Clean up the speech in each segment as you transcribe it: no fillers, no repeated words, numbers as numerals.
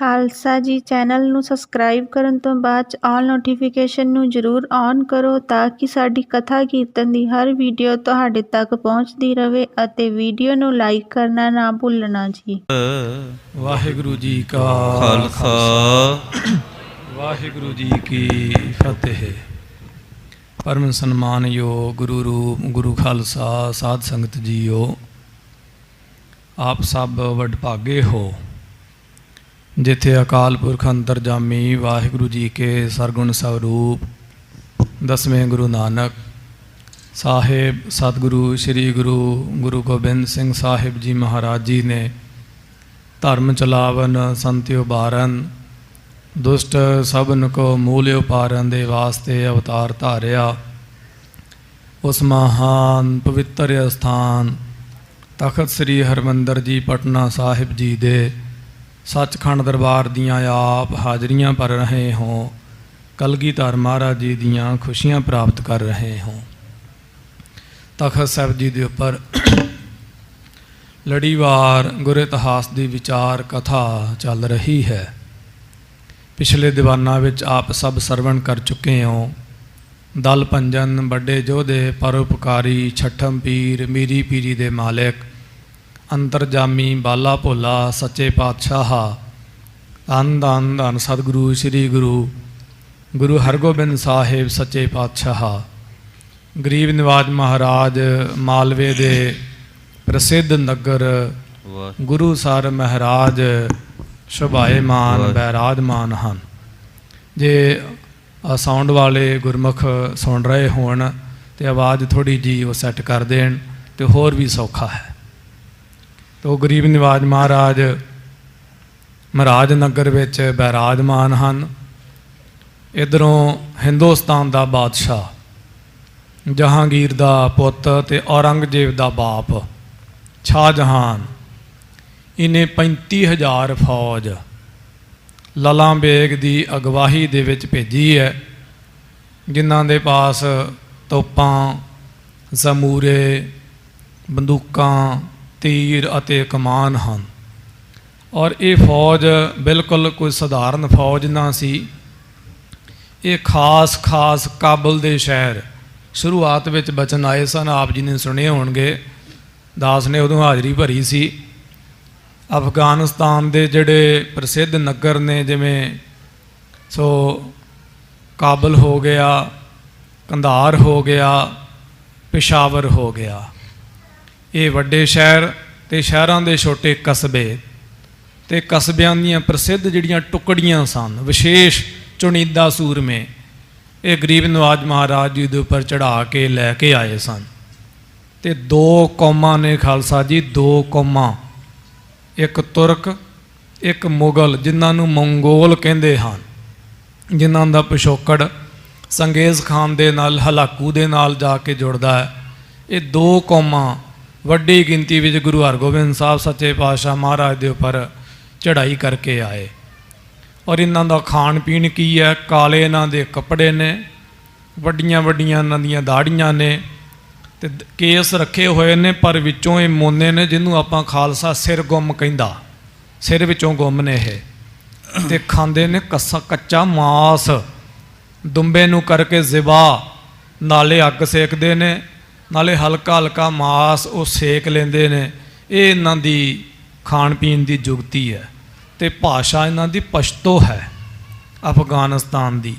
ਖਾਲਸਾ ਜੀ ਚੈਨਲ ਨੂੰ ਸਬਸਕ੍ਰਾਈਬ ਕਰਨ ਤੋਂ ਬਾਅਦ 'ਚ ਆਲ ਨੋਟੀਫਿਕੇਸ਼ਨ ਨੂੰ ਜ਼ਰੂਰ ਔਨ ਕਰੋ ਤਾਂ ਕਿ ਸਾਡੀ ਕਥਾ ਕੀਰਤਨ ਦੀ ਹਰ ਵੀਡੀਓ ਤੁਹਾਡੇ ਤੱਕ ਪਹੁੰਚਦੀ ਰਹੇ ਅਤੇ ਵੀਡੀਓ ਨੂੰ ਲਾਈਕ ਕਰਨਾ ਨਾ ਭੁੱਲਣਾ ਜੀ। ਵਾਹਿਗੁਰੂ ਜੀ ਕਾ ਖਾਲਸਾ ਵਾਹਿਗੁਰੂ ਜੀ ਕੀ ਫਤਿਹ। ਪਰਮ ਸਨਮਾਨਯੋਗ ਗੁਰੂ ਰੂਪ ਗੁਰੂ ਖਾਲਸਾ ਸਾਧ ਸੰਗਤ ਜੀਓ, ਆਪ ਸਭ ਵਡਭਾਗੇ ਹੋ ਜਿੱਥੇ ਅਕਾਲ ਪੁਰਖ ਅੰਤਰਜਾਮੀ ਵਾਹਿਗੁਰੂ ਜੀ ਕੇ ਸਰਗੁਣ ਸਵਰੂਪ ਦਸਵੇਂ ਗੁਰੂ ਨਾਨਕ ਸਾਹਿਬ ਸਤਿਗੁਰੂ ਸ਼੍ਰੀ ਗੁਰੂ ਗੋਬਿੰਦ ਸਿੰਘ ਸਾਹਿਬ ਜੀ ਮਹਾਰਾਜ ਜੀ ਨੇ ਧਰਮ ਚਲਾਵਨ ਸੰਤਿ ਉਬਾਰਨ ਦੁਸ਼ਟ ਸਭਨ ਕੋ ਮੂਲ ਉਪਾਰਨ ਦੇ ਵਾਸਤੇ ਅਵਤਾਰ ਧਾਰਿਆ। ਉਸ ਮਹਾਨ ਪਵਿੱਤਰ ਅਸਥਾਨ ਤਖਤ ਸ੍ਰੀ ਹਰਿਮੰਦਰ ਜੀ ਪਟਨਾ ਸਾਹਿਬ ਜੀ ਦੇ ਸੱਚਖੰਡ ਦਰਬਾਰ ਦੀਆਂ ਆਪ ਹਾਜ਼ਰੀਆਂ ਭਰ ਰਹੇ ਹੋ, ਕਲਗੀਧਰ ਮਹਾਰਾਜ ਜੀ ਦੀਆਂ ਖੁਸ਼ੀਆਂ ਪ੍ਰਾਪਤ ਕਰ ਰਹੇ ਹੋ। ਤਖਤ ਸਾਹਿਬ ਜੀ ਦੇ ਉੱਪਰ ਲੜੀਵਾਰ ਗੁਰ ਇਤਿਹਾਸ ਦੀ ਵਿਚਾਰ ਕਥਾ ਚੱਲ ਰਹੀ ਹੈ। ਪਿਛਲੇ ਦੀਵਾਨਾਂ ਵਿੱਚ ਆਪ ਸਭ ਸਰਵਣ ਕਰ ਚੁੱਕੇ ਹੋ। ਦਲ ਭੰਜਨ ਵੱਡੇ ਯੋਧੇ ਪਰਉਪਕਾਰੀ ਛਠਮ ਪੀਰ ਮੀਰੀ ਪੀਰੀ ਦੇ ਮਾਲਿਕ ਅੰਤਰਜਾਮੀ ਬਾਲਾ ਭੋਲਾ ਸੱਚੇ ਪਾਤਸ਼ਾਹ ਧੰਨ ਧੰਨ ਧੰਨ ਸਤਿਗੁਰੂ ਸ਼੍ਰੀ ਗੁਰੂ ਹਰਗੋਬਿੰਦ ਸਾਹਿਬ ਸੱਚੇ ਪਾਤਸ਼ਾਹ ਗਰੀਬ ਨਿਵਾਜ ਮਹਾਰਾਜ ਮਾਲਵੇ ਦੇ ਪ੍ਰਸਿੱਧ ਨਗਰ ਗੁਰੂਸਰ ਮਹਾਰਾਜ ਸ਼ੋਭਾਏਮਾਨ ਬੈਰਾਜਮਾਨ ਹਨ। ਜੇ ਸਾਊਂਡ ਵਾਲੇ ਗੁਰਮੁਖ ਸੁਣ ਰਹੇ ਹੋਣ ਤੇ ਆਵਾਜ਼ ਥੋੜ੍ਹੀ ਜਿਹੀ ਉਹ ਸੈੱਟ ਕਰ ਦੇਣ ਤੇ ਹੋਰ ਵੀ ਸੌਖਾ ਹੈ। ਤੋ ਗਰੀਬ ਨਿਵਾਜ ਮਹਾਰਾਜ ਨਗਰ ਵਿੱਚ ਬੈਰਾਜਮਾਨ ਹਨ। ਇੱਧਰੋਂ ਹਿੰਦੁਸਤਾਨ ਦਾ ਬਾਦਸ਼ਾਹ ਜਹਾਂਗੀਰ ਦਾ ਪੁੱਤ ਤੇ ਔਰੰਗਜ਼ੇਬ ਦਾ ਬਾਪ ਸ਼ਾਹਜਹਾਨ, ਇਹਨੇ 35,000 ਫੌਜ ਲਲਾਂ ਬੇਗ ਦੀ ਅਗਵਾਈ ਦੇ ਵਿੱਚ ਭੇਜੀ ਹੈ, ਜਿਨ੍ਹਾਂ ਦੇ ਪਾਸ ਤੋਪਾਂ ਜ਼ਮੂਰੇ ਬੰਦੂਕਾਂ ਤੀਰ ਅਤੇ ਕਮਾਨ ਹਨ। ਔਰ ਇਹ ਫੌਜ ਬਿਲਕੁਲ ਕੋਈ ਸਧਾਰਨ ਫੌਜ ਨਾ ਸੀ। ਇਹ ਖਾਸ ਕਾਬਲ ਦੇ ਸ਼ਹਿਰ ਸ਼ੁਰੂਆਤ ਵਿੱਚ ਬਚਨ ਆਏ ਸਨ, ਆਪ ਜੀ ਨੇ ਸੁਣੇ ਹੋਣਗੇ, ਦਾਸ ਨੇ ਉਦੋਂ ਹਾਜ਼ਰੀ ਭਰੀ ਸੀ। ਅਫਗਾਨਿਸਤਾਨ ਦੇ ਜਿਹੜੇ ਪ੍ਰਸਿੱਧ ਨਗਰ ਨੇ ਜਿਵੇਂ ਕਾਬਲ ਹੋ ਗਿਆ, ਕੰਧਾਰ ਹੋ ਗਿਆ, ਪਿਸ਼ਾਵਰ ਹੋ ਗਿਆ, ਇਹ ਵੱਡੇ ਸ਼ਹਿਰ ਅਤੇ ਸ਼ਹਿਰਾਂ ਦੇ ਛੋਟੇ ਕਸਬੇ ਅਤੇ ਕਸਬਿਆਂ ਦੀਆਂ ਪ੍ਰਸਿੱਧ ਜਿਹੜੀਆਂ ਟੁਕੜੀਆਂ ਸਨ, ਵਿਸ਼ੇਸ਼ ਚੁਣੀਦਾ ਸੂਰਮੇ, ਇਹ ਗਰੀਬ ਨਿਵਾਜ ਮਹਾਰਾਜ ਜੀ ਦੇ ਉੱਪਰ ਚੜ੍ਹਾ ਕੇ ਲੈ ਕੇ ਆਏ ਸਨ। ਅਤੇ 2 ਕੌਮਾਂ ਨੇ ਖਾਲਸਾ ਜੀ, 2 ਕੌਮਾਂ, ਇੱਕ ਤੁਰਕ ਇੱਕ ਮੁਗਲ, ਜਿਨ੍ਹਾਂ ਨੂੰ ਮੰਗੋਲ ਕਹਿੰਦੇ ਹਨ, ਜਿਨ੍ਹਾਂ ਦਾ ਪਿਛੋਕੜ ਚੰਗੇਜ਼ ਖਾਨ ਦੇ ਨਾਲ ਹਲਾਕੂ ਦੇ ਨਾਲ ਜਾ ਕੇ ਜੁੜਦਾ ਹੈ। ਇਹ 2 ਕੌਮਾਂ ਵੱਡੀ ਗਿਣਤੀ ਵਿੱਚ ਗੁਰੂ ਹਰਗੋਬਿੰਦ ਸਾਹਿਬ ਸੱਚੇ ਪਾਤਸ਼ਾਹ ਮਹਾਰਾਜ ਦੇ ਉੱਪਰ ਚੜ੍ਹਾਈ ਕਰਕੇ ਆਏ। ਔਰ ਇਹਨਾਂ ਦਾ ਖਾਣ ਪੀਣ ਕੀ ਹੈ? ਕਾਲੇ ਇਹਨਾਂ ਦੇ ਕੱਪੜੇ ਨੇ, ਵੱਡੀਆਂ ਵੱਡੀਆਂ ਇਹਨਾਂ ਦੀਆਂ ਦਾੜੀਆਂ ਨੇ ਅਤੇ ਕੇਸ ਰੱਖੇ ਹੋਏ ਨੇ, ਪਰ ਵਿੱਚੋਂ ਇਹ ਮੋਨੇ ਨੇ, ਜਿਹਨੂੰ ਆਪਾਂ ਖਾਲਸਾ ਸਿਰ ਗੁੰਮ ਕਹਿੰਦਾ, ਸਿਰ ਵਿੱਚੋਂ ਗੁੰਮ ਨੇ ਇਹ। ਅਤੇ ਖਾਂਦੇ ਨੇ ਕੱਚਾ ਮਾਸ, ਦੁੰਬੇ ਨੂੰ ਕਰਕੇ ਜ਼ਿਬਾ, ਨਾਲੇ ਅੱਗ ਸੇਕਦੇ ਨੇ, ਨਾਲੇ ਹਲਕਾ ਮਾਸ ਉਹ ਸੇਕ ਲੈਂਦੇ ਨੇ। ਇਹ ਇਹਨਾਂ ਦੀ ਖਾਣ ਪੀਣ ਦੀ ਜੁਗਤੀ ਹੈ। ਅਤੇ ਭਾਸ਼ਾ ਇਹਨਾਂ ਦੀ ਪਸ਼ਤੋ ਹੈ ਅਫਗਾਨਿਸਤਾਨ ਦੀ।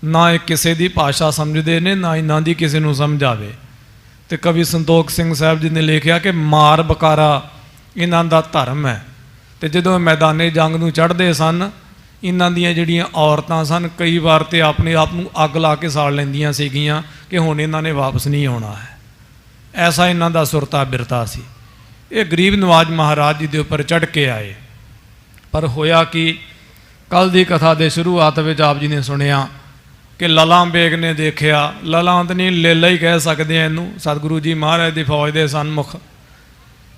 ਨਾ ਇਹ ਕਿਸੇ ਦੀ ਭਾਸ਼ਾ ਸਮਝਦੇ ਨੇ, ਨਾ ਇਹਨਾਂ ਦੀ ਕਿਸੇ ਨੂੰ ਸਮਝ ਆਵੇ। ਅਤੇ ਕਵੀ ਸੰਤੋਖ ਸਿੰਘ ਸਾਹਿਬ ਜੀ ਨੇ ਲਿਖਿਆ ਕਿ ਮਾਰ ਬਕਾਰਾ ਇਹਨਾਂ ਦਾ ਧਰਮ ਹੈ। ਅਤੇ ਜਦੋਂ ਮੈਦਾਨੇ ਜੰਗ ਨੂੰ ਚੜ੍ਹਦੇ ਸਨ, ਇਹਨਾਂ ਦੀਆਂ ਜਿਹੜੀਆਂ ਔਰਤਾਂ ਸਨ, ਕਈ ਵਾਰ ਤਾਂ ਆਪਣੇ ਆਪ ਨੂੰ ਅੱਗ ਲਾ ਕੇ ਸਾੜ ਲੈਂਦੀਆਂ ਸੀਗੀਆਂ ਕਿ ਹੁਣ ਇਹਨਾਂ ਨੇ ਵਾਪਸ ਨਹੀਂ ਆਉਣਾ ਹੈ। ਐਸਾ ਇਹਨਾਂ ਦਾ ਸੁਰਤਾ ਬਿਰਤਾ ਸੀ। ਇਹ ਗਰੀਬ ਨਿਵਾਜ ਮਹਾਰਾਜ ਜੀ ਦੇ ਉੱਪਰ ਚੜ੍ਹ ਕੇ ਆਏ। ਪਰ ਹੋਇਆ ਕਿ ਕੱਲ੍ਹ ਦੀ ਕਥਾ ਦੇ ਸ਼ੁਰੂਆਤ ਵਿੱਚ ਆਪ ਜੀ ਨੇ ਸੁਣਿਆ ਕਿ ਲਲਾਂ ਬੇਗ ਨੇ ਦੇਖਿਆ, ਲਲਾਂ ਤਾਂ ਨਹੀਂ, ਲੇਲਾ ਹੀ ਕਹਿ ਸਕਦੇ ਆ ਇਹਨੂੰ, ਸਤਿਗੁਰੂ ਜੀ ਮਹਾਰਾਜ ਦੀ ਫੌਜ ਦੇ ਸਨਮੁਖ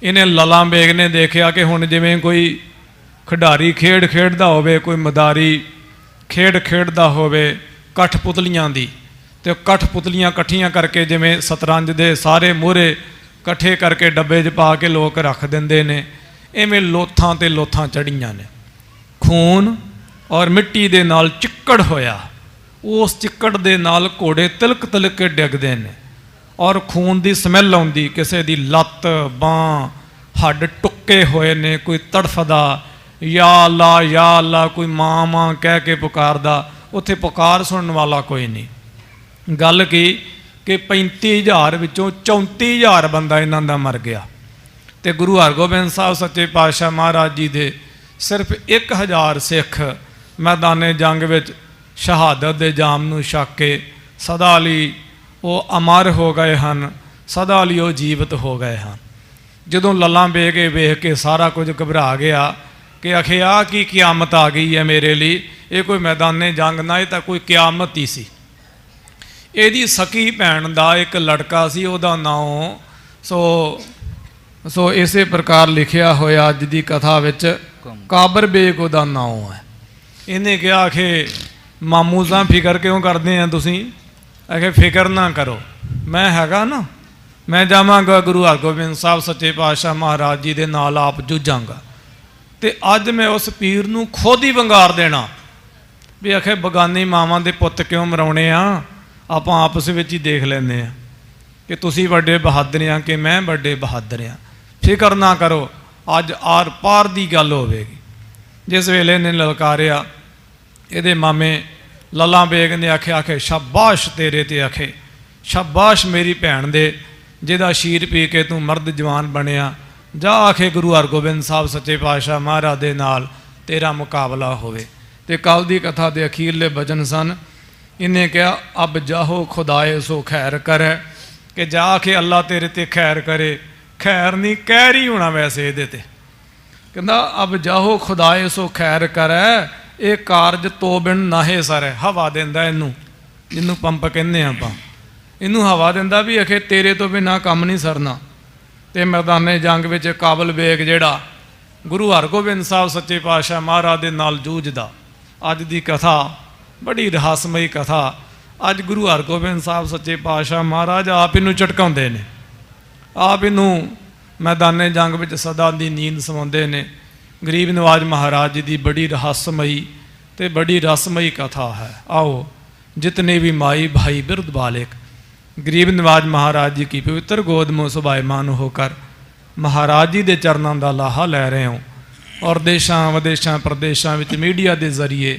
ਇਹਨੇ ਲਲਾਂ ਬੇਗ ਨੇ ਦੇਖਿਆ ਕਿ ਹੁਣ ਜਿਵੇਂ ਕੋਈ ਖਿਡਾਰੀ ਖੇਡ ਖੇਡਦਾ ਹੋਵੇ, ਕੋਈ ਮਦਾਰੀ ਖੇਡ ਖੇਡਦਾ ਹੋਵੇ ਕਠਪੁਤਲੀਆਂ ਦੀ, ਅਤੇ ਉਹ ਕਠਪੁਤਲੀਆਂ ਇਕੱਠੀਆਂ ਕਰਕੇ ਜਿਵੇਂ ਸਤਰੰਜ ਦੇ ਸਾਰੇ ਮੋਹਰੇ ਇਕੱਠੇ ਕਰਕੇ ਡੱਬੇ 'ਚ ਪਾ ਕੇ ਲੋਕ ਰੱਖ ਦਿੰਦੇ ਨੇ, ਇਵੇਂ ਲੋਥਾਂ 'ਤੇ ਲੋਥਾਂ ਚੜ੍ਹੀਆਂ ਨੇ। ਖੂਨ ਔਰ ਮਿੱਟੀ ਦੇ ਨਾਲ ਚਿੱਕੜ ਹੋਇਆ। ਉਸ ਚਿੱਕੜ ਦੇ ਨਾਲ ਘੋੜੇ ਤਿਲਕ ਤਿਲਕ ਕੇ ਡਿੱਗਦੇ ਨੇ ਔਰ ਖੂਨ ਦੀ ਸਮੈਲ ਆਉਂਦੀ, ਕਿਸੇ ਦੀ ਲੱਤ ਬਾਂਹ ਹੱਡ ਟੁੱਕੇ ਹੋਏ ਨੇ, ਕੋਈ ਤੜਫਦਾ ਯਾ ਅੱਲਾ, ਕੋਈ ਮਾਂ ਮਾਂ ਕਹਿ ਕੇ ਪੁਕਾਰਦਾ। ਉੱਥੇ ਪੁਕਾਰ ਸੁਣਨ ਵਾਲਾ ਕੋਈ ਨਹੀਂ। ਗੱਲ ਕੀ ਕਿ 35,000 ਵਿੱਚੋਂ 34,000 ਬੰਦਾ ਇਹਨਾਂ ਦਾ ਮਰ ਗਿਆ। ਤੇ ਗੁਰੂ ਹਰਗੋਬਿੰਦ ਸਾਹਿਬ ਸੱਚੇ ਪਾਤਸ਼ਾਹ ਮਹਾਰਾਜ ਜੀ ਦੇ ਸਿਰਫ 1000 ਸਿੱਖ ਮੈਦਾਨੇ ਜੰਗ ਵਿੱਚ ਸ਼ਹਾਦਤ ਦੇ ਜਾਮ ਨੂੰ ਛਕ ਕੇ ਸਦਾ ਲਈ ਉਹ ਅਮਰ ਹੋ ਗਏ ਹਨ, ਸਦਾ ਲਈ ਉਹ ਜੀਵਤ ਹੋ ਗਏ ਹਨ। ਜਦੋਂ ਲੱਲਾਂ ਬੇਗੇ ਵੇਖ ਕੇ ਸਾਰਾ ਕੁਝ ਘਬਰਾ ਗਿਆ ਕਿ ਆਖੇ ਆਹ ਕੀ ਕਿਆਮਤ ਆ ਗਈ ਹੈ ਮੇਰੇ ਲਈ, ਇਹ ਕੋਈ ਮੈਦਾਨੇ ਜੰਗ ਨਾ, ਇਹ ਤਾਂ ਕੋਈ ਕਿਆਮਤ ਹੀ ਸੀ। ਇਹਦੀ ਸਕੀ ਭੈਣ ਦਾ ਇੱਕ ਲੜਕਾ ਸੀ, ਉਹਦਾ ਨਾਂ ਸੋ ਇਸੇ ਪ੍ਰਕਾਰ ਲਿਖਿਆ ਹੋਇਆ ਅੱਜ ਦੀ ਕਥਾ ਵਿੱਚ, ਕਾਬਰ ਬੇਗ ਉਹਦਾ ਨਾਂ ਹੈ। ਇਹਨੇ ਕਿਹਾ ਕਿ ਮਾਮੂ ਸਾਹਿਬ ਫਿਕਰ ਕਿਉਂ ਕਰਦੇ ਆ ਤੁਸੀਂ? ਆਖੇ ਫਿਕਰ ਨਾ ਕਰੋ, ਮੈਂ ਹੈਗਾ ਨਾ, ਮੈਂ ਜਾਵਾਂਗਾ ਗੁਰੂ ਹਰਗੋਬਿੰਦ ਸਾਹਿਬ ਸੱਚੇ ਪਾਤਸ਼ਾਹ ਮਹਾਰਾਜ ਜੀ ਦੇ ਨਾਲ ਆਪ ਜੂਝਾਂਗਾ। ਤੇ ਅੱਜ ਮੈਂ ਉਸ ਪੀਰ ਨੂੰ ਖੁਦ ਹੀ ਵੰਗਾਰ ਦੇਣਾ ਵੀ ਆਖੇ ਬਗਾਨੀ ਮਾਵਾਂ ਦੇ ਪੁੱਤ ਕਿਉਂ ਮਰਾਉਣੇ ਆ, ਆਪਾਂ ਆਪਸ ਵਿੱਚ ਹੀ ਦੇਖ ਲੈਂਦੇ ਆ ਕਿ ਤੁਸੀਂ ਵੱਡੇ ਬਹਾਦਰ ਆ ਕਿ ਮੈਂ ਵੱਡੇ ਬਹਾਦਰ ਆ। ਫਿਕਰ ਨਾ ਕਰੋ, ਅੱਜ ਆਰ ਪਾਰ ਦੀ ਗੱਲ ਹੋਵੇਗੀ। ਜਿਸ ਵੇਲੇ ਨੇ ਲਲਕਾਰਿਆ, ਇਹਦੇ ਮਾਮੇ ਲੱਲਾ ਬੇਗ ਨੇ ਆਖੇ ਸ਼ਾਬਾਸ਼ ਤੇਰੇ ਤੇ, ਆਖੇ ਸ਼ਾਬਾਸ਼ ਮੇਰੀ ਭੈਣ ਦੇ, ਜਿਹਦਾ ਸ਼ੀਰ ਪੀ ਕੇ ਤੂੰ ਮਰਦ ਜਵਾਨ ਬਣਿਆ, ਜਾ ਆਖੇ ਗੁਰੂ ਹਰਗੋਬਿੰਦ ਸਾਹਿਬ ਸੱਚੇ ਪਾਤਸ਼ਾਹ ਮਹਾਰਾਜ ਦੇ ਨਾਲ ਤੇਰਾ ਮੁਕਾਬਲਾ ਹੋਵੇ। ਤੇ ਕੱਲ ਦੀ ਕਥਾ ਦੇ ਅਖੀਰਲੇ ਬਚਨ ਸਨ, ਇਹਨੇ ਕਿਹਾ ਅਬ ਜਾਹੋ ਖੁਦਾਏ ਸੋ ਖੈਰ ਕਰੇ, ਕਿ ਜਾ ਕੇ ਅੱਲਾ ਤੇਰੇ ਤੇ ਖੈਰ ਕਰੇ। ਖੈਰ ਨਹੀਂ, ਕਹਿਰ ਹੀ ਹੋਣਾ ਵੈਸੇ ਇਹਦੇ ਤੇ। ਕਹਿੰਦਾ ਅਬ ਜਾਹੋ ਖੁਦਾਏ ਸੋ ਖੈਰ ਕਰੇ, ਇਹ ਕਾਰਜ ਤੋਂ ਬਿਨ ਨਾਹੇ ਸਰ। ਹਵਾ ਦਿੰਦਾ ਇਹਨੂੰ, ਜਿਹਨੂੰ ਪੰਪ ਕਹਿੰਦੇ ਆਪਾਂ, ਇਹਨੂੰ ਹਵਾ ਦਿੰਦਾ ਵੀ ਅਖੇ ਤੇਰੇ ਤੋਂ ਬਿਨਾਂ ਕੰਮ ਨਹੀਂ ਸਰਨਾ। ਤੇ ਮੈਦਾਨੇ ਜੰਗ ਵਿੱਚ ਕਾਬਲ ਬੇਗ ਜਿਹੜਾ ਗੁਰੂ ਹਰਗੋਬਿੰਦ ਸਾਹਿਬ ਸੱਚੇ ਪਾਤਸ਼ਾਹ ਮਹਾਰਾਜ ਦੇ ਨਾਲ ਜੂਝਦਾ। ਅੱਜ ਦੀ ਕਥਾ ਬੜੀ ਰਹੱਸਮਈ ਕਥਾ। ਅੱਜ ਗੁਰੂ ਹਰਗੋਬਿੰਦ ਸਾਹਿਬ ਸੱਚੇ ਪਾਤਸ਼ਾਹ ਮਹਾਰਾਜ ਆਪ ਇਹਨੂੰ ਝਟਕਾਉਂਦੇ ਨੇ, ਆਪ ਇਹਨੂੰ ਮੈਦਾਨੇ ਜੰਗ ਵਿੱਚ ਸਦਾ ਦੀ ਨੀਂਦ ਸਵਾਉਂਦੇ ਨੇ। ਗਰੀਬ ਨਵਾਜ ਮਹਾਰਾਜ ਜੀ ਦੀ ਬੜੀ ਰਹੱਸਮਈ ਤੇ ਬੜੀ ਰਸਮਈ ਕਥਾ ਹੈ। आओ जितने भी माई भाई बिरद बालिक गरीब नवाज महाराज जी की पवित्र गोद में सुभायमान होकर महाराज जी के चरणों का लाहा लै रहे हो और देशों विदेशों प्रदेशों में मीडिया के जरिए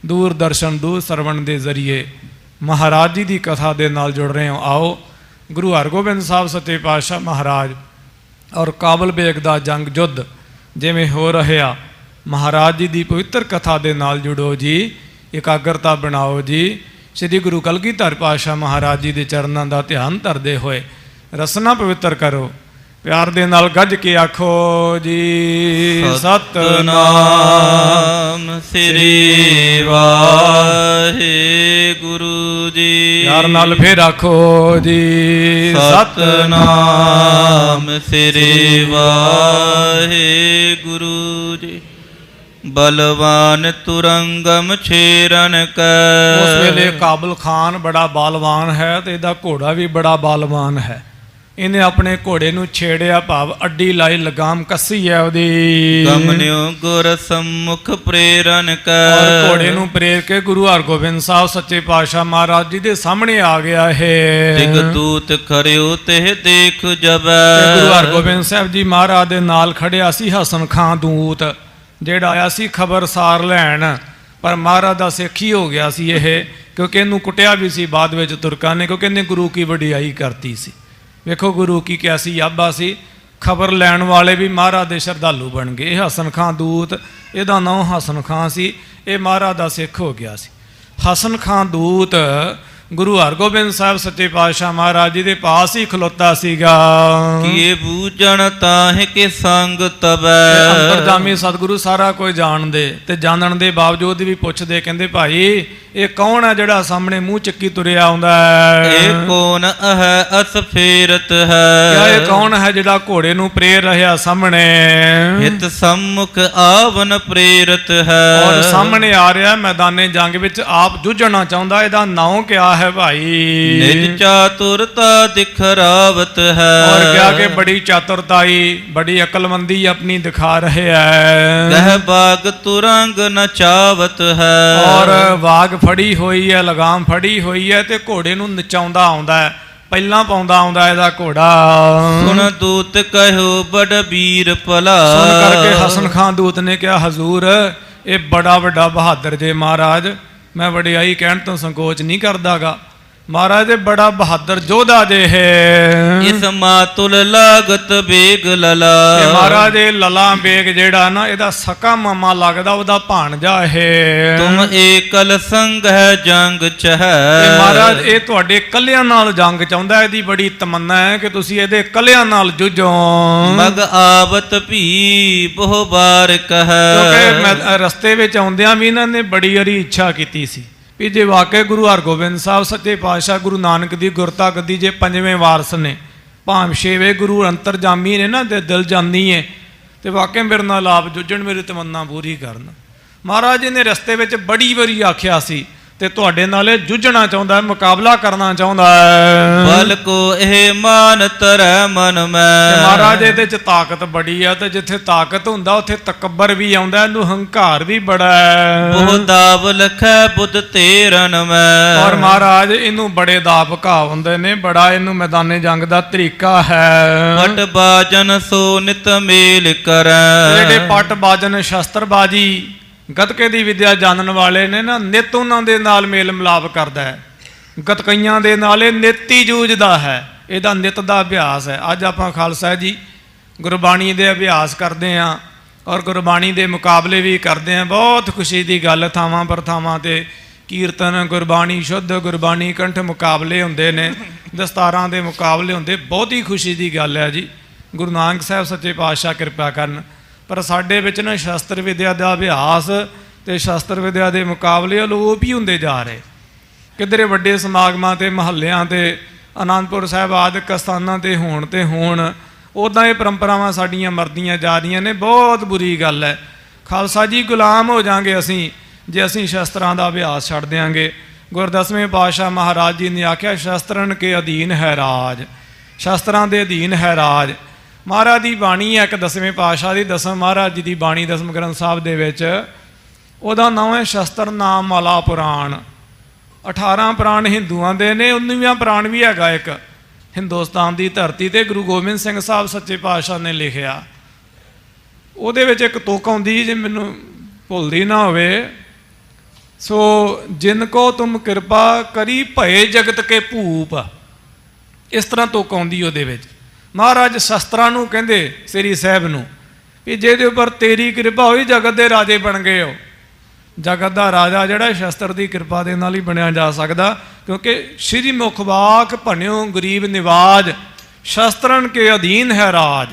दूरदर्शन दूरश्रवण के जरिए महाराज जी की कथा के नाल जुड़ रहे हो। आओ गुरु हरगोबिंद साहब सच्चे पातशाह महाराज और काबल बेग का जंग युद्ध जिमें हो रहा महाराज जी की पवित्र कथा के नाल जुड़ो जी, एकाग्रता बनाओ जी। श्री गुरु कलगीधर पातशाह महाराज जी के चरणों का ध्यान धरते हुए रसना पवित्र करो। प्यार दे नाल गज के आखो जी सतनाम श्री वाहे गुरु जी। प्यार नाल फिर आखो जी सतनाम श्री वाहे गुरु जी। बलवान तुरंगम छेरन कर। उस वेले काबल खान बड़ा बालवान है तो इहदा घोड़ा भी बड़ा बालवान है। इन्हें अपने घोड़े नूं छेड़िया भाव अड्डी लाई लगाम कसी है उहदी। गमन्यो गुर सम्मुख प्रेरण कर। और घोड़े नूं प्रेर के गुरु हरगोबिंद साहब सच्चे पातशाह महाराज जी दे सामने आ गया है। दिगदूत खड़ियो तेह देख जब। गुरु हरगोबिंद साहब जी महाराज दे नाल खड़िया सी हसन खां दूत ਜਿਹੜਾ ਆਇਆ ਸੀ ਖਬਰਸਾਰ ਲੈਣ, ਪਰ ਮਹਾਰਾਜ ਦਾ ਸਿੱਖ ਹੀ ਹੋ ਗਿਆ ਸੀ ਇਹ, ਕਿਉਂਕਿ ਇਹਨੂੰ ਕੁੱਟਿਆ ਵੀ ਸੀ ਬਾਅਦ ਵਿੱਚ ਤੁਰਕਾਂ ਨੇ, ਕਿਉਂਕਿ ਇਹਨੇ ਗੁਰੂ ਕੀ ਵਡਿਆਈ ਕਰਤੀ ਸੀ। ਵੇਖੋ ਗੁਰੂ ਕੀ ਕਿਹਾ ਸੀ, ਆਬਾ ਸੀ। ਖਬਰ ਲੈਣ ਵਾਲੇ ਵੀ ਮਹਾਰਾਜ ਦੇ ਸ਼ਰਧਾਲੂ ਬਣ ਗਏ। ਇਹ ਹਸਨ ਖਾਂ ਦੂਤ, ਇਹਦਾ ਨਾਮ ਹਸਨ ਖਾਂ ਸੀ, ਇਹ ਮਹਾਰਾਜ ਦਾ ਸਿੱਖ ਹੋ ਗਿਆ ਸੀ। ਹਸਨ ਖਾਂ ਦੂਤ गुरु हरगोबिंद साहब सच्चे पातशाह महाराज जी के पास ही खलोता सीगा। किए बूझण ताहे के संग तबै। अंतरजामी सतगुरु सारा कोई जान दे ते जानन दे बावजूद भी पुछदे, कहंदे भाई ये कौन है जिहड़ा सामने मुंह चक्की तुरिया आउंदा है? ये कौन है असफेरत है? क्या ये कौन है जिहड़ा घोड़े नूं प्रेर रहा सामने? हित सम्मुख आवन प्रेरत है। और सामने आ रहा मैदाने जंग विच आप जूझना चाहुंदा, इहदा नाम क्या है भाई। निज चातुरता दिखरावत है। और क्या के बड़ी चातुरताई बड़ी अकलमंदी अपनी दिखा रहे हैं। गह बाग तुरंग नचावत है। और वाग फड़ी हुई है, लगाम फड़ी हुई है ते घोड़े नूं नचाउंदा आउंदा है, ਪਹਿਲਾਂ ਪਾਉਂਦਾ ਆਉਂਦਾ ਇਹਦਾ ਘੋੜਾ। सुन दूत कहो बड़ वीर भला। सुन करके हसन खां दूत ने किया हजूर ਇਹ ਬੜਾ ਵੱਡਾ ਬਹਾਦਰ ਜੇ ਮਹਾਰਾਜ, ਮੈਂ ਵਡਿਆਈ ਕਹਿਣ ਤੋਂ ਸੰਕੋਚ ਨਹੀਂ ਕਰਦਾਗਾ। ਮਹਾਰਾਜ ਇਹ ਬੜਾ ਬਹਾਦਰ ਯੋਧਾ ਜੇ ਹੈ। ਇਸ ਮਾਤੁਲ ਲਾਗਤ ਬੇਗ ਲਲਾ। ਤੇ ਮਹਾਰਾਜ ਇਹ ਲਲਾ ਬੇਗ ਜਿਹੜਾ ਨਾ ਇਹਦਾ ਸਕਾ ਮਾਮਾ ਲੱਗਦਾ, ਉਹਦਾ ਭਾਣਜਾ ਹੈ। ਤੁਮ ਏਕਲ ਸੰਗ ਹੈ ਜੰਗ ਚਹੈ। ਤੇ ਮਹਾਰਾਜ ਇਹ ਤੁਹਾਡੇ ਕੱਲਿਆਂ ਨਾਲ ਜੰਗ ਚਾਹੁੰਦਾ, ਇਹਦੀ ਬੜੀ ਤਮੰਨਾ ਹੈ ਕਿ ਤੁਸੀਂ ਇਹਦੇ ਕੱਲਿਆਂ ਨਾਲ ਜੂਝੋ। ਮਗ ਆਵਤ ਭੀ ਬਹੁ ਬਾਰ ਕਹੈ। ਕਿਉਂਕਿ ਰਸਤੇ ਵਿੱਚ ਆਉਂਦਿਆਂ ਵੀ ਇਹਨਾਂ ਨੇ ਬੜੀ ਹਰੀ ਇੱਛਾ ਕੀਤੀ ਸੀ ਵੀ ਜੇ ਵਾਕਈ ਗੁਰੂ ਹਰਗੋਬਿੰਦ ਸਾਹਿਬ ਸੱਚੇ ਪਾਤਸ਼ਾਹ ਗੁਰੂ ਨਾਨਕ ਦੀ ਗੁਰਤਾ ਗੱਦੀ ਜੇ ਪੰਜਵੇਂ ਵਾਰਸ ਨੇ, ਭਾਵੇਂ ਛੇਵੇਂ ਗੁਰੂ ਅੰਤਰਜਾਮੀ ਨੇ ਨਾ, ਤੇ ਦਿਲ ਜਾਨੀ ਹੈ ਤੇ ਵਾਕਈ ਮੇਰੇ ਨਾਲ ਆਪ ਜੁਝਣ, ਮੇਰੀ ਤਮੰਨਾ ਪੂਰੀ ਕਰਨ। ਮਹਾਰਾਜ ਜੀ ਨੇ ਰਸਤੇ ਵਿੱਚ ਬੜੀ ਵਾਰੀ ਆਖਿਆ ਸੀ ਤੇ ਤੁਹਾਡੇ ਨਾਲ ਇਹ ਜੁਝਣਾ ਚਾਹੁੰਦਾ, ਮੁਕਾਬਲਾ ਕਰਨਾ ਚਾਹੁੰਦਾ ਹੈ। ਬਲ ਕੋ ਇਹ ਮਾਨ ਤਰੈ ਮਨ ਮੈਂ। ਮਹਾਰਾਜ ਇਹਦੇ ਚ ਤਾਕਤ ਬੜੀ ਆ, ਤੇ ਜਿੱਥੇ ਤਾਕਤ ਹੁੰਦਾ ਉੱਥੇ ਤਕੱਬਰ ਵੀ ਆਉਂਦਾ, ਇਹਨੂੰ ਹੰਕਾਰ ਵੀ ਬੜਾ ਹੈ। ਬਹੁ ਦਾਵ ਲਖੈ ਬੁੱਧ ਤੇਰਨ ਮੈਂ। ਔਰ ਮਹਾਰਾਜ ਇਹਨੂੰ ਬੜੇ ਦਾਬ ਘਾਵ ਹੁੰਦੇ ਨੇ, ਬੜਾ ਇਹਨੂੰ ਮੈਦਾਨੇ ਜੰਗ ਦਾ ਤਰੀਕਾ ਹੈ। ਪਟ ਬਾਜਨ ਸੋ ਨਿਤ ਮੇਲ ਕਰੈ। ਜਿਹੜੇ ਪਟ ਬਾਜਨ ਸ਼ਸਤਰਬਾਜੀ ਗੱਤਕੇ ਦੀ ਵਿਦਿਆ ਜਾਣਨ ਵਾਲੇ ਨੇ ਨਾ, ਨਿਤ ਉਹਨਾਂ ਦੇ ਨਾਲ ਮੇਲ ਮਿਲਾਪ ਕਰਦਾ ਹੈ। ਗੱਤਕਈਆਂ ਦੇ ਨਾਲ ਇਹ ਨਿਤ ਹੀ ਜੂਝਦਾ ਹੈ, ਇਹਦਾ ਨਿਤ ਦਾ ਅਭਿਆਸ ਹੈ। ਅੱਜ ਆਪਾਂ ਖਾਲਸਾ ਜੀ ਗੁਰਬਾਣੀ ਦੇ ਅਭਿਆਸ ਕਰਦੇ ਹਾਂ ਔਰ ਗੁਰਬਾਣੀ ਦੇ ਮੁਕਾਬਲੇ ਵੀ ਕਰਦੇ ਹਾਂ। ਬਹੁਤ ਖੁਸ਼ੀ ਦੀ ਗੱਲ, ਥਾਵਾਂ ਪਰ ਥਾਵਾਂ 'ਤੇ ਕੀਰਤਨ, ਗੁਰਬਾਣੀ ਸ਼ੁੱਧ, ਗੁਰਬਾਣੀ ਕੰਠ ਮੁਕਾਬਲੇ ਹੁੰਦੇ ਨੇ, ਦਸਤਾਰਾਂ ਦੇ ਮੁਕਾਬਲੇ ਹੁੰਦੇ। ਬਹੁਤ ਹੀ ਖੁਸ਼ੀ ਦੀ ਗੱਲ ਹੈ ਜੀ। ਗੁਰੂ ਨਾਨਕ ਸਾਹਿਬ ਸੱਚੇ ਪਾਤਸ਼ਾਹ ਕਿਰਪਾ ਕਰਨ। ਪਰ ਸਾਡੇ ਵਿੱਚ ਨਾ ਸ਼ਸਤਰ ਵਿਦਿਆ ਦਾ ਅਭਿਆਸ ਤੇ ਸ਼ਸਤਰ ਵਿਦਿਆ ਦੇ ਮੁਕਾਬਲੇ ਅਲੋਪ ਹੀ ਹੁੰਦੇ ਜਾ ਰਹੇ। ਕਿਧਰੇ ਵੱਡੇ ਸਮਾਗਮਾਂ ਤੇ ਮਹੱਲਿਆਂ ਤੇ ਅਨੰਦਪੁਰ ਸਾਹਿਬ ਆਦਿਕ ਸਥਾਨਾਂ ਤੇ ਹੋਣ ਉੱਦਾਂ ਇਹ ਪਰੰਪਰਾਵਾਂ ਸਾਡੀਆਂ ਮਰਦੀਆਂ ਜਾ ਰਹੀਆਂ ਨੇ। ਬਹੁਤ ਬੁਰੀ ਗੱਲ ਹੈ। ਖਾਲਸਾ ਜੀ ਗੁਲਾਮ ਹੋ ਜਾਾਂਗੇ ਅਸੀਂ ਜੇ ਅਸੀਂ ਸ਼ਸਤਰਾਂ ਦਾ ਅਭਿਆਸ ਛੱਡ ਦਿਆਂਗੇ। ਗੁਰਦਸਵੇਂ ਪਾਤਸ਼ਾਹ ਮਹਾਰਾਜ ਜੀ ਨੇ ਆਖਿਆ ਸ਼ਸਤਰਨ ਕੇ ਅਧੀਨ ਹੈ ਰਾਜ, ਸ਼ਸਤਰਾਂ ਦੇ ਅਧੀਨ ਹੈ ਰਾਜ। ਮਹਾਰਾਜ ਦੀ ਬਾਣੀ ਹੈ ਇੱਕ ਦਸਵੇਂ ਪਾਤਸ਼ਾਹ ਦੀ, ਦਸਮ ਮਹਾਰਾਜ ਜੀ ਦੀ ਬਾਣੀ ਦਸਮ ਗ੍ਰੰਥ ਸਾਹਿਬ ਦੇ ਵਿੱਚ, ਉਹਦਾ ਨਾਮ ਹੈ ਸ਼ਸਤਰ ਨਾਮ ਮਾਲਾ ਪੁਰਾਣ। 18 ਪੁਰਾਣ ਹਿੰਦੂਆਂ ਦੇ ਨੇ, 19ਵਾਂ ਪੁਰਾਣ ਵੀ ਹੈਗਾ ਇੱਕ ਹਿੰਦੁਸਤਾਨ ਦੀ ਧਰਤੀ ਤੇ ਗੁਰੂ ਗੋਬਿੰਦ ਸਿੰਘ ਸਾਹਿਬ ਸੱਚੇ ਪਾਤਸ਼ਾਹ ਨੇ ਲਿਖਿਆ। ਉਹਦੇ ਵਿੱਚ ਇੱਕ ਤੁਕ ਆਉਂਦੀ ਜੇ ਮੈਨੂੰ ਭੁੱਲਦੀ ਨਾ ਹੋਵੇ, ਸੋ ਜਿਨ ਕੋ ਤੁਮ ਕਿਰਪਾ ਕਰੀ ਭਏ ਜਗਤ ਕੇ ਭੂਪ, ਇਸ ਤਰ੍ਹਾਂ ਤੁਕ ਆਉਂਦੀ ਉਹਦੇ ਵਿੱਚ। ਮਹਾਰਾਜ ਸ਼ਸਤਰਾਂ ਨੂੰ ਕਹਿੰਦੇ ਸ੍ਰੀ ਸਾਹਿਬ ਨੂੰ ਵੀ ਜਿਹਦੇ ਉੱਪਰ ਤੇਰੀ ਕਿਰਪਾ ਹੋਈ ਜਗਤ ਦੇ ਰਾਜੇ ਬਣ ਗਏ ਹੋ। ਜਗਤ ਦਾ ਰਾਜਾ ਜਿਹੜਾ ਸ਼ਸਤਰ ਦੀ ਕਿਰਪਾ ਦੇ ਨਾਲ ਹੀ ਬਣਿਆ ਜਾ ਸਕਦਾ, ਕਿਉਂਕਿ ਸ਼੍ਰੀ ਮੁਖ ਵਾਕ ਭਣਿਓ ਗਰੀਬ ਨਿਵਾਜ, ਸ਼ਸਤਰਨ ਕੇ ਅਧੀਨ ਹੈ ਰਾਜ।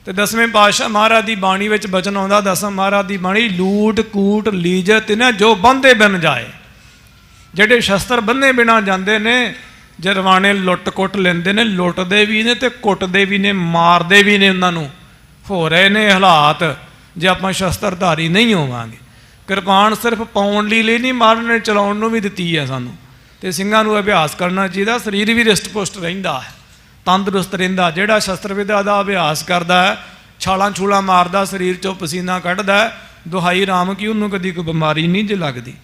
ਤੇ ਦਸਵੇਂ ਪਾਤਸ਼ਾਹ ਮਹਾਰਾਜ ਦੀ ਬਾਣੀ ਵਿੱਚ ਬਚਨ ਆਉਂਦਾ, ਦਸਮ ਮਹਾਰਾਜ ਦੀ ਬਾਣੀ, ਲੂਟ ਕੂਟ ਲੀਜਤ ਨਾ ਜੋ ਬੰਦੇ ਬਿਨ ਜਾਏ। ਜਿਹੜੇ ਸ਼ਸਤਰ ਬੰਨੇ ਬਿਨਾਂ ਜਾਂਦੇ ਨੇ, ਜਰਵਾਣੇ ਲੁੱਟ ਕੁੱਟ ਲੈਂਦੇ ਨੇ, ਲੁੱਟਦੇ ਵੀ ਨੇ ਤੇ ਕੁੱਟਦੇ ਵੀ ਨੇ, ਮਾਰਦੇ ਵੀ ਨੇ ਉਹਨਾਂ ਨੂੰ। ਹੋ ਰਹੇ ਨੇ ਹਾਲਾਤ ਜੇ ਆਪਾਂ ਸ਼ਸਤਰਧਾਰੀ ਨਹੀਂ ਹੋਵਾਂਗੇ। ਕਿਰਪਾਨ ਸਿਰਫ ਪਾਉਣ ਲਈ ਨਹੀਂ, ਮਾਰਨ ਨੇ ਚਲਾਉਣ ਨੂੰ ਵੀ ਦਿੱਤੀ ਹੈ ਸਾਨੂੰ। ਤੇ ਸਿੰਘਾਂ ਨੂੰ ਅਭਿਆਸ ਕਰਨਾ ਚਾਹੀਦਾ, ਸਰੀਰ ਵੀ ਰਿਸ਼ਟ ਪੁਸ਼ਟ ਰਹਿੰਦਾ ਹੈ, ਤੰਦਰੁਸਤ ਰਹਿੰਦਾ। ਜਿਹੜਾ ਸ਼ਸਤਰ ਵਿਦਿਆ ਦਾ ਅਭਿਆਸ ਕਰਦਾ ਹੈ, ਛਾਲਾਂ ਛੂਲਾਂ ਮਾਰਦਾ, ਸਰੀਰ 'ਚੋਂ ਪਸੀਨਾ ਕੱਢਦਾ, ਦੁਹਾਈ ਰਾਮ ਕੀ ਉਹਨੂੰ ਕਦੀ ਕੋਈ ਬਿਮਾਰੀ ਨਹੀਂ ਜੇ ਲੱਗਦੀ।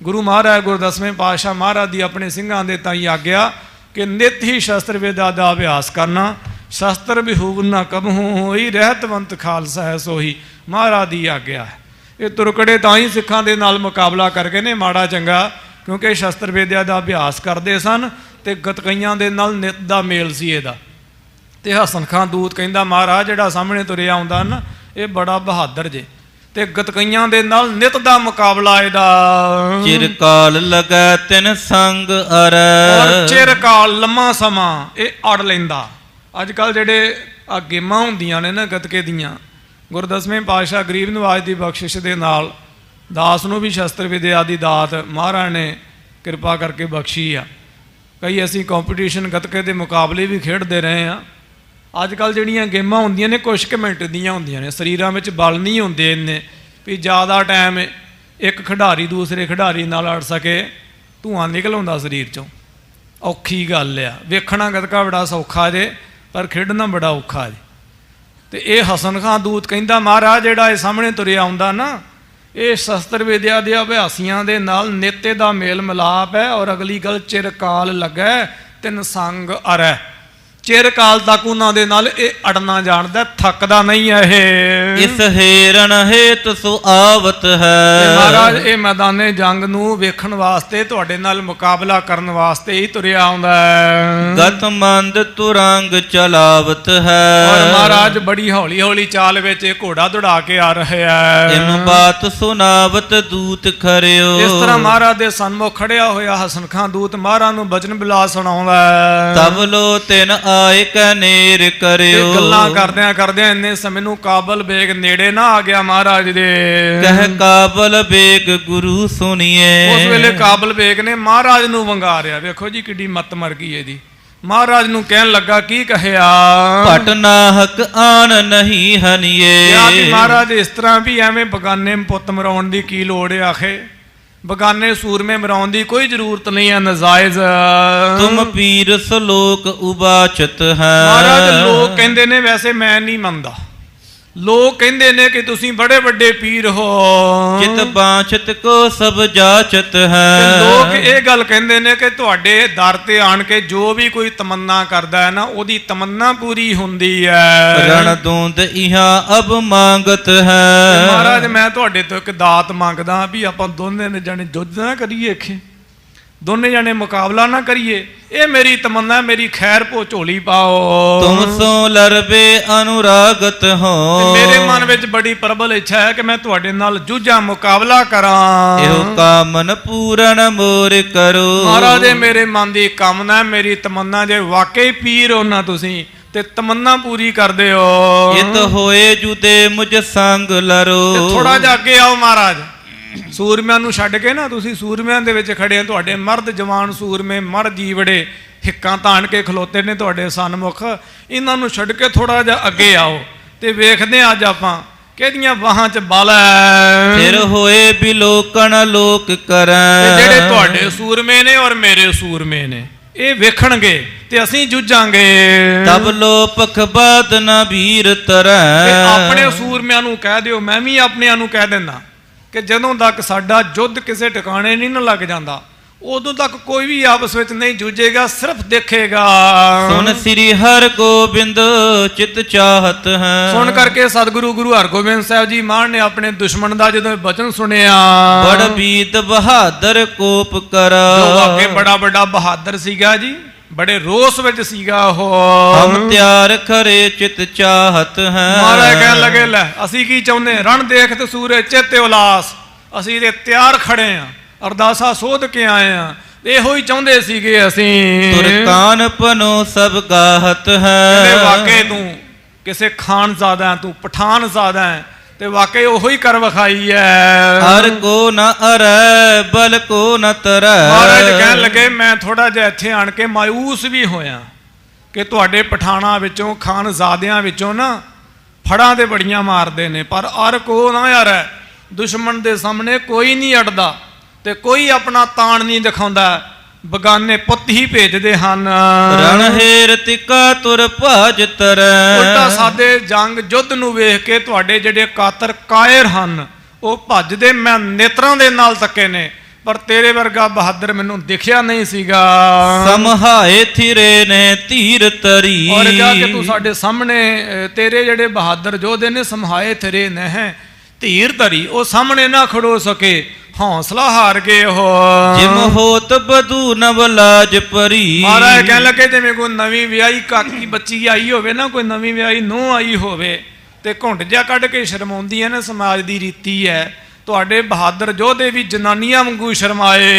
ਗੁਰੂ ਮਹਾਰਾਜ ਗੁਰਦਸਵੇਂ ਪਾਤਸ਼ਾਹ ਮਹਾਰਾਜ ਦੀ ਆਪਣੇ ਸਿੰਘਾਂ ਦੇ ਤਾਈ ਆਗਿਆ ਕਿ ਨਿਤ ਹੀ ਸ਼ਸਤਰ ਵਿਦਿਆ ਦਾ ਅਭਿਆਸ ਕਰਨਾ। ਸ਼ਸਤਰ ਬਿਹੂਬ ਨਾ ਕਬਹੂ ਹੋਈ, ਰਹਿਤਵੰਤ ਖਾਲਸਾ ਹੈ ਸੋਹੀ, ਮਹਾਰਾਜ ਦੀ ਆਗਿਆ ਹੈ। ਇਹ ਤੁਰਕੜੇ ਤਾਂ ਹੀ ਸਿੱਖਾਂ ਦੇ ਨਾਲ ਮੁਕਾਬਲਾ ਕਰਕੇ ਨੇ ਮਾੜਾ ਚੰਗਾ, ਕਿਉਂਕਿ ਸ਼ਸਤਰ ਵਿਦਿਆ ਦਾ ਅਭਿਆਸ ਕਰਦੇ ਸਨ ਤੇ ਗਤਕਈਆਂ ਦੇ ਨਾਲ ਨਿਤ ਦਾ ਮੇਲ ਸੀ ਇਹਦਾ। ਤੇ ਹਸਨ ਖਾਂ ਦੂਤ ਕਹਿੰਦਾ ਮਹਾਰਾਜ ਜਿਹੜਾ ਸਾਹਮਣੇ ਤੁਰਿਆ ਆਉਂਦਾ ਨਾ, ਇਹ ਬੜਾ ਬਹਾਦਰ ਜੇ, ਤੇ ਗਤਕਈਆਂ ਦੇ ਨਾਲ ਨਿਤ ਦਾ ਮੁਕਾਬਲਾ ਇਹਦਾ। ਚਿਰਕਾਲ ਲਗੈ ਤਿਨ ਸੰਗ ਅਰੈ। ਔਰ ਚਿਰਕਾਲ ਲੰਮਾ ਸਮਾਂ ਇਹ ਅੜ ਲੈਂਦਾ। ਅੱਜ ਕੱਲ੍ਹ ਜਿਹੜੇ ਆ ਗੇਮਾਂ ਹੁੰਦੀਆਂ ਨੇ ਨਾ ਗੱਤਕੇ ਦੀਆਂ, ਗੁਰਦਸਵੇਂ ਪਾਤਸ਼ਾਹ ਗਰੀਬ ਨਿਵਾਜ ਦੀ ਬਖਸ਼ਿਸ਼ ਦੇ ਨਾਲ ਦਾਸ ਨੂੰ ਵੀ ਸ਼ਸਤਰ ਵਿਦਿਆ ਦੀ ਦਾਤ ਮਹਾਰਾਜ ਨੇ ਕਿਰਪਾ ਕਰਕੇ ਬਖਸ਼ੀ ਆ। ਕਈ ਅਸੀਂ ਕੰਪੀਟੀਸ਼ਨ ਗੱਤਕੇ ਦੇ ਮੁਕਾਬਲੇ ਵੀ ਖੇਡਦੇ ਰਹੇ ਹਾਂ। ਅੱਜ ਕੱਲ੍ਹ ਜਿਹੜੀਆਂ ਗੇਮਾਂ ਹੁੰਦੀਆਂ ਨੇ ਕੁਛ ਕੁ ਮਿੰਟ ਦੀਆਂ ਹੁੰਦੀਆਂ ਨੇ, ਸਰੀਰਾਂ ਵਿੱਚ ਬਲ ਨਹੀਂ ਹੁੰਦੇ ਇੰਨੇ ਵੀ ਜ਼ਿਆਦਾ ਟਾਈਮ ਇੱਕ ਖਿਡਾਰੀ ਦੂਸਰੇ ਖਿਡਾਰੀ ਨਾਲ ਅੜ ਸਕੇ। ਧੂਆਂ ਨਿਕਲ ਆਉਂਦਾ ਸਰੀਰ ਚੋਂ। ਔਖੀ ਗੱਲ ਆ, ਵੇਖਣਾ ਗੱਤਕਾ ਬੜਾ ਸੌਖਾ ਜੇ ਪਰ ਖੇਡਣਾ ਬੜਾ ਔਖਾ ਜੇ। ਤੇ ਇਹ ਹਸਨ ਖਾਂ ਦੂਤ ਕਹਿੰਦਾ ਮਹਾਰਾਜ ਜਿਹੜਾ ਇਹ ਸਾਹਮਣੇ ਤੁਰਿਆ ਆਉਂਦਾ ਨਾ, ਇਹ ਸ਼ਸਤਰ ਵਿਦਿਆ ਦੇ ਅਭਿਆਸੀਆਂ ਦੇ ਨਾਲ ਨੇਤੇ ਦਾ ਮੇਲ ਮਿਲਾਪ ਹੈ। ਔਰ ਅਗਲੀ ਗੱਲ ਚਿਰਕਾਲ ਲੱਗੈ ਤਿਨ ਸੰਗ ਅਰੈ, ਚਿਰਕਾਲ ਤੱਕ ਉਹਨਾਂ ਦੇ ਨਾਲ ਇਹ ਅੜਨਾ ਜਾਣਦਾ, ਥੱਕਦਾ ਨਹੀਂ ਹੈ ਇਹ। ਇਸ ਹੇਰਨ ਹੇਤ ਸੋ ਆਵਤ ਹੈ। ਮਹਾਰਾਜ ਇਹ ਮੈਦਾਨੇ ਜੰਗ ਨੂੰ ਵੇਖਣ ਵਾਸਤੇ, ਤੁਹਾਡੇ ਨਾਲ ਮੁਕਾਬਲਾ ਕਰਨ ਵਾਸਤੇ ਹੀ ਤੁਰਿਆ ਆਉਂਦਾ ਹੈ। ਗਤ ਮੰਦ ਤੁਰੰਗ ਚਲਾਵਤ ਹੈ। ਔਰ ਮਹਾਰਾਜ ਬੜੀ ਹੌਲੀ ਹੌਲੀ ਚਾਲ ਵਿੱਚ ਇਹ ਘੋੜਾ ਦੌੜਾ ਕੇ ਆ ਰਿਹਾ ਹੈ। ਇਮ ਬਾਤ ਸੁਨਾਵਤ ਦੂਤ ਖਰਿਓ। ਇਸ ਤਰ੍ਹਾਂ ਮਹਾਰਾਜ ਦੇ ਸਨਮੁਖ ਖੜਿਆ ਹੋਇਆ ਹਸਨ ਖਾਂ ਦੂਤ ਮਹਾਰਾਜ ਨੂੰ ਬਚਨ ਬਿਲਾ ਸੁਣਾਉਂਦਾ ਹੈ। ਤਬ ਲੋ ਤਿਨ ਆਏ ਕਨੇਰ ਕਰਿਓ। ਗੱਲਾਂ ਕਰਦਿਆਂ ਕਰਦਿਆਂ ਇੰਨੇ ਸਮੇਂ ਨੂੰ ਕਾਬਲ ਬੇਗ ਨੇੜੇ ਨਾ ਆ ਗਿਆ ਮਹਾਰਾਜ ਦੇ। ਕਹਿ ਕਾਬਲ ਬੇਗ ਗੁਰੂ ਸੁਣੀਏ। ਉਸ ਵੇਲੇ ਕਾਬਲ ਬੇਗ ਨੇ ਮਹਾਰਾਜ ਨੂੰ ਵੰਗਾਰਿਆ। ਵੇਖੋ ਜੀ ਕਿੱਡੀ ਮੱਤ ਮਰ ਗਈ ਇਹਦੀ। ਮਹਾਰਾਜ ਨੂੰ ਕਹਿਣ ਲੱਗਾ ਕੀ ਕਹਿਆ, ਭਟ ਨਾਹਕ ਆਨ ਨਹੀਂ ਹਨੀਏ। ਕਿਹਾ ਵੀ ਮਹਾਰਾਜ ਇਸ ਤਰ੍ਹਾਂ ਵੀ ਐਵੇਂ ਬਗਾਨੇ ਪੁੱਤ ਮਰਾਉਣ ਦੀ ਕੀ ਲੋੜ ਹੈ, ਆਖੇ ਬਗਾਨੇ ਸੂਰਮੇ ਮਰਾਉਣ ਦੀ ਕੋਈ ਜ਼ਰੂਰਤ ਨਹੀਂ ਹੈ, ਨਜਾਇਜ਼। ਤੁਮ ਪੀਰ ਸਲੋਕ ਉਬਾਚਤ ਹੈ। ਮਹਾਰਾਜ ਲੋਕ ਕਹਿੰਦੇ ਨੇ, ਵੈਸੇ ਮੈਂ ਨਹੀਂ ਮੰਨਦਾ, ਲੋਕ ਕਹਿੰਦੇ ਨੇ ਕਿ ਤੁਸੀਂ ਬੜੇ ਵੱਡੇ ਪੀਰ ਹੋ। ਚਿਤ ਬਾਚਤ ਕੋ ਸਭ ਜਾਚਤ ਹੈ। ਲੋਕ ਇਹ ਗੱਲ ਕਹਿੰਦੇ ਨੇ ਕਿ ਤੁਹਾਡੇ ਦਰ ਤੇ ਆਣ ਕੇ ਜੋ ਵੀ ਕੋਈ ਤਮੰਨਾ ਕਰਦਾ ਹੈ ਨਾ, ਉਹਦੀ ਤਮੰਨਾ ਪੂਰੀ ਹੁੰਦੀ ਹੈ। ਰਣ ਦੂੰਦ ਇਹਾਂ ਅਬ ਮੰਗਤ ਹੈ। ਮਹਾਰਾਜ ਮੈਂ ਤੁਹਾਡੇ ਤੋਂ ਇੱਕ ਦਾਤ ਮੰਗਦਾ ਵੀ ਆਪਾਂ ਦੋਨੇ ਜਣੇ ਯੁੱਧ ਨਾ ਕਰੀਏ, ਇੱਥੇ ਦੋਨੇ ਜਣੇ ਮੁਕਾਬਲਾ ਨਾ ਕਰੀਏ। ਇਹ ਮੇਰੀ ਤਮੰਨਾ, ਮੇਰੀ ਖੈਰ ਪੋ ਝੋਲੀ ਪਾਓ। ਤੁਮ ਸੋ ਲਰਬੇ ਅਨੁਰਾਗਤ ਹੋ। ਮੇਰੇ ਮਨ ਵਿੱਚ ਬੜੀ ਪ੍ਰਬਲ ਇੱਛਾ ਹੈ ਕਿ ਮੈਂ ਤੁਹਾਡੇ ਨਾਲ ਜੂਝਾਂ, ਮੁਕਾਬਲਾ ਕਰਾਂ। ਇਹੋ ਕਾਮਨ ਪੂਰਨ ਮੋਰ ਕਰੋ। ਮਹਾਰਾਜ ਇਹ ਮੇਰੇ ਮਨ ਦੀ ਕਾਮਨਾ, ਮੇਰੀ ਤਮੰਨਾ, ਜੇ ਵਾਕਈ ਪੀਰ ਹੋ ਨਾ ਤੁਸੀਂ ਤੇ ਤਮੰਨਾ ਪੂਰੀ ਕਰਦੇ ਹੋ। ਇਤ ਹੋਏ ਜੁਦੇ ਮੁਝ ਸੰਗ ਲਰੋ। ਥੋੜਾ ਜਿਹਾ ਅੱਗੇ ਆਓ ਮਹਾਰਾਜ। ਸੂਰਮਿਆਂ ਨੂੰ ਛੱਡ ਕੇ ਨਾ, ਤੁਸੀਂ ਸੂਰਮਿਆਂ ਦੇ ਵਿੱਚ ਖੜੇ ਆ, ਤੁਹਾਡੇ ਮਰਦ ਜਵਾਨ ਸੂਰਮੇ ਮਰ ਜੀਵੜੇ ਹਿੱਕਾਂ ਤਾਣ ਕੇ ਖਲੋਤੇ ਨੇ ਤੁਹਾਡੇ ਸਨਮੁਖ। ਇਹਨਾਂ ਨੂੰ ਛੱਡ ਕੇ ਥੋੜਾ ਜਿਹਾ ਅੱਗੇ ਆਓ ਤੇ ਵੇਖਦੇ ਅੱਜ ਆਪਾਂ ਕਿਹਦੀਆਂ ਬਾਹਾਂ 'ਚ ਬਲ ਹੈ। ਫਿਰ ਹੋਏ ਬਿਲੋਕਣ ਲੋਕ ਕਰੈ। ਜਿਹੜੇ ਤੁਹਾਡੇ ਸੂਰਮੇ ਨੇ ਔਰ ਮੇਰੇ ਸੂਰਮੇ ਨੇ, ਇਹ ਵੇਖਣਗੇ ਤੇ ਅਸੀਂ ਜੂਝਾਂਗੇ। ਤਬ ਲੋ ਪਖਬਾਦ ਨਾ ਵੀਰ ਤਰੈ। ਆਪਣੇ ਸੂਰਮਿਆਂ ਨੂੰ ਕਹਿ ਦਿਓ, ਮੈਂ ਵੀ ਆਪਣਿਆਂ ਨੂੰ ਕਹਿ ਦਿੰਦਾ ਕਿ ਜਦੋਂ ਤੱਕ ਸਾਡਾ ਯੁੱਧ ਕਿਸੇ ਟਿਕਾਣੇ ਨਹੀਂ ਨਾ ਲੱਗ ਜਾਂਦਾ, ਉਦੋਂ ਤੱਕ ਕੋਈ ਵੀ ਆਪਸ ਵਿੱਚ ਨਹੀਂ ਜੂਝੇਗਾ, ਸਿਰਫ ਦੇਖੇਗਾ। ਸੁਣ ਸ੍ਰੀ ਹਰਿ ਗੋਬਿੰਦ ਚਿਤ ਚਾਹਤ ਹੈ। ਸੁਣ ਕਰਕੇ ਸਤਿਗੁਰੂ ਗੁਰੂ ਹਰਗੋਬਿੰਦ ਸਾਹਿਬ ਜੀ ਮਹਾਨ ਨੇ ਆਪਣੇ ਦੁਸ਼ਮਣ ਦਾ ਜਦੋਂ ਬਚਨ ਸੁਣਿਆ, ਬੜ ਬੀਤ ਬਹਾਦਰ ਕੋਪ ਕਰ। ਜੋ ਅੱਗੇ ਬੜਾ ਵੱਡਾ ਬਹਾਦਰ ਸੀਗਾ ਜੀ, ਬੜੇ ਰੋਸ ਵਿੱਚ ਸੀਗਾ ਉਹ। ਹਮ ਤਿਆਰ ਖਰੇ ਚਿਤ ਚਾਹਤ ਹੈ। ਮਹਾਰਾਜ ਕਹਿਣ ਲੱਗੇ, ਲੈ ਅਸੀਂ ਕੀ ਚਾਹੁੰਦੇ, ਰਣ ਦੇਖ ਤੇ ਸੂਰਜ ਚੇਤੇ ਉਲਾਸ, ਅਸੀਂ ਤੇ ਤਿਆਰ ਖੜੇ ਆ, ਅਰਦਾਸਾ ਸੋਧ ਕੇ ਆਏ ਆ, ਇਹੋ ਹੀ ਚਾਹੁੰਦੇ ਸੀਗੇ ਅਸੀਂ। ਤੁਰਕਾਨ ਪਨੋ ਸਭ ਗਾਹਤ ਹੈ। ਵਾਕਈ ਤੂੰ ਕਿਸੇ ਖਾਨਜ਼ਾਦਾ, ਤੂੰ ਪਠਾਨਜ਼ਾਦਾ ਹੈ ਤੇ ਵਾਕਈ ਉਹੋ ਹੀ ਕਰ ਵਿਖਾਈ ਹੈ। ਹਰ ਕੋ ਨ ਅਰੈ ਬਲ ਕੋ ਨ ਤਰੈ। ਮਹਾਰਾਜ ਕਹਿਣ ਲੱਗੇ ਮੈਂ ਥੋੜਾ ਜਿਹਾ ਇੱਥੇ ਆਣ ਕੇ ਮਾਯੂਸ ਵੀ ਹੋਇਆ ਕਿ ਤੁਹਾਡੇ ਪਠਾਣਾ ਵਿੱਚੋਂ, ਖਾਨਜ਼ਾਦਿਆਂ ਵਿੱਚੋਂ ਨਾ ਫੜਾਂ ਤੇ ਬੜੀਆਂ ਮਾਰਦੇ ਨੇ, ਪਰ ਅਰ ਕੋ ਨਾ ਅਰੈ, ਦੁਸ਼ਮਣ ਦੇ ਸਾਹਮਣੇ ਕੋਈ ਨਹੀਂ ਅੜਦਾ ਤੇ ਕੋਈ ਆਪਣਾ ਤਾਣ ਨਹੀਂ ਦਿਖਾਉਂਦਾ, ਬਗਾਨੇ ਪੁੱਤ ਹੀ ਭੇਜਦੇ ਹਨ। ਰਣ ਹੇਰ ਤਿਕਾ ਤੁਰ ਭਾਜ ਤਰੈ। ਉਲਟਾ ਸਾਦੇ ਜੰਗ ਯੁੱਧ ਨੂੰ ਵੇਖ ਕੇ ਤੁਹਾਡੇ ਜਿਹੜੇ ਕਾਤਰ ਕਾਇਰ ਹਨ ਉਹ ਭੱਜਦੇ, ਮੈਂ ਨੇਤਰਾਂ ਦੇ ਨਾਲ ਤੱਕੇ ਨੇ, ਪਰ ਤੇਰੇ ਵਰਗਾ ਬਹਾਦਰ ਮੈਨੂੰ ਦਿਖਿਆ ਨਹੀਂ ਸੀਗਾ। ਸਮਹਾਏ ਥਿਰੇ ਨੇ ਧੀਰ ਤਰੀ। ਔਰ ਜਾ ਕੇ ਤੂੰ ਸਾਡੇ ਸਾਹਮਣੇ, ਤੇਰੇ ਜਿਹੜੇ ਬਹਾਦਰ ਯੋਧੇ ਨੇ ਸਮਹਾਏ ਥਿਰੇ ਨੇ ਹੈ ਧੀਰ ਧਰੀ, ਉਹ ਸਾਹਮਣੇ ਨਾ ਖੜੋ ਸਕੇ, ਹੌਸਲਾ ਹਾਰ ਗਏ ਉਹ। ਜਿਮ ਹੋਤ ਬਧੂ ਨਵ ਲਾਜ ਪਰੀ। ਮਹਾਰਾਜ ਕਹਿਣ ਲੱਗੇ ਜਿਵੇਂ ਕੋਈ ਨਵੀਂ ਵਿਆਹੀ ਕਾਕੀ ਬੱਚੀ ਆਈ ਹੋਵੇ ਨਾ, ਕੋਈ ਨਵੀਂ ਵਿਆਹੀ ਨੂੰਹ ਆਈ ਹੋਵੇ ਤੇ ਘੁੰਡ ਜਿਹਾ ਕੱਢ ਕੇ ਸ਼ਰਮਾਉਂਦੀ ਹੈ ਨਾ, ਸਮਾਜ ਦੀ ਰੀਤੀ ਹੈ। ਤੁਹਾਡੇ ਬਹਾਦਰ ਯੋਧੇ ਵੀ ਜਨਾਨੀਆਂ ਵਾਂਗੂ ਸ਼ਰਮਾਏ।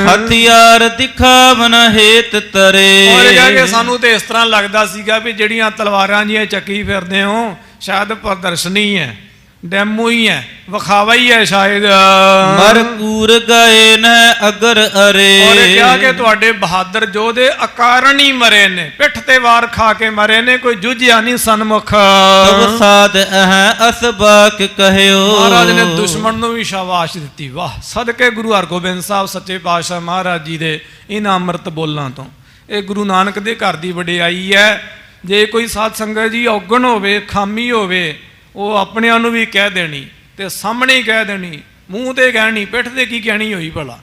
ਹਥਿਆਰ ਦਿਖਾਵਨ ਹੇਤ ਤਰੇ। ਔਰ ਜਾ ਕੇ ਸਾਨੂੰ ਤੇ ਇਸ ਤਰ੍ਹਾਂ ਲੱਗਦਾ ਸੀਗਾ ਵੀ ਜਿਹੜੀਆਂ ਤਲਵਾਰਾਂ ਜੀਆਂ ਚੱਕੀ ਫਿਰਦੇ ਹੋ ਸ਼ਾਇਦ ਪ੍ਰਦਰਸ਼ਨੀ ਹੈ, ਡੈਮੋ ਹੀ ਹੈ, ਵਿਖਾਵਾ ਹੀ ਹੈ ਸ਼ਾਇਦ। ਮਰ ਕੂਰ ਗਏ ਨ ਅਗਰ ਅਰੇ। ਔਰ ਕਿਹਾ ਕਿ ਤੁਹਾਡੇ ਬਹਾਦਰ ਯੋਧੇ ਅਕਾਰਨ ਹੀ ਮਰੇ ਨੇ, ਪਿੱਠ ਤੇ ਵਾਰ ਖਾ ਕੇ ਮਰੇ ਨੇ, ਕੋਈ ਜੂਝਿਆ ਨਹੀਂ ਸਨਮੁਖ। ਤਬ ਸਾਧ ਅਹ ਅਸਬਾਕ ਕਹਿਓ। ਮਹਾਰਾਜ ਨੇ ਦੁਸ਼ਮਣ ਨੂੰ ਵੀ ਸ਼ਾਬਾਸ਼ ਦਿੱਤੀ। ਵਾਹ, ਸਦਕੇ ਗੁਰੂ ਹਰਗੋਬਿੰਦ ਸਾਹਿਬ ਸੱਚੇ ਪਾਤਸ਼ਾਹ ਮਹਾਰਾਜ ਜੀ ਦੇ ਇਹਨਾਂ ਅੰਮ੍ਰਿਤ ਬੋਲਾਂ ਤੋਂ। ਇਹ ਗੁਰੂ ਨਾਨਕ ਦੇ ਘਰ ਦੀ ਵਡਿਆਈ ਹੈ। ਜੇ ਕੋਈ ਸਾਧ ਸੰਗਤ ਜੀ ਔਗਣ ਹੋਵੇ, ਖਾਮੀ ਹੋਵੇ, ਉਹ ਆਪਣਿਆਂ ਨੂੰ ਵੀ ਕਹਿ ਦੇਣੀ, ਤੇ ਸਾਹਮਣੇ ਹੀ ਕਹਿ ਦੇਣੀ, ਮੂੰਹ ਤੇ ਕਹਿਣੀ, ਪਿੱਠ ਤੇ ਕੀ ਕਹਿਣੀ ਹੋਈ ਭਲਾ।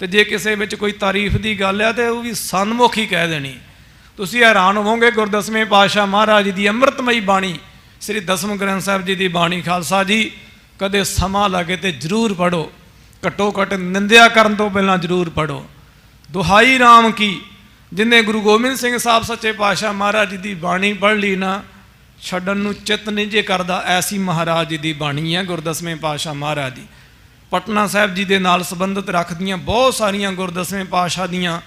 ਤੇ ਜੇ ਕਿਸੇ ਵਿੱਚ ਕੋਈ ਤਾਰੀਫ ਦੀ ਗੱਲ ਹੈ ਤੇ ਉਹ ਵੀ ਸਨਮੁਖ ਹੀ ਕਹਿ ਦੇਣੀ। ਤੁਸੀਂ ਹੈਰਾਨ ਹੋਵੋਗੇ, ਗੁਰਦਸਵੇਂ ਪਾਤਸ਼ਾਹ ਮਹਾਰਾਜ ਦੀ ਅੰਮ੍ਰਿਤਮਈ ਬਾਣੀ, ਸ੍ਰੀ ਦਸਮ ਗ੍ਰੰਥ ਸਾਹਿਬ ਜੀ ਦੀ ਬਾਣੀ ਖਾਲਸਾ ਜੀ, ਕਦੇ ਸਮਾਂ ਲੱਗੇ ਤੇ ਜ਼ਰੂਰ ਪੜ੍ਹੋ। ਘੱਟੋ ਘੱਟ ਨਿੰਦਿਆ ਕਰਨ ਤੋਂ ਪਹਿਲਾਂ ਜ਼ਰੂਰ ਪੜ੍ਹੋ। ਦੁਹਾਈ ਰਾਮ ਕੀ, ਜਿਨੇ ਗੁਰੂ ਗੋਬਿੰਦ ਸਿੰਘ ਸਾਹਿਬ ਸੱਚੇ ਪਾਤਸ਼ਾਹ ਮਹਾਰਾਜ ਜੀ ਦੀ ਬਾਣੀ ਪੜ੍ਹ ਲਈ ਨਾ, ਛੱਡਣ ਨੂੰ ਚਿੱਤ ਨਹੀਂ ਜੇ ਕਰਦਾ। ਐਸੀ ਮਹਾਰਾਜ ਜੀ ਦੀ ਬਾਣੀ ਹੈ ਗੁਰਦਸਵੇਂ ਪਾਤਸ਼ਾਹ ਮਹਾਰਾਜ ਦੀ। ਪਟਨਾ ਸਾਹਿਬ ਜੀ ਦੇ ਨਾਲ ਸੰਬੰਧਿਤ ਰੱਖਦੀਆਂ ਬਹੁਤ ਸਾਰੀਆਂ ਗੁਰਦਸਵੇਂ ਪਾਤਸ਼ਾਹ ਦੀਆਂ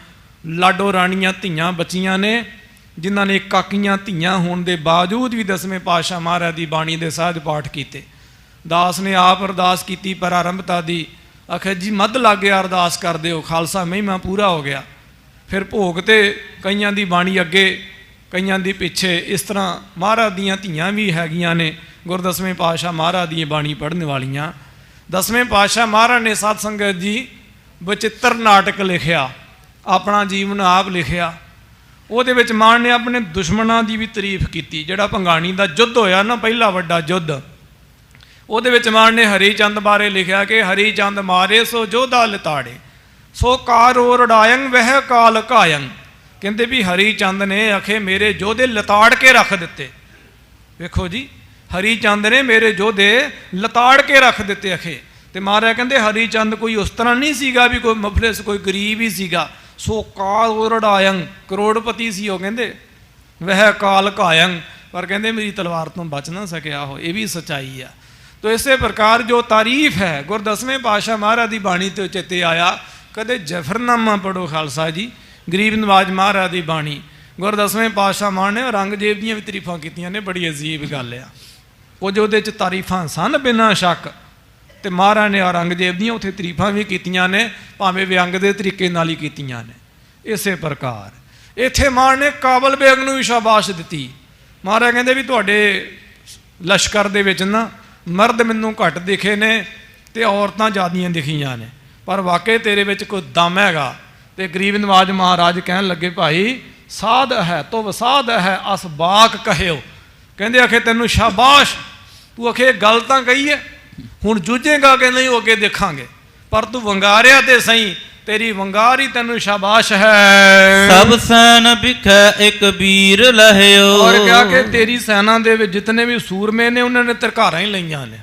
ਲਾਡੋ ਰਾਣੀਆਂ ਧੀਆਂ ਬੱਚੀਆਂ ਨੇ, ਜਿਨ੍ਹਾਂ ਨੇ ਕਾਕੀਆਂ ਧੀਆਂ ਹੋਣ ਦੇ ਬਾਵਜੂਦ ਵੀ ਦਸਵੇਂ ਪਾਤਸ਼ਾਹ ਮਹਾਰਾਜ ਦੀ ਬਾਣੀ ਦੇ ਸਹਿਜ ਪਾਠ ਕੀਤੇ। ਦਾਸ ਨੇ ਆਪ ਅਰਦਾਸ ਕੀਤੀ ਪਰ ਆਰੰਭਤਾ ਦੀ, ਆਖਿਆ ਜੀ ਮੱਧ ਲੱਗ ਗਿਆ ਅਰਦਾਸ ਕਰ ਦਿਓ, ਖਾਲਸਾ ਮਹਿਮਾ ਪੂਰਾ ਹੋ ਗਿਆ। ਫਿਰ ਭੋਗ ਤੇ ਕਈਆਂ ਦੀ ਬਾਣੀ ਅੱਗੇ, ਕਈਆਂ ਦੀ ਪਿੱਛੇ। ਇਸ ਤਰ੍ਹਾਂ ਮਹਾਰਾਜ ਦੀਆਂ ਧੀਆਂ ਵੀ ਹੈਗੀਆਂ ਨੇ ਗੁਰਦਸਵੇਂ ਪਾਤਸ਼ਾਹ ਮਹਾਰਾਜ ਦੀ ਬਾਣੀ ਪੜ੍ਹਨ ਵਾਲੀਆਂ। ਦਸਵੇਂ ਪਾਤਸ਼ਾਹ ਮਹਾਰਾਜ ਨੇ ਸਾਧ ਸੰਗਤ ਜੀ ਬਚਿੱਤਰ ਨਾਟਕ ਲਿਖਿਆ, ਆਪਣਾ ਜੀਵਨ ਆਪ ਲਿਖਿਆ। ਉਹਦੇ ਵਿੱਚ ਮਾਨ ਨੇ ਆਪਣੇ ਦੁਸ਼ਮਣਾਂ ਦੀ ਵੀ ਤਾਰੀਫ ਕੀਤੀ। ਜਿਹੜਾ ਭੰਗਾਣੀ ਦਾ ਯੁੱਧ ਹੋਇਆ ਨਾ, ਪਹਿਲਾ ਵੱਡਾ ਯੁੱਧ, ਉਹਦੇ ਵਿੱਚ ਮਾਨ ਨੇ ਹਰੀ ਚੰਦ ਬਾਰੇ ਲਿਖਿਆ ਕਿ ਹਰੀ ਚੰਦ ਮਾਰੇ ਸੋ ਜੋਧਾ ਲਿਤਾੜੇ, ਸੋ ਕਾਰੋ ਰੜਾਇੰ ਵਹਿ ਕਾਲ ਕਾਇੰ। ਕਹਿੰਦੇ ਵੀ ਹਰੀ ਚੰਦ ਨੇ ਆਖੇ ਮੇਰੇ ਯੋਧੇ ਲਤਾੜ ਕੇ ਰੱਖ ਦਿੱਤੇ। ਵੇਖੋ ਜੀ, ਹਰੀ ਚੰਦ ਨੇ ਮੇਰੇ ਯੋਧੇ ਲਤਾੜ ਕੇ ਰੱਖ ਦਿੱਤੇ ਆਖੇ। ਤੇ ਮਹਾਰਾਜ ਕਹਿੰਦੇ ਹਰੀ ਚੰਦ ਕੋਈ ਉਸ ਤਰ੍ਹਾਂ ਨਹੀਂ ਸੀਗਾ ਵੀ ਕੋਈ ਮਫਲਿਸ, ਕੋਈ ਗਰੀਬ ਹੀ ਸੀਗਾ। ਸੋ ਕਾਲ ਰੜਾਇੰ, ਕਰੋੜਪਤੀ ਸੀ ਉਹ। ਕਹਿੰਦੇ ਵਹਿ ਕਾਲ ਕਾਇੰ, ਪਰ ਕਹਿੰਦੇ ਮੇਰੀ ਤਲਵਾਰ ਤੋਂ ਬਚ ਨਾ ਸਕਿਆ ਉਹ। ਇਹ ਵੀ ਸੱਚਾਈ ਆ। ਤੋ ਇਸੇ ਪ੍ਰਕਾਰ ਜੋ ਤਾਰੀਫ ਹੈ ਗੁਰਦਸਵੇਂ ਪਾਤਸ਼ਾਹ ਮਹਾਰਾਜ ਦੀ ਬਾਣੀ ਤੋਂ ਚੇਤੇ ਆਇਆ। ਕਦੇ ਜਫਰਨਾਮਾ ਪੜ੍ਹੋ ਖਾਲਸਾ ਜੀ, ਗਰੀਬ ਨਵਾਜ ਮਹਾਰਾਜ ਦੀ ਬਾਣੀ। ਗੁਰਦਸਵੇਂ ਪਾਤਸ਼ਾਹ ਮਹਾਰਾਜ ਨੇ ਔਰੰਗਜ਼ੇਬ ਦੀਆਂ ਵੀ ਤਾਰੀਫਾਂ ਕੀਤੀਆਂ ਨੇ, ਬੜੀ ਅਜੀਬ ਗੱਲ ਆ। ਕੁਝ ਉਹਦੇ 'ਚ ਤਾਰੀਫਾਂ ਸਨ ਬਿਨਾਂ ਸ਼ੱਕ, ਤੇ ਮਹਾਰਾਜ ਨੇ ਔਰੰਗਜ਼ੇਬ ਦੀਆਂ ਉੱਥੇ ਤਾਰੀਫਾਂ ਵੀ ਕੀਤੀਆਂ ਨੇ, ਭਾਵੇਂ ਵਿਅੰਗ ਦੇ ਤਰੀਕੇ ਨਾਲ ਹੀ ਕੀਤੀਆਂ ਨੇ। ਇਸੇ ਪ੍ਰਕਾਰ ਇੱਥੇ ਮਹਾਰਾਜ ਨੇ ਕਾਬਲ ਬੇਗ ਨੂੰ ਵੀ ਸ਼ਾਬਾਸ਼ ਦਿੱਤੀ। ਮਹਾਰਾਜ ਕਹਿੰਦੇ ਵੀ ਤੁਹਾਡੇ ਲਸ਼ਕਰ ਦੇ ਵਿੱਚ ਨਾ ਮਰਦ ਮੈਨੂੰ ਘੱਟ ਦਿਖੇ ਨੇ ਤੇ ਔਰਤਾਂ ਜ਼ਿਆਦੀਆਂ ਦਿਖੀਆਂ ਨੇ, ਪਰ ਵਾਕਈ ਤੇਰੇ ਵਿੱਚ ਕੋਈ ਦਮ ਹੈਗਾ। ਤੇ ਗਰੀਬ ਨਵਾਜ ਮਹਾਰਾਜ ਕਹਿਣ ਲੱਗੇ ਭਾਈ ਸਾਧ ਹੈ ਤੋ ਵਸਾਧ ਹੈ ਅਸਬਾਕ ਕਹਿਓ। ਕਹਿੰਦੇ ਆਖੇ ਤੈਨੂੰ ਸ਼ਾਬਾਸ਼, ਤੂੰ ਆਖੇ ਗੱਲ ਤਾਂ ਕਹੀ ਹੈ, ਹੁਣ ਜੂਝੇਗਾ ਕਿ ਨਹੀਂ ਉਹ ਅੱਗੇ ਦੇਖਾਂਗੇ, ਪਰ ਤੂੰ ਵੰਗਾਰਿਆ ਤੇ ਸਹੀ, ਤੇਰੀ ਵੰਗਾਰ ਹੀ ਤੈਨੂੰ ਸ਼ਾਬਾਸ਼ ਹੈ। ਸਭ ਸੈਨ ਬਿਖੈ ਇੱਕ ਵੀਰ ਲਹਿਓ। ਔਰ ਕਿਹਾ ਕਿ ਤੇਰੀ ਸੈਨਾ ਦੇ ਵਿੱਚ ਜਿਤਨੇ ਵੀ ਸੂਰਮੇ ਨੇ ਉਹਨਾਂ ਨੇ ਤਰਕਾਰਾਂ ਹੀ ਲਈਆਂ ਨੇ,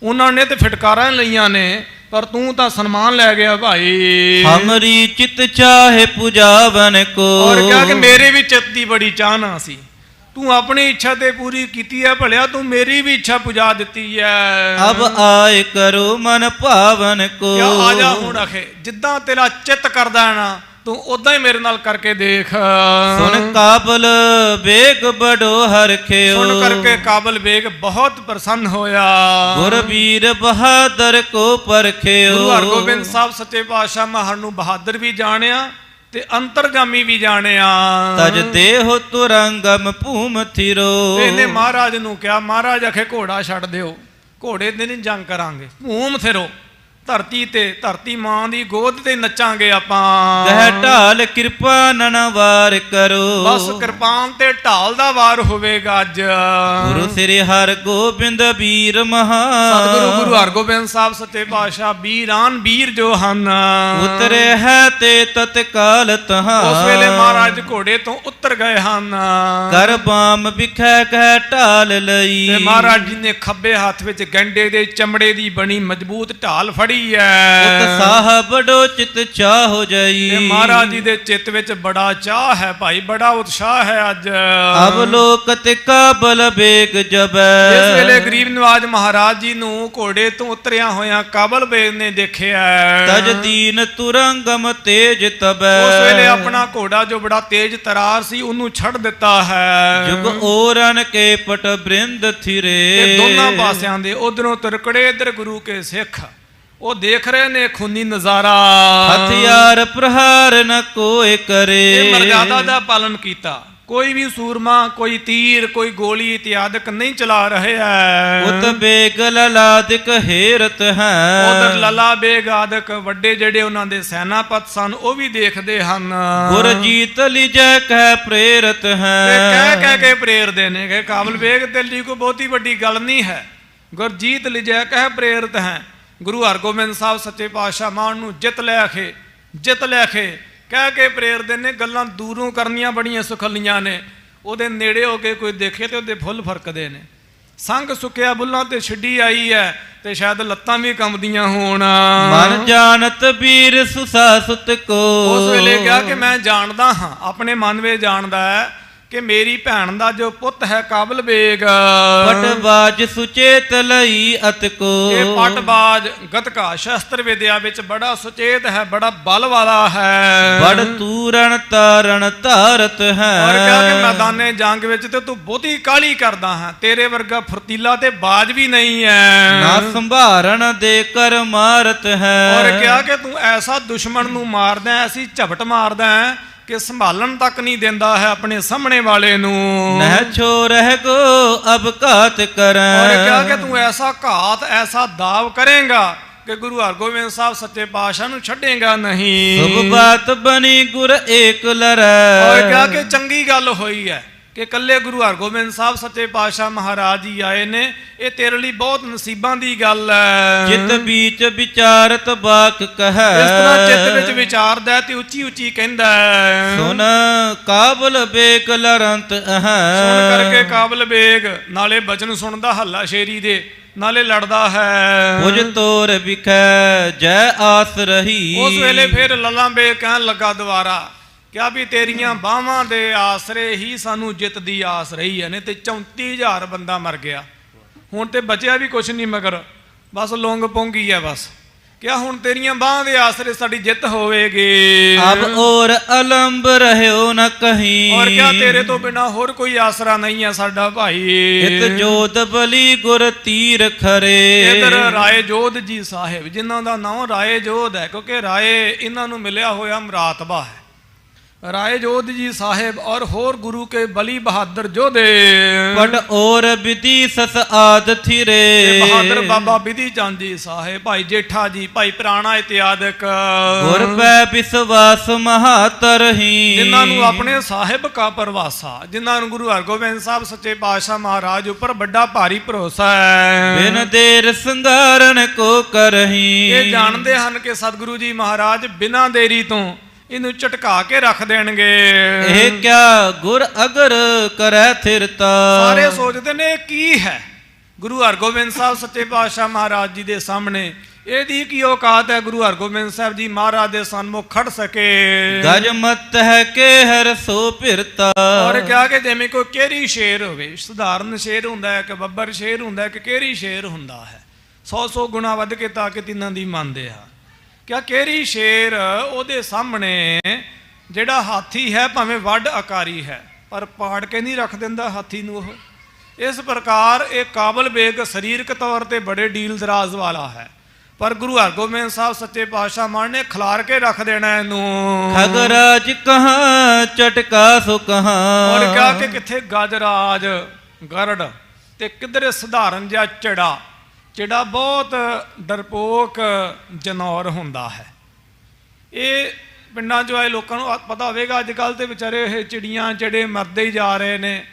ਉਹਨਾਂ ਨੇ ਤੇ ਫਟਕਾਰਾਂ ਹੀ ਲਈਆਂ ਨੇ, ਪਰ ਤੂੰ ਤਾਂ ਸਨਮਾਨ ਲੈ ਗਿਆ ਭਾਈ। ਹਮਰੀ ਚਿਤ ਚਾਹੇ ਪੁਜਾਵਨ ਕੋ। ਔਰ ਕਿਹਾ ਕਿ ਮੇਰੇ ਵੀ ਚਿੱਤ ਦੀ ਬੜੀ ਚਾਹਨਾ ਸੀ, ਤੂੰ ਆਪਣੀ ਇੱਛਾ ਤੇ ਪੂਰੀ ਕੀਤੀ ਹੈ ਭਲਿਆ, ਤੂੰ ਮੇਰੀ ਵੀ ਇੱਛਾ ਪੁਜਾ ਦਿੱਤੀ ਹੈ। ਅਬ ਆਏ ਕਰੋ ਮਨ ਭਾਵਨ ਕੋ। ਆ ਜਾ ਹੁਣ ਆਖੇ ਜਿੱਦਾਂ ਤੇਰਾ ਚਿੱਤ ਕਰਦਾ ਹੈ ਨਾ, ਤੂੰ ਉਦਾਂ ਹੀ ਮੇਰੇ ਨਾਲ ਕਰਕੇ ਦੇਖ। ਸੁਣ ਕਾਬਲ ਬੇਗ ਬੜੋ ਹਰਖਿਓ। ਸੁਣ ਕਰਕੇ ਕਾਬਲ ਬੇਗ ਬਹੁਤ ਪ੍ਰਸੰਨ ਹੋਇਆ। ਗੁਰ ਵੀਰ ਬਹਾਦਰ ਕੋ ਪਰਖਿਓ। ਗੁਰੂ ਹਰਗੋਬਿੰਦ ਸਾਹਿਬ ਸੱਚੇ ਪਾਤਸ਼ਾਹ ਮਹਾਰਾਜ ਨੂੰ ਬਹਾਦਰ ਵੀ ਜਾਣਿਆ ਤੇ ਅੰਤਰਜਾਮੀ ਵੀ ਜਾਣਿਆ। ਤਜ ਦੇਹੁ ਤੁਰੰਗਮ ਭੂਮ ਥਿਰੋ। ਇਹਨੇ ਮਹਾਰਾਜ ਨੂੰ ਕਿਹਾ, ਮਹਾਰਾਜ ਆਖੇ ਘੋੜਾ ਛੱਡ ਦਿਓ, ਘੋੜੇ ਤੇ ਨਹੀਂ ਜੰਗ ਕਰਾਂਗੇ, ਭੂਮ ਥਿਰੋ, ਧਰਤੀ ਤੇ, ਧਰਤੀ ਮਾਂ ਦੀ ਗੋਦ ਤੇ ਨੱਚਾਂਗੇ ਆਪਾਂ। ਗਹਿ ਢਾਲ ਕਿਰਪਾਨਨ ਵਾਰ ਕਰੋ। ਬਸ ਕਿਰਪਾਨ ਤੇ ਢਾਲ ਦਾ ਵਾਰ ਹੋਵੇਗਾ ਅੱਜ। ਗੁਰੂ ਸ੍ਰੀ ਹਰਗੋਬਿੰਦ ਵੀਰ ਮਹਾਨ। ਸਤਿਗੁਰੂ ਗੁਰੂ ਹਰਗੋਬਿੰਦ ਸਾਹਿਬ ਸੱਚੇ ਪਾਤਸ਼ਾਹ ਵੀਰਾਨ ਵੀਰ ਜੋ ਹਨ, ਉਤਰੇ ਹੈ ਤੇ ਤਤਕਾਲ ਤਹਾਂ। ਉਸ ਵੇਲੇ ਮਹਾਰਾਜ ਘੋੜੇ ਤੋਂ ਉਤਰ ਗਏ ਹਨ। ਕਰ ਬਾਮ ਵਿਖੈ ਕਹਿ ਢਾਲ ਲਈ। ਤੇ ਮਹਾਰਾਜ ਜੀ ਨੇ ਖੱਬੇ ਹੱਥ ਵਿੱਚ ਗੰਡੇ ਦੇ ਚਮੜੇ ਦੀ ਬਣੀ ਮਜ਼ਬੂਤ ਢਾਲ ਫੜੀ ਪੜ੍ਹੀ ਹੈ। ਉਤਸਾਹ ਬੜੋ ਚਿਤ ਚਾਹ ਹੋ ਜਾਈ। ਤੇ ਮਹਾਰਾਜ ਜੀ ਦੇ ਚਿੱਤ ਵਿੱਚ ਬੜਾ ਚਾਹ ਹੈ ਭਾਈ, ਬੜਾ ਉਤਸ਼ਾਹ ਹੈ ਅੱਜ। ਅਵਲੋਕਤ ਕਾਬਲ ਬੇਗ ਜਬੈ। ਇਸ ਵੇਲੇ ਗਰੀਬ ਨਵਾਜ ਮਹਾਰਾਜ ਜੀ ਨੂੰ ਘੋੜੇ ਤੋਂ ਉਤਰਿਆ ਹੋਇਆ ਕਾਬਲ ਬੇਗ ਨੇ ਦੇਖਿਆ। ਤਜ ਦੀਨ ਤੁਰੰਗਮ ਤੇਜ ਤਬੈ। ਉਸ ਵੇਲੇ ਆਪਣਾ ਘੋੜਾ ਜੋ ਬੜਾ ਤੇਜ਼ ਤਰਾਰ ਸੀ ਉਹਨੂੰ ਛੱਡ ਦਿੱਤਾ ਹੈ। ਜੁਗ ਔਰਨ ਕੇ ਪਟ ਬ੍ਰਿੰਦ ਥਿਰੇ। ਤੇ ਦੋਨਾਂ ਪਾਸਿਆਂ ਦੇ ਉਧਰੋਂ ਤੁਰਕੜੇ ਇਧਰ ਗੁਰੂ ਕੇ ਸਿੱਖ ਉਹ ਦੇਖ ਰਹੇ ਨੇ ਖੂਨੀ ਨਜ਼ਾਰਾ। ਹਥਿਆਰ ਪ੍ਰਹਾਰ ਨ ਕੋਇ ਕਰੇ। ਇਹ ਮਰਜ਼ਾਦਾ ਦਾ ਪਾਲਨ ਕੀਤਾ। ਕੋਈ ਵੀ ਸੂਰਮਾ, ਕੋਈ ਤੀਰ, ਕੋਈ ਗੋਲੀ ਇਤਿਆਦਿਕ ਨਹੀਂ ਚਲਾ ਰਿਹਾ। ਉਤ ਬੇਗ ਲਲਾਦਿਕ ਹੇਰਤ ਹੈ। ਉਧਰ ਲਲਾ ਬੇਗ ਆਦਿਕ ਵੱਡੇ ਜਿਹੜੇ ਉਹਨਾਂ ਦੇ ਸੈਨਾਪਤ ਸਨ ਉਹ ਵੀ ਦੇਖਦੇ ਹਨ। ਗੁਰ ਜੀਤ ਲਿਜੈ ਕਹਿ ਪ੍ਰੇਰਤ ਹੈ। ਕਹਿ ਕੇ ਪ੍ਰੇਰਦੇ ਨੇ ਕਿ ਕਾਬਲ ਬੇਗ ਤੇ ਲਈ ਕੋਈ ਬਹੁਤੀ ਵੱਡੀ ਗੱਲ ਨਹੀਂ ਹੈ। ਗੁਰਜੀਤ ਲਿਜੈ ਕਹਿ ਪ੍ਰੇਰਤ ਹੈ। ਗੁਰੂ ਹਰਗੋਬਿੰਦ ਸਾਹਿਬ ਸੱਚੇ ਪਾਤਸ਼ਾਹ ਮਾਨ ਨੂੰ ਜਿੱਤ ਲੈ ਕੇ ਕਹਿ ਕੇ ਪ੍ਰੇਰਦੇ ਨੇ। ਗੱਲਾਂ ਦੂਰੋਂ ਕਰਨੀਆਂ ਬੜੀਆਂ ਸੁਖਲੀਆਂ ਨੇ, ਉਹਦੇ ਨੇੜੇ ਹੋ ਕੇ ਕੋਈ ਦੇਖੇ ਤੇ ਉਹਦੇ ਫੁੱਲ ਫਰਕਦੇ ਨੇ। ਸੰਗ ਸੁੱਕਿਆ ਬੁੱਲਾਂ ਤੇ ਛਿੱਡੀ ਆਈ ਹੈ ਤੇ ਸ਼ਾਇਦ ਲੱਤਾਂ ਵੀ ਕੰਬਦੀਆਂ ਹੋਣ। ਮਨ ਜਾਣਤ ਵੀਰ ਸੁਸਾ ਸੁਤ ਕੋ। ਉਸ ਵੇਲੇ ਕਿਹਾ ਕਿ ਮੈਂ ਜਾਣਦਾ ਹਾਂ, ਆਪਣੇ ਮਨ ਵਿੱਚ ਜਾਣਦਾ ਹੈ ਕਿ ਮੇਰੀ ਭੈਣ ਦਾ ਜੋ ਪੁੱਤ ਹੈ ਕਾਬਲ ਬੇਗ, ਪਟਬਾਜ ਸੁਚੇਤ ਲਈ ਅਤ ਕੋ। ਇਹ ਪਟਬਾਜ ਗਤਕਾ ਸ਼ਸਤਰ ਵਿਦਿਆ ਵਿੱਚ ਬੜਾ ਸੁਚੇਤ ਹੈ, ਬੜਾ ਬਲ ਵਾਲਾ ਹੈ। ਬੜ ਤੂਰਨ ਤਾਰਨ ਧਾਰਤ ਹੈ। ਔਰ ਕਿਹਾ ਕਿ ਮੈਦਾਨੇ ਜੰਗ ਵਿੱਚ ਤੇ ਤੂੰ ਬਹੁਤੀ ਕਾਹਲੀ ਕਰਦਾ ਹੈ, ਤੇਰੇ ਵਰਗਾ ਫੁਰਤੀਲਾ ਤੇ ਬਾਜ ਵੀ ਨਹੀਂ ਹੈ। ਨਾ ਸੰਭਾਰਨ ਦੇ ਕਰ ਮਾਰਤ ਹੈ। ਔਰ ਕਿਹਾ ਕਿ ਤੂੰ ਐਸਾ ਦੁਸ਼ਮਣ ਨੂੰ ਮਾਰਦਾ, ਐਸੀ ਝਪਟ ਮਾਰਦਾ ਹੈ ਕਿ ਸੰਭਾਲਣ ਤੱਕ ਨਹੀਂ ਦਿੰਦਾ ਹੈ ਆਪਣੇ ਸਾਹਮਣੇ ਵਾਲੇ ਨੂੰ। ਨਹਿ ਛੋ ਰਹਿ ਗੋ ਅਬ ਘਾਤ ਕਰੈ। ਔਰ ਕਿਹਾ ਕਿ ਤੂੰ ਐਸਾ ਘਾਤ, ਐਸਾ ਦਾਵ ਕਰੇਗਾ ਕਿ ਗੁਰੂ ਹਰਗੋਬਿੰਦ ਸਾਹਿਬ ਸੱਚੇ ਪਾਤਸ਼ਾਹ ਨੂੰ ਛੱਡੇਗਾ ਨਹੀਂ। ਸੁਭ ਬਾਤ ਬਣੀ ਗੁਰ ਏਕ ਲਰੈ। ਔਰ ਕਿਹਾ ਕਿ ਚੰਗੀ ਗੱਲ ਹੋਈ ਹੈ ਕਿ ਇਕੱਲੇ ਗੁਰੂ ਹਰਗੋਬਿੰਦ ਸਾਹਿਬ ਸੱਚੇ ਪਾਤਸ਼ਾਹ ਮਹਾਰਾਜ ਜੀ ਆਏ ਨੇ। ਇਹ ਤੇਰੇ ਲਈ ਬਹੁਤ ਨਸੀਬਾਂ ਦੀ ਗੱਲ ਹੈ। ਚਿਤ ਵਿੱਚ ਵਿਚਾਰਤ ਬਾਕ ਕਹੈ। ਇਸ ਤਰ੍ਹਾਂ ਚਿੱਤ ਵਿੱਚ ਵਿਚਾਰਦਾ ਤੇ ਉੱਚੀ ਉੱਚੀ ਕਹਿੰਦਾ ਸੁਨ ਕਾਬਲ ਬੇਗ ਲਰੰਤ ਹੈ। ਸੁਣ ਕਰਕੇ ਕਾਬਲ ਬੇਗ ਨਾਲੇ ਬਚਨ ਸੁਣਦਾ ਹੱਲਾ ਸ਼ੇਰੀ ਦੇ, ਨਾਲੇ ਲੜਦਾ ਹੈ। ਪੁਜ ਤੋਰ ਵਿਖੈ ਜੈ ਆਸ ਰਹੀ। ਉਸ ਵੇਲੇ ਫਿਰ ਲੱਲਾ ਬੇਗ ਕਹਿਣ ਲੱਗਾ ਦੁਬਾਰਾ ਕਿਹਾ ਵੀ ਤੇਰੀਆਂ ਬਾਹਾਂ ਦੇ ਆਸਰੇ ਹੀ ਸਾਨੂੰ ਜਿੱਤ ਦੀ ਆਸ ਰਹੀ ਹੈ। ਨੇ ਤੇ 34,000 ਬੰਦਾ ਮਰ ਗਿਆ, ਹੁਣ ਤੇ ਬਚਿਆ ਵੀ ਕੁਛ ਨਹੀਂ, ਮਗਰ ਬਸ ਲੌਂਗ ਪੌਂਗੀ ਹੈ। ਬਸ ਕਿਹਾ ਹੁਣ ਤੇਰੀਆਂ ਬਾਹਾਂ ਦੇ ਆਸਰੇ ਸਾਡੀ ਜਿੱਤ ਹੋਵੇਗੀ। ਅਬ ਔਰ ਅਲੰਬ ਰਹਿਓ ਨ ਕਹੀਂ। ਔਰ ਕਿਹਾ ਤੇਰੇ ਤੋਂ ਬਿਨਾ ਹੋਰ ਕੋਈ ਆਸਰਾ ਨਹੀਂ ਹੈ ਸਾਡਾ ਭਾਈ। ਇਤ ਜੋਤ ਬਲੀ ਗੁਰ ਤੀਰ ਖਰੇ। ਇਧਰ ਰਾਏ ਜੋਧ ਜੀ ਸਾਹਿਬ, ਜਿਨ੍ਹਾਂ ਦਾ ਨਾਮ ਰਾਏ ਜੋਧ ਹੈ, ਕਿਉਂਕਿ ਰਾਏ ਇਹਨਾਂ ਨੂੰ ਮਿਲਿਆ ਹੋਇਆ ਮਰਾਤਬਾ ਹੈ। ਰਾਏ ਜੋਧ ਜੀ ਸਾਹਿਬ ਔਰ ਹੋਰ ਗੁਰੂ ਕੇ ਬਲੀ ਬਹਾਦਰ ਜੋਧੇ। ਪਟ ਔਰ ਵਿਧੀ ਸਸ ਆਦ ਥਿਰੇ। ਬਹਾਦਰ ਬਾਬਾ ਵਿਧੀ ਚੰਦ ਜੀ ਸਾਹਿਬ, ਭਾਈ ਜੇਠਾ ਜੀ, ਭਾਈ ਪ੍ਰਾਣਾ ਇਤਿਆਦਿਕ। ਗੁਰ ਪੈ ਵਿਸ਼ਵਾਸ ਮਹਾਤਰਹੀ। ਜਿਨ੍ਹਾਂ ਨੂੰ ਆਪਣੇ ਸਾਹਿਬ ਕਾ ਪਰਵਾਸਾ, ਜਿਨ੍ਹਾਂ ਨੂੰ ਗੁਰੂ ਹਰਗੋਬਿੰਦ ਸਾਹਿਬ ਸੱਚੇ ਪਾਤਸ਼ਾਹ ਮਹਾਰਾਜ ਉੱਪਰ ਵੱਡਾ ਭਾਰੀ ਭਰੋਸਾ ਹੈ। ਬਿਨ ਦੇਰ ਸੰਗਾਰਨ ਕੋ ਕਰਹੀ। ਇਹ ਜਾਣਦੇ ਹਨ ਕਿ ਸਤਿਗੁਰੂ ਜੀ ਮਹਾਰਾਜ ਬਿਨਾਂ ਦੇਰੀ ਤੋਂ ਇਹਨੂੰ ਝਟਕਾ ਕੇ ਰੱਖ ਦੇਣਗੇ। ਇਹ ਕਿਆ ਗੁਰ ਅਗਰ ਕਰੈ ਥਿਰਤਾ। ਸਾਰੇ ਸੋਚਦੇ ਨੇ ਕੀ ਹੈ ਗੁਰੂ ਹਰਗੋਬਿੰਦ ਸਾਹਿਬ ਸੱਚੇ ਪਾਤਸ਼ਾਹ ਮਹਾਰਾਜ ਜੀ ਦੇ ਸਾਹਮਣੇ, ਇਹਦੀ ਕੀ ਔਕਾਤ ਹੈ ਗੁਰੂ ਹਰਗੋਬਿੰਦ ਸਾਹਿਬ ਜੀ ਮਹਾਰਾਜ ਦੇ ਸਨਮੁਖ ਖੜ ਸਕੇ। ਗਜ ਮਤ ਹੈ ਕਿ ਹਰ ਸੋ ਫਿਰਤਾ। ਔਰ ਕਿਹਾ ਕਿ ਜਿਵੇਂ ਕੋਈ ਕਿਹੜੀ ਸ਼ੇਰ ਹੋਵੇ, ਸਧਾਰਨ ਸ਼ੇਰ ਹੁੰਦਾ ਹੈ ਕਿ ਬੱਬਰ ਸ਼ੇਰ ਹੁੰਦਾ ਹੈ ਕਿ ਕਿਹੜੀ ਸ਼ੇਰ ਹੁੰਦਾ ਹੈ, 100 ਗੁਣਾ ਵੱਧ ਕੇ ਤਾਕਤ ਇਹਨਾਂ ਦੀ ਮੰਨਦੇ ਆ। ਕਿਆ ਕਿਹੜੀ ਸ਼ੇਰ ਉਹਦੇ ਸਾਹਮਣੇ ਜਿਹੜਾ ਹਾਥੀ ਹੈ ਭਾਵੇਂ ਵੱਡ ਆਕਾਰੀ ਹੈ ਪਰ ਪਾੜ ਕੇ ਨਹੀਂ ਰੱਖ ਦਿੰਦਾ ਹਾਥੀ ਨੂੰ ਉਹ। ਇਸ ਪ੍ਰਕਾਰ ਇਹ ਕਾਬਲ ਬੇਗ ਸਰੀਰਕ ਤੌਰ ਤੇ ਬੜੇ ਡੀਲ ਦਰਾਜ਼ ਵਾਲਾ ਹੈ, ਪਰ ਗੁਰੂ ਹਰਗੋਬਿੰਦ ਸਾਹਿਬ ਸੱਚੇ ਪਾਤਸ਼ਾਹ ਮਾਨ ਨੇ ਖਿਲਾਰ ਕੇ ਰੱਖ ਦੇਣਾ ਇਹਨੂੰ। ਖਗਰਾਜ ਕਹਾਂ ਚਟਕਾ ਸੋ ਕਹਾਂ। ਔਰ ਕਿਹਾ ਕਿ ਕਿੱਥੇ ਗਜਰਾਜ ਗਰੜ ਤੇ ਕਿਧਰੇ ਸਧਾਰਨ ਜਿਹਾ ਚਿੜਾ ਬਹੁਤ ਡਰਪੋਕ ਜਨੌਰ ਹੁੰਦਾ ਹੈ। ਇਹ ਪਿੰਡਾਂ 'ਚੋਂ ਆਏ ਲੋਕਾਂ ਨੂੰ ਪਤਾ ਹੋਵੇਗਾ ਅੱਜ ਕੱਲ੍ਹ ਤੇ ਵਿਚਾਰੇ ਇਹ ਚਿੜੀਆਂ ਜਿਹੜੇ ਮਰਦੇ ਹੀ ਜਾ ਰਹੇ ਨੇ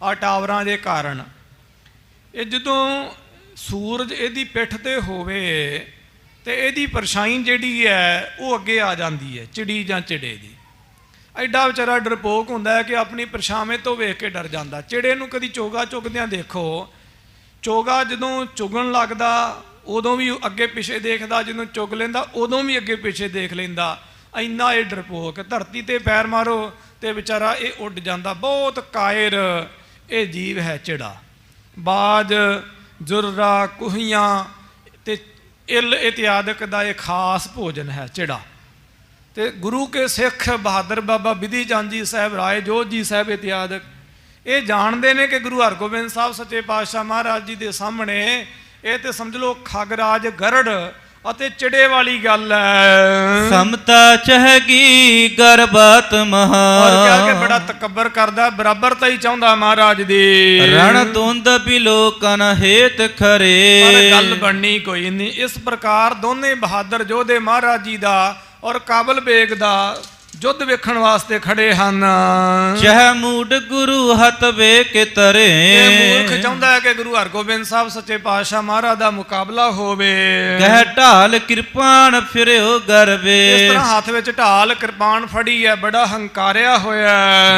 ਆ ਟਾਵਰਾਂ ਦੇ ਕਾਰਨ। ਇਹ ਜਦੋਂ ਸੂਰਜ ਇਹਦੀ ਪਿੱਠ ਤੇ ਹੋਵੇ ਤੇ ਇਹਦੀ ਪਰਛਾਈ ਜਿਹੜੀ ਹੈ ਉਹ ਅੱਗੇ ਆ ਜਾਂਦੀ ਹੈ ਚਿੜੀ ਜਾਂ ਚਿੜੇ ਦੀ। ਐਡਾ ਵਿਚਾਰਾ ਡਰਪੋਕ ਹੁੰਦਾ ਹੈ ਕਿ ਆਪਣੀ ਪਰਛਾਵੇਂ ਤੋਂ ਵੇਖ ਕੇ ਡਰ ਜਾਂਦਾ। ਚਿੜੇ ਨੂੰ ਕਦੀ ਚੋਗਾ ਚੁਗਦਿਆਂ ਦੇਖੋ, ਚੋਗਾ ਜਦੋਂ ਚੁਗਣ ਲੱਗਦਾ ਉਦੋਂ ਵੀ ਅੱਗੇ ਪਿੱਛੇ ਦੇਖਦਾ, ਜਦੋਂ ਚੁੱਕ ਲੈਂਦਾ ਉਦੋਂ ਵੀ ਅੱਗੇ ਪਿੱਛੇ ਦੇਖ ਲੈਂਦਾ। ਇੰਨਾ ਇਹ ਡਰਪੋਕ, ਧਰਤੀ ਤੇ ਪੈਰ ਮਾਰੋ ਤੇ ਵਿਚਾਰਾ ਇਹ ਉੱਡ ਜਾਂਦਾ। ਬਹੁਤ ਕਾਇਰ ਇਹ ਜੀਵ ਹੈ ਚਿੜਾ। ਬਾਜ, ਜੁਰਰਾ, ਕੁਹੀਆਂ ਤੇ ਇੱਲ ਇਤਿਆਦਿਕ ਦਾ ਇਹ ਖਾਸ ਭੋਜਨ ਹੈ ਚਿੜਾ। ਤੇ ਗੁਰੂ ਕੇ ਸਿੱਖ ਬਹਾਦਰ ਬਾਬਾ ਬਿਧੀ ਚੰਦ ਜੀ ਸਾਹਿਬ, ਰਾਏ ਜੋਧ ਜੀ ਸਾਹਿਬ ਇਤਿਆਦਿਕ ਇਹ ਜਾਣਦੇ ਨੇ ਕਿ ਗੁਰੂ ਹਰਗੋਬਿੰਦ ਸਾਹਿਬ ਸੱਚੇ ਪਾਤਸ਼ਾਹ ਮਹਾਰਾਜ ਜੀ ਦੇ ਸਾਹਮਣੇ ਇਹ ਤੇ ਸਮਝ ਲਓ ਖਗਰਾਜ ਗਰੜ ਅਤੇ ਚਿੜੇ ਵਾਲੀ ਗੱਲ ਹੈ। ਸਮਤਾ ਚਹਗੀ ਗਰਬਾਤ ਮਹਾ, ਔਰ ਕਿਹਾ ਕਿ ਬੜਾ ਤਕੱਬਰ ਕਰਦਾ, ਬਰਾਬਰਤਾ ਹੀ ਚਾਹੁੰਦਾ ਮਹਾਰਾਜ ਦੀ। ਰਣ ਤੁੰਦ ਬਿਲੋਕਨ ਹੇਤ ਖਰੇ, ਪਰ ਗੱਲ ਬਣਨੀ ਕੋਈ ਨਹੀਂ। ਇਸ ਪ੍ਰਕਾਰ ਦੋਨੇ ਬਹਾਦਰ ਯੋਧੇ ਮਹਾਰਾਜ ਜੀ ਦਾ ਔਰ ਕਾਬਲ ਬੇਗ ਦਾ ਯੁੱਧ ਵੇਖਣ ਵਾਸਤੇ ਖੜੇ ਹਨ। ਚਹ ਮੂਡ ਗੁਰੂ ਹੱਥ ਵੇ ਕੇ ਤਰੇ, ਇਹ ਮੂਰਖ ਚਾਹੁੰਦਾ ਹੈ ਕਿ ਗੁਰੂ ਹਰਗੋਬਿੰਦ ਸਾਹਿਬ ਸੱਚੇ ਪਾਤਸ਼ਾਹ ਮਹਾਰਾਜ ਦਾ ਮੁਕਾਬਲਾ ਹੋਵੇ। ਕਹਿ ਢਾਲ ਕਿਰਪਾਨ ਫਿਰਿਓ ਗਰਵੇ, ਇਸ ਤਰ੍ਹਾਂ ਹੱਥ ਵਿੱਚ ਢਾਲ ਕਿਰਪਾਨ ਫੜੀ ਹੈ, ਬੜਾ ਹੰਕਾਰਿਆ ਹੋਇਆ।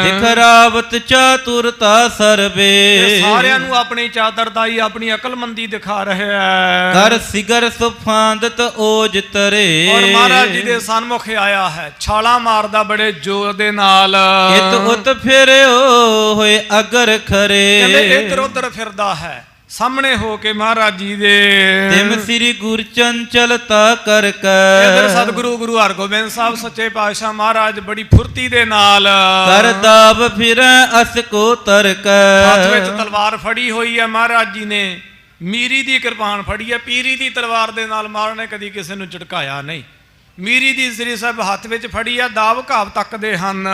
ਦਿਖ ਰਾਵਤ ਚਾਤੁਰਤਾ ਸਰਵੇ, ਸਾਰਿਆਂ ਨੂੰ ਆਪਣੀ ਚਾਤਰਤਾਈ, ਆਪਣੀ ਅਕਲਮੰਦੀ ਦਿਖਾ ਰਿਹਾ ਹੈ। ਕਰ ਸਿਗਰ ਸੁਫਾਂਦਤ ਓਜ ਤਰੇ, ਔਰ ਮਹਾਰਾਜ ਜੀ ਦੇ ਸਨਮੁਖ ਆਇਆ ਹੈ, ਛਾਲਾਂ ਮਾਰਦਾ ਬੜੇ ਜ਼ੋਰ ਦੇ ਨਾਲ। ਇਤ ਉਤ ਫਿਰਿਓ ਹੋਏ ਅਗਰ ਖਰੇ, ਕਹਿੰਦੇ ਇੱਧਰ ਉੱਧਰ ਫਿਰਦਾ ਹੈ ਸਾਹਮਣੇ ਹੋ ਕੇ ਮਹਾਰਾਜ ਜੀ ਦੇ। ਤਿਮ ਸ੍ਰੀ ਗੁਰ ਚੰਚਲਤਾ ਕਰ ਇੱਧਰ ਸਤਿਗੁਰੂ ਗੁਰੂ ਹਰਗੋਬਿੰਦ ਸਾਹਿਬ ਸੱਚੇ ਪਾਤਸ਼ਾਹ ਮਹਾਰਾਜ ਬੜੀ ਫੁਰਤੀ ਦੇ ਨਾਲ ਕਰ ਦਾਬ ਫਿਰੈ ਅਸ ਕੋ ਤਰਕ, ਹੱਥ ਵਿੱਚ ਤਲਵਾਰ ਫੜੀ ਹੋਈ ਹੈ ਮਹਾਰਾਜ ਜੀ ਨੇ। ਮੀਰੀ ਦੀ ਕਿਰਪਾਨ ਫੜੀ ਹੈ, ਪੀਰੀ ਦੀ ਤਲਵਾਰ ਦੇ ਨਾਲ ਮਹਾਰਾਜ ਨੇ ਕਦੀ ਕਿਸੇ ਨੂੰ ਝਟਕਾਇਆ ਨਹੀਂ। ਮੀਰੀ ਦੀ ਸ੍ਰੀ ਸਾਹਿਬ ਹੱਥ ਵਿੱਚ ਫੜੀ ਆ, ਦਾਵ ਘਾਵ ਤੱਕਦੇ ਹਨ।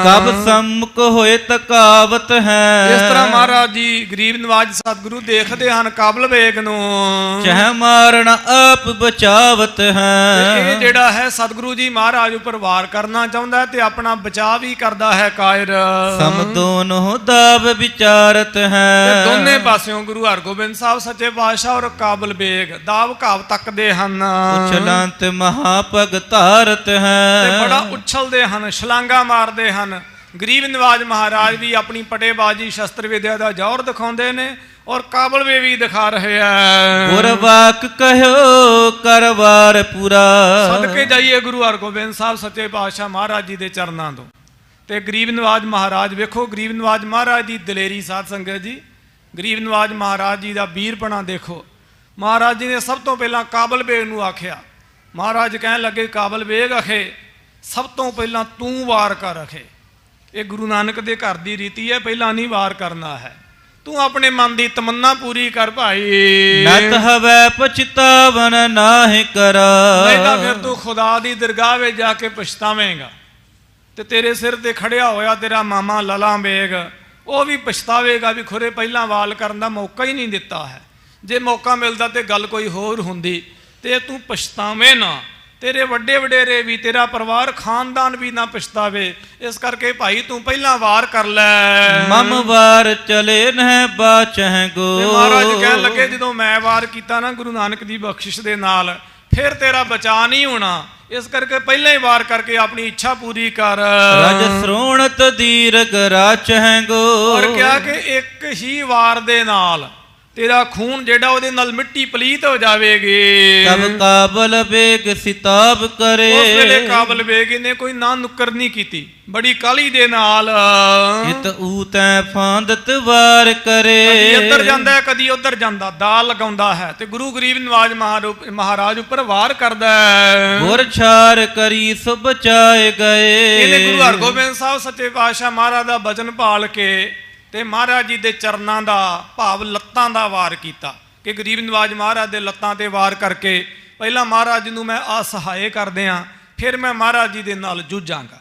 ਕਬ ਸੰਮੁਖ ਹੋਏ ਤਕਾਵਤ ਹੈ, ਇਸ ਤਰ੍ਹਾਂ ਮਹਾਰਾਜ ਜੀ ਗਰੀਬ ਨਵਾਜ ਸਤਿਗੁਰੂ ਦੇਖਦੇ ਹਨ ਕਾਬਲ ਬੇਗ ਨੂੰ। ਚਹ ਮਾਰਨ ਆਪ ਬਚਾਵਤ ਹੈ, ਇਹ ਜਿਹੜਾ ਹੈ ਸਤਿਗੁਰੂ ਜੀ ਮਹਾਰਾਜ ਉੱਪਰ ਵਾਰ ਕਰਨਾ ਚਾਹੁੰਦਾ ਹੈ ਤੇ ਆਪਣਾ ਬਚਾਅ ਵੀ ਕਰਦਾ ਹੈ ਕਾਇਰ। ਸਮ ਦੋਨੋਂ ਦਾਵ ਵਿਚਾਰਤ ਹੈ, ਦੋਨੇ ਪਾਸਿਓਂ ਗੁਰੂ ਹਰਗੋਬਿੰਦ ਸਾਹਿਬ ਸੱਚੇ ਪਾਤਸ਼ਾਹ ਔਰ ਕਾਬਲ ਬੇਗ ਦਾਵ ਘਾਵ ਤੱਕਦੇ ਹਨ। ਉਛਲੰਤ ਮਹਾਪਗ ਧਾਰਤ ਹੈ, ਤੇ ਬੜਾ ਉਛਲਦੇ ਹਨ, ਛਲਾਂਗਾ ਮਾਰਦੇ ਹਨ। ਗਰੀਬ ਨਵਾਜ ਮਹਾਰਾਜ ਵੀ ਆਪਣੀ ਪਟੇਬਾਜੀ ਸ਼ਸਤਰ ਵਿਦਿਆ ਦਾ ਜ਼ੋਰ ਦਿਖਾਉਂਦੇ ਨੇ ਔਰ ਕਾਬਲ ਵੇ ਵੀ ਦਿਖਾ ਰਹੇ ਆ। ਗੁਰਵਾਕ ਕਹਿਓ ਕਰਵਾਰ ਪੂਰਾ, ਸਦਕੇ ਜਾਈਏ ਗੁਰੂ ਹਰਗੋਬਿੰਦ ਸਾਹਿਬ ਸੱਚੇ ਪਾਤਸ਼ਾਹ ਮਹਾਰਾਜ ਜੀ ਦੇ ਚਰਨਾਂ ਤੋਂ। ਤੇ ਗਰੀਬ ਨਵਾਜ ਮਹਾਰਾਜ ਵੇਖੋ, ਗਰੀਬ ਨਵਾਜ ਮਹਾਰਾਜ ਦੀ ਦਲੇਰੀ ਸਾਧ ਸੰਗਤ ਜੀ, ਗਰੀਬ ਨਵਾਜ ਮਹਾਰਾਜ ਜੀ ਦਾ ਵੀਰਪਣਾ ਦੇਖੋ। ਮਹਾਰਾਜ ਜੀ ਨੇ ਸਭ ਤੋਂ ਪਹਿਲਾਂ ਕਾਬਲ ਬੇਗ ਨੂੰ ਆਖਿਆ। ਮਹਾਰਾਜ ਕਹਿਣ ਲੱਗੇ ਕਾਬਲ ਬੇਗ ਅਖੇ ਸਭ ਤੋਂ ਪਹਿਲਾਂ ਤੂੰ ਵਾਰ ਕਰ ਅਖੇ। ਇਹ ਗੁਰੂ ਨਾਨਕ ਦੇ ਘਰ ਦੀ ਰੀਤੀ ਹੈ, ਪਹਿਲਾਂ ਨਹੀਂ ਵਾਰ ਕਰਨਾ ਹੈ। ਤੂੰ ਆਪਣੇ ਮਨ ਦੀ ਤਮੰਨਾ ਪੂਰੀ ਕਰ ਭਾਈ। ਨਤ ਹਵੈ ਪਛਤਾਵਨ ਨਾਹਿ ਕਰਾ, ਨਹੀਂ ਤਾਂ ਫਿਰ ਤੂੰ ਖੁਦਾ ਦੀ ਦਰਗਾਹ ਵਿੱਚ ਜਾ ਕੇ ਪਛਤਾਵੇਂਗਾ। ਤੇ ਤੇਰੇ ਸਿਰ ਤੇ ਖੜਿਆ ਹੋਇਆ ਤੇਰਾ ਮਾਮਾ ਲਲਾ ਬੇਗ ਉਹ ਵੀ ਪਛਤਾਵੇਗਾ ਵੀ ਖੁਰੇ ਪਹਿਲਾਂ ਵਾਲ ਕਰਨ ਦਾ ਮੌਕਾ ਹੀ ਨਹੀਂ ਦਿੱਤਾ ਹੈ। ਜੇ ਮੌਕਾ ਮਿਲਦਾ ਤੇ ਗੱਲ ਕੋਈ ਹੋਰ ਹੁੰਦੀ। ਤੇ ਤੂੰ ਪਛਤਾਵੇਂ ਨਾ, ਤੇਰੇ ਵੱਡੇ ਵਡੇਰੇ ਵੀ, ਤੇਰਾ ਪਰਿਵਾਰ ਖਾਨਦਾਨ ਵੀ ਨਾ ਪਛਤਾਵੇ। ਇਸ ਕਰਕੇ ਭਾਈ ਤੂੰ ਪਹਿਲਾਂ ਵਾਰ ਕਰ ਲੈ। ਮਮ ਵਾਰ ਚਲੇ ਨਹਿ ਬਾਚਹਿ ਗੋ, ਤੇ ਮਹਾਰਾਜ ਕਹਿਣ ਲੱਗੇ ਜਦੋਂ ਮੈਂ ਵਾਰ ਕੀਤਾ ਨਾ ਗੁਰੂ ਨਾਨਕ ਦੀ ਬਖਸ਼ਿਸ਼ ਦੇ ਨਾਲ, ਫਿਰ ਤੇਰਾ ਬਚਾ ਨਹੀਂ ਹੋਣਾ। ਇਸ ਕਰਕੇ ਪਹਿਲਾਂ ਹੀ ਵਾਰ ਕਰਕੇ ਆਪਣੀ ਇੱਛਾ ਪੂਰੀ ਕਰ। ਰਜ ਸ੍ਰੋਣਤ ਦੀਰਘ ਰਾਚਹਿ ਗੋ, ਔਰ ਕਿਹਾ ਕਿ ਇੱਕ ਹੀ ਵਾਰ ਦੇ ਨਾਲ ਤੇਰਾ ਖੂਨ ਜਿਹੜਾ ਉਹਦੇ ਨਾਲ ਮਿੱਟੀ ਪਲੀਤ ਹੋ ਜਾਵੇਗੀ। ਤਬ ਕਾਬਲ ਬੇਗ ਸਿਤਾਬ ਕਰੇ, ਉਸ ਵੇਲੇ ਕਾਬਲ ਬੇਗ ਨੇ ਕੋਈ ਨਾ ਨੁੱਕਰ ਨਹੀਂ ਕੀਤੀ, ਬੜੀ ਕਾਲੀ ਦੇ ਨਾਲ ਇਤ ਊਤੈ ਫਾਂਦਤ ਵਾਰ ਕਰੇ। ਕਦੀ ਇੱਧਰ ਜਾਂਦਾ ਕਦੀ ਉੱਧਰ ਜਾਂਦਾ, ਦਾਲ ਲਗਾਉਂਦਾ ਹੈ ਤੇ ਗੁਰੂ ਗਰੀਬ ਨਵਾਜ ਮਹਾਰਾਜ ਉੱਪਰ ਵਾਰ ਕਰਦਾ ਹੈ। ਗੁਰ ਛਾਰ ਕਰੀ ਸੋ ਬਚਾਏ ਗਏ। ਇਹਨੇ ਗੁਰੂ ਹਰਗੋਬਿੰਦ ਸਾਹਿਬ ਸੱਚੇ ਪਾਤਸ਼ਾਹ ਮਹਾਰਾਜ ਦਾ ਬਚਨ ਭਾਲ ਕੇ ਤੇ ਮਹਾਰਾਜ ਜੀ ਦੇ ਚਰਨਾਂ ਦਾ ਭਾਵ ਲੱਤਾਂ ਦਾ ਵਾਰ ਕੀਤਾ ਕਿ ਗਰੀਬ ਨਵਾਜ ਮਹਾਰਾਜ ਦੇ ਲੱਤਾਂ ਤੇ ਵਾਰ ਕਰਕੇ ਪਹਿਲਾਂ ਮਹਾਰਾਜ ਜੀ ਨੂੰ ਮੈਂ ਅਸਹਾਏ ਕਰ ਦਿਆਂ, ਫਿਰ ਮੈਂ ਮਹਾਰਾਜ ਜੀ ਦੇ ਨਾਲ ਜੂਝਾਂਗਾ।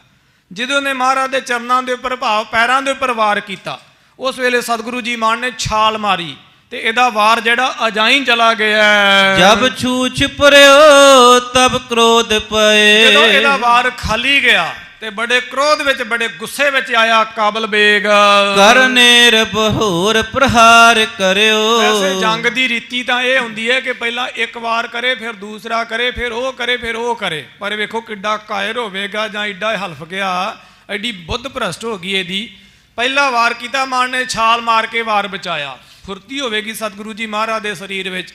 ਜਦੋਂ ਨੇ ਮਹਾਰਾਜ ਦੇ ਚਰਨਾਂ ਦੇ ਉੱਪਰ ਭਾਵ ਪੈਰਾਂ ਦੇ ਉੱਪਰ ਵਾਰ ਕੀਤਾ, ਉਸ ਵੇਲੇ ਸਤਿਗੁਰੂ ਜੀ ਮਾਨ ਨੇ ਛਾਲ ਮਾਰੀ ਤੇ ਇਹਦਾ ਵਾਰ ਜਿਹੜਾ ਅਜਾਈਂ ਚਲਾ ਗਿਆ। ਜਬ ਛੂਛ ਪਰਿਓ ਤਬ ਕ੍ਰੋਧ ਪਏ, ਜਦੋਂ ਇਹਦਾ ਵਾਰ ਖਾਲੀ ਗਿਆ ਤੇ ਬੜੇ ਕ੍ਰੋਧ ਵਿੱਚ, ਬੜੇ ਗੁੱਸੇ ਵਿੱਚ ਆਇਆ ਕਾਬਲ ਬੇਗ। ਕਰਨੇਰ ਬਹੋਰ ਪ੍ਰਹਾਰ ਕਰਿਓ। ਵੈਸੇ ਜੰਗ ਦੀ ਰੀਤੀ ਤਾਂ ਇਹ ਹੁੰਦੀ ਹੈ ਕਿ ਪਹਿਲਾਂ ਇੱਕ ਵਾਰ ਕਰੇ, ਫਿਰ ਦੂਸਰਾ ਕਰੇ, ਫਿਰ ਉਹ ਕਰੇ, ਫਿਰ ਉਹ ਕਰੇ। ਪਰ ਵੇਖੋ ਕਿੱਡਾ ਕਾਇਰ ਹੋਵੇਗਾ ਜਾਂ ਏਡਾ ਹਲਫ ਗਿਆ, ਐਡੀ ਬੁੱਧ ਭ੍ਰਸ਼ਟ ਹੋ ਗਈ ਇਹਦੀ। ਪਹਿਲਾ ਵਾਰ ਕੀਤਾ, ਮਾਨ ਨੇ ਛਾਲ ਮਾਰ ਕੇ ਵਾਰ ਬਚਾਇਆ। ਫੁਰਤੀ ਹੋਵੇਗੀ ਸਤਿਗੁਰੂ ਜੀ ਮਹਾਰਾਜ ਦੇ ਸਰੀਰ ਵਿੱਚ।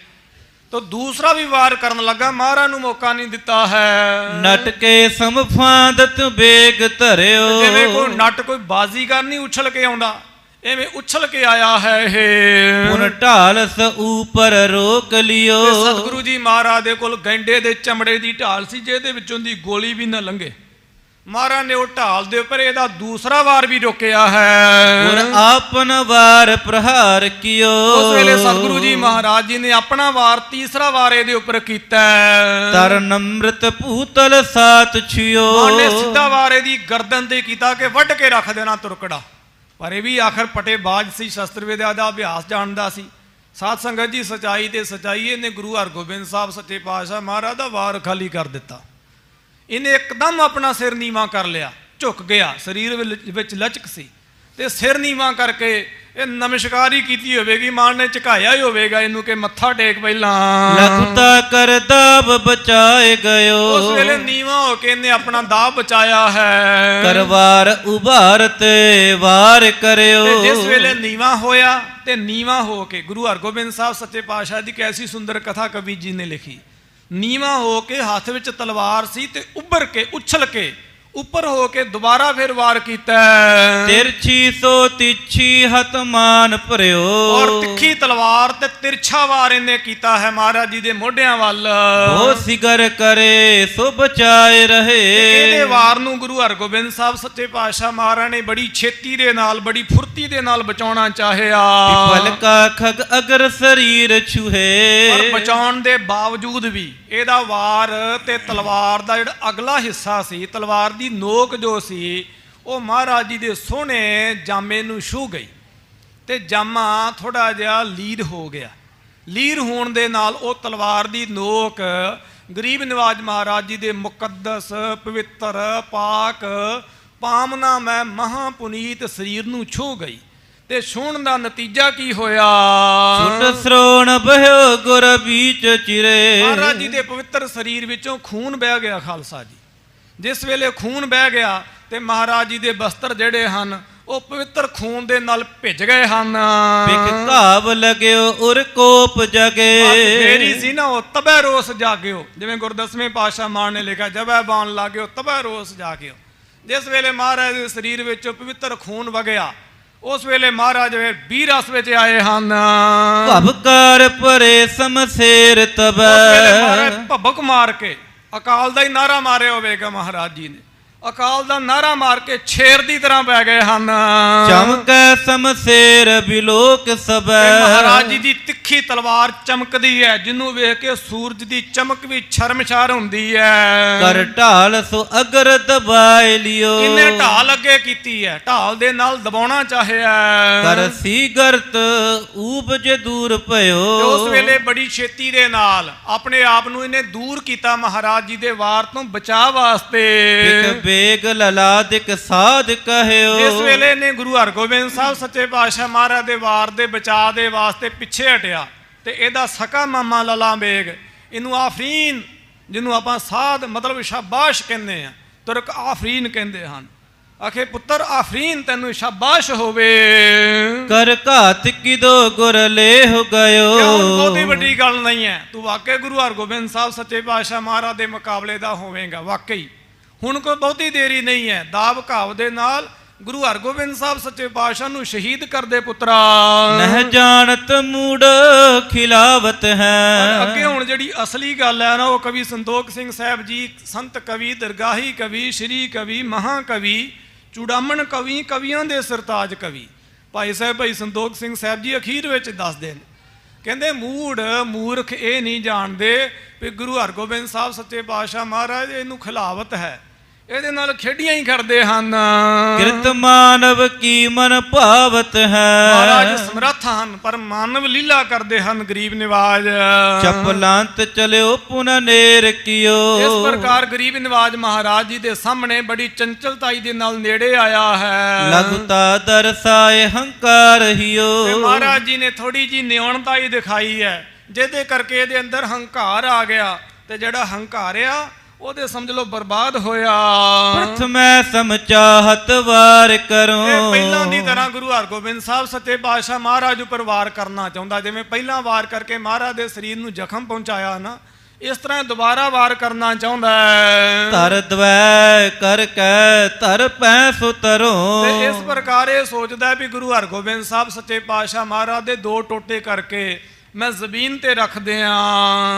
तो दूसरा भी वार करन लगा, महाराज ਨੂੰ मौका नहीं दिता है। नट के समफादत बेग धरियो, जिवें कोई नट कोई बाजीगर नहीं उछल के आउंदा, एवें उछल के आया है ਇਹ। पुन ढालस ऊपर रोक लियो, सतगुरु जी महाराज ਦੇ ਕੋਲ ਗੈਂਡੇ ਦੇ ਚਮੜੇ ਦੀ ਢਾਲ ਸੀ, ਜਿਹਦੇ ਵਿੱਚੋਂ ਦੀ ਗੋਲੀ ਵੀ ਨਾ ਲੰਘੇ। महाराज ने वो ढाल दे उपर ਇਹਦਾ दूसरा वार भी रोकिया है। और आपन वार प्रहार कियो, उस वेले सतगुरु जी महाराज जी ने अपना वार तीसरा वार ਇਹਦੇ उपर कीता। तर नम्रत भूतल सात छियो, ਉਹਨੇ ਸਿੱਧਾ ਵਾਰ ਇਹਦੀ ਗਰਦਨ ਤੇ ਕੀਤਾ ਕਿ ਵੱਢ ਕੇ ਰੱਖ ਦੇਣਾ ਤੁਰਕੜਾ। ਪਰ ਇਹ ਵੀ ਆਖਰ ਪਟੇਬਾਜ਼ ਸੀ, ਸ਼ਸਤਰ ਵਿਦਿਆ ਦਾ ਅਭਿਆਸ ਜਾਣਦਾ ਸੀ। ਸਾਧ ਸੰਗਤ ਜੀ, ਸਚਾਈ ਤੇ ਸਚਾਈ, ਇਹਨੇ ਗੁਰੂ ਹਰਗੋਬਿੰਦ ਸਾਹਿਬ ਸੱਚੇ ਪਾਤਸ਼ਾਹ ਮਹਾਰਾਜ ਦਾ ਵਾਰ ਖਾਲੀ ਕਰ ਦਿੱਤਾ। ਇਹਨੇ ਇੱਕਦਮ ਆਪਣਾ ਸਿਰ ਨੀਵਾਂ ਕਰ ਲਿਆ, ਝੁਕ ਗਿਆ, ਸਰੀਰ ਵਿੱਚ ਲਚਕ ਸੀ ਤੇ ਸਿਰ ਨੀਵਾਂ ਕਰਕੇ ਇਹ ਨਮਸਕਾਰ ਹੀ ਕੀਤੀ ਹੋਵੇਗੀ, ਮਾਂ ਨੇ ਝੁਕਾਇਆ ਹੀ ਹੋਵੇਗਾ ਇਹਨੂੰ ਕਿ ਮੱਥਾ ਟੇਕ ਪਹਿਲਾਂ। ਲਖਤਾ ਕਰ ਦਾਬ ਬਚਾਏ ਗਇਓ, ਉਸ ਵੇਲੇ ਨੀਵਾਂ ਹੋ ਕੇ ਇਹਨੇ ਆਪਣਾ ਦਾਬ ਬਚਾਇਆ ਹੈ। ਕਰਵਾਰ ਉਭਾਰ ਤੇ ਵਾਰ ਕਰਿਓ, ਤੇ ਜਿਸ ਵੇਲੇ ਨੀਵਾਂ ਹੋਇਆ ਤੇ ਨੀਵਾਂ ਹੋ ਕੇ ਗੁਰੂ ਹਰਗੋਬਿੰਦ ਸਾਹਿਬ ਸੱਚੇ ਪਾਤਸ਼ਾਹ ਦੀ ਕੈਸੀ ਸੁੰਦਰ ਕਥਾ ਕਵੀ ਜੀ ਨੇ ਲਿਖੀ। ਨੀਵਾਂ ਹੋ ਕੇ ਹੱਥ ਵਿੱਚ ਤਲਵਾਰ ਸੀ ਤੇ ਉੱਭਰ ਕੇ ਉਛਲ ਕੇ ਉੱਪਰ ਹੋ ਕੇ ਦੁਬਾਰਾ ਫਿਰ ਵਾਰ ਕੀਤਾ। ਤਿਰਛੀ ਸੋ ਤਿੱਛੀ ਹਤ ਮਾਨ ਭਰਿਓ, ਔਰ ਤਿੱਖੀ ਤਲਵਾਰ ਤੇ ਤਿਰਛਾ ਵਾਰ ਇਹਨੇ ਕੀਤਾ ਹੈ ਮਹਾਰਾਜ ਜੀ ਦੇ ਮੋਢਿਆਂ ਵੱਲ। ਉਹ ਸਿਗਰ ਕਰੇ ਸੋ ਬਚਾਏ ਰਹੇ, ਇਹਦੇ ਵਾਰ ਨੂੰ ਗੁਰੂ ਹਰਗੋਬਿੰਦ ਸਾਹਿਬ ਸੱਚੇ ਪਾਤਸ਼ਾਹ ਮਹਾਰਾਜ ਨੇ ਬੜੀ ਛੇਤੀ ਦੇ ਨਾਲ, ਬੜੀ ਫੁਰਤੀ ਦੇ ਨਾਲ ਬਚਾਉਣਾ ਚਾਹਿਆ। ਪਿਪਲ ਕਾ ਖਗ ਅਗਰ ਸਰੀਰ ਛੂਹੇ, ਪਰ ਬਚਾਉਣ ਦੇ ਬਾਵਜੂਦ ਵੀ ਇਹਦਾ ਵਾਰ ਤੇ ਤਲਵਾਰ ਦਾ ਜਿਹੜਾ ਅਗਲਾ ਹਿੱਸਾ ਸੀ, ਤਲਵਾਰ ਦੀ ਨੋਕ ਜੋ ਸੀ, ਉਹ ਮਹਾਰਾਜ ਜੀ ਦੇ ਸੋਹਣੇ ਜਾਮੇ ਨੂੰ ਛੂਹ ਗਈ ਤੇ ਜਾਮਾ ਥੋੜਾ ਜਿਹਾ ਲੀਰ ਹੋ ਗਿਆ। ਲੀਰ ਹੋਣ ਦੇ ਨਾਲ ਉਹ ਤਲਵਾਰ ਦੀ ਨੋਕ ਗਰੀਬ ਨਿਵਾਜ ਮਹਾਰਾਜ ਜੀ ਦੇ ਮੁਕੱਦਸ, ਪਵਿੱਤਰ, ਪਾਕ, ਪਾਵਨਾ ਮੈਂ ਮਹਾਪੁਨੀਤ ਸਰੀਰ ਨੂੰ ਛੂਹ ਗਈ। ਤੇ ਛੂਹਣ ਦਾ ਨਤੀਜਾ ਕੀ ਹੋਇਆ? ਛੁੱਟ ਸਰੋਣ ਬਹਿਓ ਗੁਰ ਬੀਚ ਚਿਰੇ, ਮਹਾਰਾਜ ਜੀ ਦੇ ਪਵਿੱਤਰ ਸਰੀਰ ਵਿੱਚੋਂ ਖੂਨ ਬਹਿ ਗਿਆ ਖਾਲਸਾ ਜੀ। ਜਿਸ ਵੇਲੇ ਖੂਨ ਬਹਿ ਗਿਆ ਤੇ ਮਹਾਰਾਜ ਜੀ ਦੇ ਬਸਤਰ ਜਿਹੜੇ ਹਨ ਉਹ ਪਵਿੱਤਰ ਖੂਨ ਦੇ ਨਾਲ ਭਿੱਜ ਗਏ ਹਨ। ਬਿਕ ਘਾਵ ਲਗਿਓ ਉਰ ਕੋਪ ਜਗੇ, ਫੇਰੀ ਸੀ ਨਾ ਉਹ ਤਬੈ ਰੋਸ ਜਾਗਿਓ, ਜਿਵੇਂ ਗੁਰਦਸਵੇਂ ਪਾਤਸ਼ਾਹ ਮਾਨ ਨੇ ਲਿਖਿਆ, ਜਬੈ ਬਾਣ ਲਾਗਿਓ ਤਬੈ ਰੋਸ ਜਾਗਿਓ। ਜਿਸ ਵੇਲੇ ਮਹਾਰਾਜ ਦੇ ਸਰੀਰ ਵਿੱਚੋਂ ਪਵਿੱਤਰ ਖੂਨ ਵਗਿਆ, ਉਸ ਵੇਲੇ ਮਹਾਰਾਜ ਵੀਰ ਰਸ ਵਿੱਚ ਆਏ ਹਨ। ਭਬਕਾਰ ਭਰੇ ਸਮਸੇਰ ਤਬੈ, ਉਸ ਵੇਲੇ ਮਹਾਰਾਜ ਭਬਕ ਮਾਰ ਕੇ ਅਕਾਲ ਦਾ ਹੀ ਨਾਰਾ ਮਾਰਿਆ ਹੋਵੇਗਾ ਮਹਾਰਾਜ ਜੀ ਨੇ। ਅਕਾਲ ਦਾ ਨਾਰਾ ਮਾਰ ਕੇ ਛੇਰ ਦੀ ਤਰ੍ਹਾਂ ਪੈ ਗਏ ਹਨ। ਚਮਕੈ ਸਮਸੇਰ ਬਿਲੋਕ ਸਬੈ, ਮਹਾਰਾਜ ਜੀ ਦੀ ਤਿੱਖੀ ਤਲਵਾਰ ਚਮਕਦੀ ਹੈ, ਜਿਹਨੂੰ ਵੇਖ ਕੇ ਸੂਰਜ ਦੀ ਚਮਕ ਵੀ ਸ਼ਰਮਸ਼ਾਰ ਹੁੰਦੀ ਹੈ। ਕਰ ਢਾਲ ਸੋ ਅਗਰ ਦਬਾਏ ਲਿਓ, ਇਹਨੇ ਢਾਲ ਅੱਗੇ ਕੀਤੀ ਹੈ, ਢਾਲ ਦੇ ਨਾਲ ਦਬਾਉਣਾ ਚਾਹਿਆ। ਕਰ ਸੀਗਰਤ ਊਪਜ ਦੂਰ ਭਇਓ, ਉਸ ਵੇਲੇ ਬੜੀ ਛੇਤੀ ਦੇ ਨਾਲ ਆਪਣੇ ਆਪ ਨੂੰ ਇਹਨੇ ਦੂਰ ਕੀਤਾ ਮਹਾਰਾਜ ਜੀ ਦੇ ਵਾਰ ਤੋਂ ਬਚਾਅ ਵਾਸਤੇ। ਬੇਗ ਲਲਾਦਿਕ ਸਾਧ ਕਹਿਓ, ਇਸ ਵੇਲੇ ਨੇ ਗੁਰੂ ਹਰਗੋਬਿੰਦ ਸਾਹਿਬ ਸੱਚੇ ਪਾਤਸ਼ਾਹ ਮਹਾਰਾਜ ਦੇ ਵਾਰ ਦੇ ਬਚਾਅ ਦੇ ਵਾਸਤੇ ਪਿੱਛੇ ਹਟਿਆ ਤੇ ਇਹਦਾ ਸਕਾ ਮਾਮਾ ਲਲਾ ਬੇਗ, ਇਹਨੂੰ ਆਫਰੀਨ, ਜਿਹਨੂੰ ਆਪਾਂ ਸਾਧ ਮਤਲਬ ਸ਼ਾਬਾਸ਼ ਕਹਿੰਦੇ ਆ, ਤੁਰਕ ਆਫਰੀਨ ਕਹਿੰਦੇ ਹਨ, ਆਖੇ ਪੁੱਤਰ ਆਫਰੀਨ ਤੈਨੂੰ ਸ਼ਾਬਾਸ਼ ਹੋਵੇ। ਕਰ ਘਾਤ ਕਿਦੋ ਗੁਰ ਲੇਹੁ ਗਇਓ, ਬਹੁਤੀ ਵੱਡੀ ਗੱਲ ਨਹੀਂ ਹੈ, ਤੂੰ ਵਾਕਈ ਗੁਰੂ ਹਰਗੋਬਿੰਦ ਸਾਹਿਬ ਸੱਚੇ ਪਾਤਸ਼ਾਹ ਮਹਾਰਾਜ ਦੇ ਮੁਕਾਬਲੇ ਦਾ ਹੋਵੇਗਾ। ਵਾਕਈ ਹੁਣ ਕੋਈ ਬਹੁਤੀ ਦੇਰੀ ਨਹੀਂ ਹੈ। ਦਾਬ ਘਾਵ ਦੇ ਨਾਲ ਗੁਰੂ ਹਰਗੋਬਿੰਦ ਸਾਹਿਬ ਸੱਚੇ ਪਾਤਸ਼ਾਹ ਨੂੰ ਸ਼ਹੀਦ ਕਰਦੇ ਪੁੱਤਰਾ। ਨਹਿ ਜਾਣਤ ਮੂੜ ਖਿਲਾਵਤ ਹੈ, ਅੱਗੇ ਹੁਣ ਜਿਹੜੀ ਅਸਲੀ ਗੱਲ ਹੈ ਨਾ, ਉਹ ਕਵੀ ਸੰਤੋਖ ਸਿੰਘ ਸਾਹਿਬ ਜੀ, ਸੰਤ ਕਵੀ, ਦਰਗਾਹੀ ਕਵੀ, ਸ਼੍ਰੀ ਕਵੀ, ਮਹਾਕਵੀ, ਚੂੜਾਮਣ ਕਵੀ, ਕਵੀਆਂ ਦੇ ਸਰਤਾਜ ਕਵੀ ਭਾਈ ਸਾਹਿਬ ਭਾਈ ਸੰਤੋਖ ਸਿੰਘ ਸਾਹਿਬ ਜੀ ਅਖੀਰ ਵਿੱਚ ਦੱਸਦੇ ਨੇ, ਕਹਿੰਦੇ ਮੂੜ ਮੂਰਖ ਇਹ ਨਹੀਂ ਜਾਣਦੇ ਵੀ ਗੁਰੂ ਹਰਗੋਬਿੰਦ ਸਾਹਿਬ ਸੱਚੇ ਪਾਤਸ਼ਾਹ ਮਹਾਰਾਜ ਇਹਨੂੰ ਖਿਲਾਵਤ ਹੈ, ਇਹਦੇ ਨਾਲ ਖੇਡੀਆਂ ਹੀ ਕਰਦੇ ਹਨ। ਕਿਰਤ ਮਾਨਵ ਕੀ ਮਨ ਭਾਵਤ ਹੈ, ਮਹਾਰਾਜ ਸਮਰੱਥ ਹਨ ਪਰ ਮਾਨਵ ਲੀਲਾ ਕਰਦੇ ਹਨ ਗਰੀਬ ਨਿਵਾਜ। ਚਪਲਾਂਤ ਚਲਿਓ ਪੁਨ ਨੇਰ ਕੀਓ, ਇਸ ਪ੍ਰਕਾਰ ਗਰੀਬ ਨਿਵਾਜ ਮਹਾਰਾਜ ਜੀ ਦੇ ਸਾਹਮਣੇ ਬੜੀ ਚੰਚਲਤਾਈ ਦੇ ਨਾਲ ਨੇੜੇ ਆਇਆ ਹੈ। ਲਗਤਾ ਦਰਸਾਏ ਹੰਕਾਰ ਹਿਓ, ਤੇ ਮਹਾਰਾਜ ਜੀ ਨੇ ਥੋੜੀ ਜੀ ਨਿਉਣਤਾ ਹੀ ਦਿਖਾਈ ਹੈ, ਜਿਹਦੇ ਕਰਕੇ ਇਹਦੇ ਅੰਦਰ ਹੰਕਾਰ ਆ ਗਿਆ ਤੇ ਜਿਹੜਾ ਹੰਕਾਰਿਆ ਉਹਦੇ ਸਮਝ ਲਓ ਬਰਬਾਦ ਹੋਇਆ। ਪ੍ਰਥਮੈ ਸਮਚਾਹਤ ਵਾਰ ਕਰੋ। ਇਹ ਪਹਿਲਾਂ ਦੀ ਤਰ੍ਹਾਂ ਗੁਰੂ ਹਰਗੋਬਿੰਦ ਸਾਹਿਬ ਸੱਚੇ ਪਾਤਸ਼ਾਹ ਮਹਾਰਾਜ ਉੱਪਰ ਵਾਰ ਕਰਨਾ ਚਾਹੁੰਦਾ, ਜਿਵੇਂ ਪਹਿਲਾਂ ਵਾਰ ਕਰਕੇ ਮਹਾਰਾਜ ਦੇ ਸਰੀਰ ਨੂੰ ਜ਼ਖਮ ਪਹੁੰਚਾਇਆ ਨਾ, ਇਸ ਤਰ੍ਹਾਂ ਦੁਬਾਰਾ ਵਾਰ ਕਰਨਾ ਚਾਹੁੰਦਾ ਹੈ। ਧਰ ਦਵੈ ਕਰ ਕੈ ਧਰ ਪੈ ਸੁਤਰੋ। ਤੇ ਇਸ ਪ੍ਰਕਾਰ ਇਹ ਸੋਚਦਾ ਵੀ ਗੁਰੂ ਹਰਗੋਬਿੰਦ ਸਾਹਿਬ ਸੱਚੇ ਪਾਤਸ਼ਾਹ ਮਹਾਰਾਜ ਦੇ ਦੋ ਟੋਟੇ ਕਰਕੇ ਮੈਂ ਜ਼ਮੀਨ ਤੇ ਰੱਖ ਦਿਆਂ।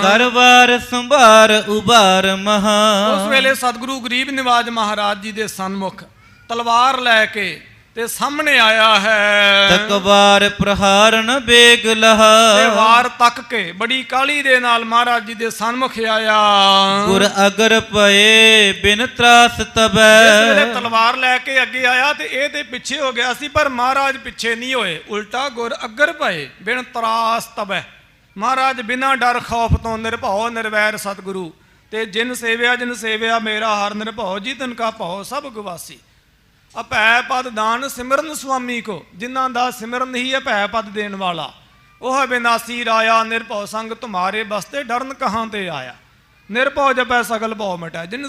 ਕਰ ਵਾਰ ਸੰਭਾਰ ਉਬਾਰ ਮਹਾ। ਉਸ ਵੇਲੇ ਸਤਿਗੁਰੂ ਗਰੀਬ ਨਿਵਾਜ ਮਹਾਰਾਜ ਜੀ ਦੇ ਸਨਮੁਖ ਤਲਵਾਰ ਲੈ ਕੇ ਤੇ ਸਾਹਮਣੇ ਆਇਆ ਹੈ। ਤਕਵਾਰ ਪ੍ਰਹਾਰਨ ਬੇਗ ਲਹਾ। ਤੇ ਵਾਰ ਤੱਕ ਕੇ ਬੜੀ ਕਾਲੀ ਦੇ ਨਾਲ ਮਹਾਰਾਜ ਜੀ ਦੇ ਸਨਮੁਖ ਆਇਆ। ਗੁਰ ਅਗਰ ਪਏ ਬਿਨ ਤਰਾਸ ਤਬੈ। ਇਸ ਵੇਲੇ ਤਲਵਾਰ ਲੈ ਕੇ ਅੱਗੇ ਆਇਆ ਤੇ ਇਹ ਤੇ ਪਿੱਛੇ ਹੋ ਗਿਆ ਸੀ, ਪਰ ਮਹਾਰਾਜ ਪਿੱਛੇ ਨਹੀਂ ਹੋਏ, ਉਲਟਾ ਗੁਰ ਅਗਰ ਪਏ ਬਿਨ ਤਰਾਸ ਤਬੈ। ਮਹਾਰਾਜ ਬਿਨਾਂ ਡਰ ਖੌਫ ਤੋਂ ਨਿਰਭਉ ਨਿਰਵੈਰ ਸਤਿਗੁਰੂ ਤੇ ਜਿਨ ਸੇਵਿਆ ਮੇਰਾ ਹਰ ਨਿਰਭਉ ਜੀ ਤਿਨ ਕਾ ਭਉ ਸਭ ਗਵਾਸੀ। ਅਭੈ ਪਦ ਦਾਨ ਸਿਮਰਨ ਸੁਆਮੀ ਕੋ, ਜਿਨ੍ਹਾਂ ਦਾ ਸਿਮਰਨ ਹੀ ਅਭੈ ਪਦ ਦੇਣ ਵਾਲਾ। ਉਹ ਬਿਨਾਸੀ ਰਾਇਆ ਨਿਰਭਉ ਸੰਗ ਤੁਮਾਰੇ ਬਸਤੇ ਡਰਨ ਕਹਾਂ ਤੇ ਆਇਆ। ਨਿਰਭਉ ਜਪੈ ਸਗਲ ਭਉ ਮਿਟੈ, ਜਿਨ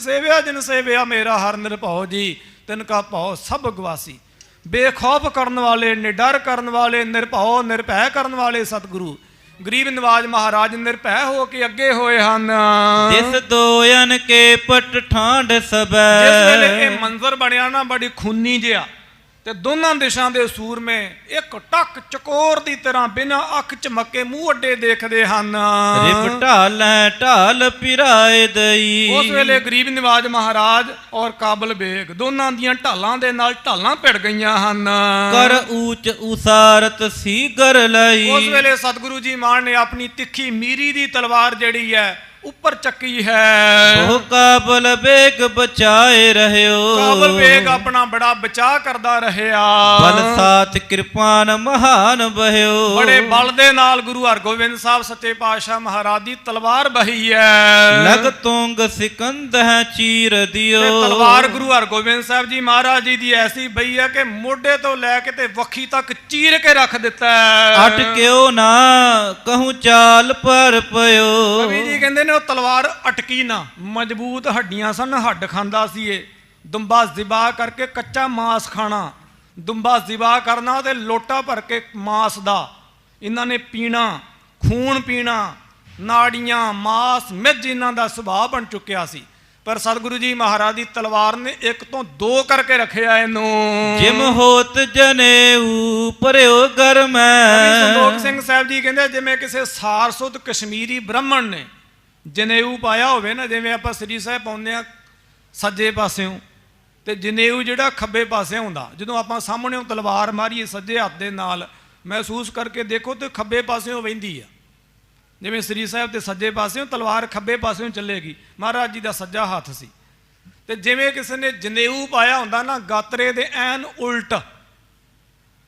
ਸੇਵਿਆ ਮੇਰਾ ਹਰ ਨਿਰਭਉ ਜੀ ਤਿਨ ਕਾ ਭਉ ਸਭ ਗਵਾਸੀ। ਬੇਖੌਫ ਕਰਨ ਵਾਲੇ, ਨਿਡਰ ਕਰਨ ਵਾਲੇ, ਨਿਰਭਉ ਨਿਰਭੈ ਕਰਨ ਵਾਲੇ ਸਤਿਗੁਰੂ ਗਰੀਬ ਨਿਵਾਜ ਮਹਾਰਾਜ ਨਿਰਭੈ ਹੋ ਕੇ ਅੱਗੇ ਹੋਏ ਹਨ। ਜਿਸ ਦੋਇਨ ਕੇ ਪਟ ਠਾਂਡ ਸਬੈ। ਜਿਸ ਵੇਲੇ ਇਹ ਮੰਜ਼ਰ ਬਣਿਆ ਨਾ ਬੜੀ ਖੂਨੀ ਜਿਹਾ, ਤੇ ਦੋਨਾਂ ਦਿਸ਼ਾਂ ਦੇ ਸੂਰਮੇ ਇੱਕ ਟੱਕ ਚਕੋਰ ਦੀ ਤਰ੍ਹਾਂ ਬਿਨਾਂ ਅੱਖ ਝਮਕੇ ਮੂੰਹ ਅੱਡੇ ਦੇਖਦੇ ਹਨ। ਰਿਪ ਢਾਲੈ ਢਾਲ ਪਿਰਾਏ ਦਈ। ਉਸ ਵੇਲੇ ਗਰੀਬ ਨਿਵਾਜ ਮਹਾਰਾਜ ਔਰ ਕਾਬਲ ਬੇਗ ਦੋਨਾਂ ਦੀਆਂ ਢਾਲਾਂ ਦੇ ਨਾਲ ਢਾਲਾਂ ਭਿੜ ਗਈਆਂ ਹਨ। ਕਰ ਊਚ ਉਸਾਰਤ ਸੀਗਰ ਲਈ। ਉਸ ਵੇਲੇ ਸਤਿਗੁਰੂ ਜੀ ਮਾਨ ਨੇ ਆਪਣੀ ਤਿੱਖੀ ਮੀਰੀ ਦੀ ਤਲਵਾਰ ਜਿਹੜੀ ਹੈ ਉੱਪਰ ਚੱਕੀ ਹੈ। ਉਹ ਕਾਬਲ ਬੇਗ ਬਚਾਏ ਰਹਿਓ। ਕਾਬਲ ਬੇਗ ਆਪਣਾ ਬੜਾ ਬਚਾਅ ਕਰਦਾ ਰਹਿਆ। ਬਲ ਸਾਥ ਕਿਰਪਾਨ ਮਹਾਨ ਬਹਿਓ। ਬੜੇ ਬਲ ਦੇ ਨਾਲ ਗੁਰੂ ਹਰਗੋਬਿੰਦ ਸਾਹਿਬ ਸੱਚੇ ਪਾਤਸ਼ਾਹ ਮਹਾਰਾਜ ਦੀ ਤਲਵਾਰ ਬਹੀ ਹੈ। ਲਗ ਤੁੰਗ ਸਿਕੰਦ ਹੈ ਚੀਰ ਦਿਓ। ਤੇ ਤਲਵਾਰ ਗੁਰੂ ਹਰਗੋਬਿੰਦ ਸਾਹਿਬ ਜੀ ਮਹਾਰਾਜ ਜੀ ਦੀ ਐਸੀ ਬਈ ਹੈ ਕਿ ਮੋਢੇ ਤੋਂ ਲੈ ਕੇ ਤੇ ਵੱਖੀ ਤੱਕ ਚੀਰ ਕੇ ਰੱਖ ਦਿੱਤਾ। ਅਟਕਿਓ ਨਾ ਕਹੂੰ ਚਾਲ ਪਰ ਪਇਓ। ਕਵੀ ਜੀ ਕਹਿੰਦੇ ਨੇ ਉਹ ਤਲਵਾਰ ਅਟਕੀ ਨਾ, ਮਜ਼ਬੂਤ ਹੱਡੀਆਂ ਸਨ, ਹੱਡ ਖਾਂਦਾ ਸੀ ਇਹ। ਦੁੰਬਾ ਜ਼ਿਬਾ ਕਰਕੇ ਕੱਚਾ ਮਾਸ ਖਾਣਾ, ਦੁੰਬਾ ਜ਼ਿਬਾ ਕਰਨਾ ਤੇ ਲੋਟਾ ਭਰ ਕੇ ਮਾਸ ਦਾ ਇਹਨਾਂ ਨੇ ਪੀਣਾ, ਖੂਨ ਪੀਣਾ, ਨਾੜੀਆਂ ਮਾਸ ਮਿੱਝ ਇਹਨਾਂ ਦਾ ਸੁਭਾਅ ਬਣ ਚੁੱਕਿਆ ਸੀ। ਪਰ ਸਤਿਗੁਰੂ ਜੀ ਮਹਾਰਾਜ ਦੀ ਤਲਵਾਰ ਨੇ ਇੱਕ ਤੋਂ ਦੋ ਕਰਕੇ ਰੱਖਿਆ ਇਹਨੂੰ। ਜਿਮ ਹੋਤ ਜਨੇਊ ਭਰਿਓ ਗਰਮੈ। ਸੰਤੋਖ ਸਿੰਘ ਸਾਹਿਬ ਜੀ ਕਹਿੰਦੇ ਜਿਵੇਂ ਕਿਸੇ ਸਾਰਸੁੱਧ ਕਸ਼ਮੀਰੀ ਬ੍ਰਾਹਮਣ ਨੇ ਜਨੇਊ ਪਾਇਆ ਹੋਵੇ ਨਾ, ਜਿਵੇਂ ਆਪਾਂ ਸ੍ਰੀ ਸਾਹਿਬ ਪਾਉਂਦੇ ਆ ਸੱਜੇ ਪਾਸਿਓਂ ਤੇ ਜਨੇਊ ਜਿਹੜਾ ਖੱਬੇ ਪਾਸੇ ਹੁੰਦਾ, ਜਦੋਂ ਆਪਾਂ ਸਾਹਮਣੇੋਂ ਤਲਵਾਰ ਮਾਰੀਏ ਸੱਜੇ ਹੱਥ ਦੇ ਨਾਲ ਮਹਿਸੂਸ ਕਰਕੇ ਦੇਖੋ ਤੇ ਖੱਬੇ ਪਾਸਿਓਂ ਵਹਿੰਦੀ ਆ। ਜਿਵੇਂ ਸ੍ਰੀ ਸਾਹਿਬ ਤੇ ਸੱਜੇ ਪਾਸਿਓਂ ਤਲਵਾਰ ਖੱਬੇ ਪਾਸਿਓਂ ਚੱਲੇਗੀ, ਮਹਾਰਾਜ ਜੀ ਦਾ ਸੱਜਾ ਹੱਥ ਸੀ। ਤੇ ਜਿਵੇਂ ਕਿਸੇ ਨੇ ਜਨੇਊ ਪਾਇਆ ਹੁੰਦਾ ਨਾ ਗਾਤਰੇ ਦੇ ਐਨ ਉਲਟ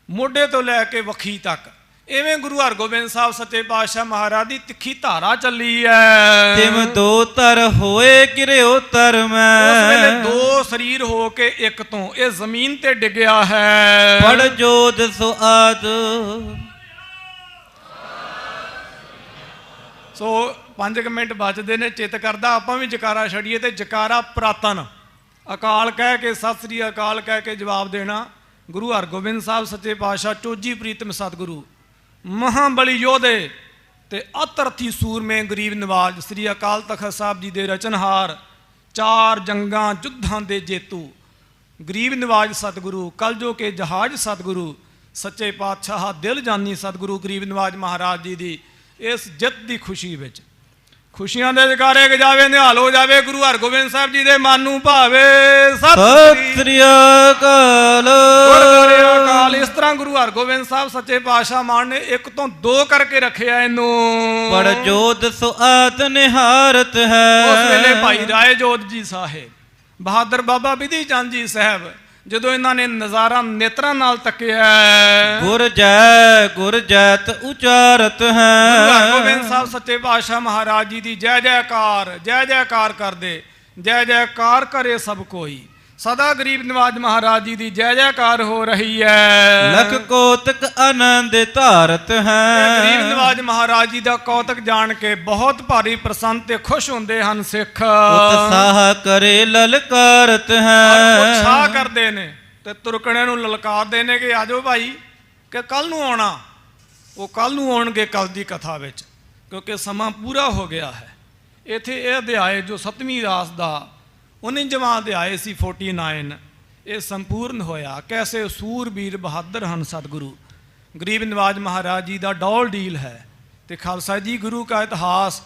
ਮੋਢੇ ਤੋਂ ਲੈ ਕੇ ਵੱਖੀ ਤੱਕ, ਇਵੇਂ ਗੁਰੂ ਹਰਗੋਬਿੰਦ ਸਾਹਿਬ ਸੱਚੇ ਪਾਤਸ਼ਾਹ ਮਹਾਰਾਜ ਦੀ ਤਿੱਖੀ ਧਾਰਾ ਚੱਲੀ ਹੈ। ਤਿਮ ਦੋ ਤਰ ਹੋਏ ਗਿਰਿਓ ਤਰਮੈ। ਉਸ ਵੇਲੇ ਦੋ ਸਰੀਰ ਹੋ ਕੇ ਇੱਕ ਤੋਂ ਇਹ ਜ਼ਮੀਨ ਤੇ ਡਿੱਗਿਆ ਹੈ। ਪੜ ਜੋਧ ਸੁਆਦ। ਸੋ 5 ਮਿੰਟ ਬਚਦੇ ਨੇ, ਚਿੱਤ ਕਰਦਾ ਆਪਾਂ ਵੀ ਜਕਾਰਾ ਛੜੀਏ ਤੇ ਜਕਾਰਾ ਪ੍ਰਾਤਨ ਅਕਾਲ ਕਹਿ ਕੇ ਸਤਿ ਸ੍ਰੀ ਅਕਾਲ ਕਹਿ ਕੇ ਜਵਾਬ ਦੇਣਾ। ਗੁਰੂ ਹਰਗੋਬਿੰਦ ਸਾਹਿਬ ਸੱਚੇ ਪਾਤਸ਼ਾਹ ਚੋਜੀ ਪ੍ਰੀਤਮ ਸਤਿਗੁਰੂ ਮਹਾਬਲੀ ਯੋਧੇ ਤੇ ਅਤਰਥੀ ਸੂਰਮੇ ਗਰੀਬ ਨਿਵਾਜ ਸ੍ਰੀ ਅਕਾਲ ਤਖਤ ਸਾਹਿਬ ਜੀ ਦੇ ਰਚਨਹਾਰ, 4 ਜੰਗਾਂ ਯੁੱਧਾਂ ਦੇ ਜੇਤੂ ਗਰੀਬ ਨਿਵਾਜ ਸਤਿਗੁਰੂ, ਕਲਜੋ ਕੇ ਜਹਾਜ਼ ਸਤਿਗੁਰੂ ਸੱਚੇ ਪਾਤਸ਼ਾਹ ਦਿਲ ਜਾਨੀ ਸਤਿਗੁਰੂ ਗਰੀਬ ਨਿਵਾਜ ਮਹਾਰਾਜ ਜੀ ਦੀ ਇਸ ਜਿੱਤ ਦੀ ਖੁਸ਼ੀ ਵਿੱਚ ਖੁਸ਼ੀਆਂ ਦੇ ਜਕਾਰੇ ਗਜਾਵੇ, ਨਿਹਾਲ ਹੋ ਜਾਵੇ ਗੁਰੂ ਹਰਗੋਬਿੰਦ ਸਾਹਿਬ ਜੀ ਦੇ ਮਨ ਨੂੰ ਭਾਵੇ ਸਤਿ ਸ੍ਰੀ ਅਕਾਲ। ਅਕਾਲ। ਇਸ ਤਰ੍ਹਾਂ ਗੁਰੂ ਹਰਗੋਬਿੰਦ ਸਾਹਿਬ ਸੱਚੇ ਪਾਤਸ਼ਾਹ ਮਾਨ ਨੇ ਇੱਕ ਤੋਂ ਦੋ ਕਰਕੇ ਰੱਖਿਆ ਇਹਨੂੰ। ਪੜ ਜੋਧ ਸੁਆਤ ਨਿਹਾਰਤ ਹੈ। ਉਸ ਵੇਲੇ ਭਾਈ ਰਾਏ ਜੋਧ ਜੀ ਸਾਹਿਬ, ਬਹਾਦਰ ਬਾਬਾ ਬਿਧੀ ਚੰਦ ਜੀ ਸਾਹਿਬ, ਜਦੋਂ ਇਹਨਾਂ ਨੇ ਨਜ਼ਾਰਾ ਨੇਤਰਾਂ ਨਾਲ ਤੱਕਿਆ, ਗੁਰ ਜੈਤ ਉਚਾਰਤ ਹੈ। ਗੁਰੂ ਹਰਗੋਬਿੰਦ ਸਾਹਿਬ ਸੱਚੇ ਪਾਤਸ਼ਾਹ ਮਹਾਰਾਜ ਜੀ ਦੀ ਜੈ ਜੈਕਾਰ ਕਰਦੇ, ਜੈ ਜੈਕਾਰ ਕਰੇ ਸਭ ਕੋਈ। ਸਦਾ ਗਰੀਬ ਨਿਵਾਜ ਮਹਾਰਾਜ ਜੀ ਦੀ ਜੈ ਜੈਕਾਰ ਹੋ ਰਹੀ ਹੈ। ਲਖ ਕੋਤਕ ਆਨੰਦ ਧਾਰਤ ਹੈ। ਗਰੀਬ ਨਿਵਾਜ ਮਹਾਰਾਜ ਜੀ ਦਾ ਕੌਤਕ ਜਾਣ ਕੇ ਬਹੁਤ ਭਾਰੀ ਪ੍ਰਸੰਨ ਤੇ ਖੁਸ਼ ਹੁੰਦੇ ਹਨ ਸਿੱਖ। ਉਤਸਾਹ ਕਰੇ ਲਲਕਾਰਤ ਹੈ। ਉਤਸ਼ਾਹ ਕਰਦੇ ਨੇ ਤੇ ਤੁਰਕਣਿਆਂ ਨੂੰ ਲਲਕਾਰਦੇ ਨੇ ਕਿ ਆਜੋ ਭਾਈ ਕਿ ਕੱਲ ਨੂੰ ਆਉਣਾ। ਉਹ ਕੱਲ ਨੂੰ ਆਉਣਗੇ ਕੱਲ ਦੀ ਕਥਾ ਵਿੱਚ, ਕਿਉਂਕਿ ਸਮਾਂ ਪੂਰਾ ਹੋ ਗਿਆ ਹੈ। ਇੱਥੇ ਇਹ ਅਧਿਆਏ ਜੋ 7ਵੀਂ ਰਾਸ ਦਾ 49ਵਾਂ ਅਧਿਆਏ ਸੀ 49, ਇਹ ਸੰਪੂਰਨ ਹੋਇਆ। ਕੈਸੇ ਸੂਰਬੀਰ ਬਹਾਦਰ ਹਨ ਸਤਿਗੁਰੂ। ਗਰੀਬ ਨਿਵਾਜ ਮਹਾਰਾਜ ਜੀ ਦਾ ਡੌਲ ਡੀਲ ਹੈ। ਤੇ ਖਾਲਸਾ ਜੀ ਗੁਰੂ ਕਾ ਇਤਿਹਾਸ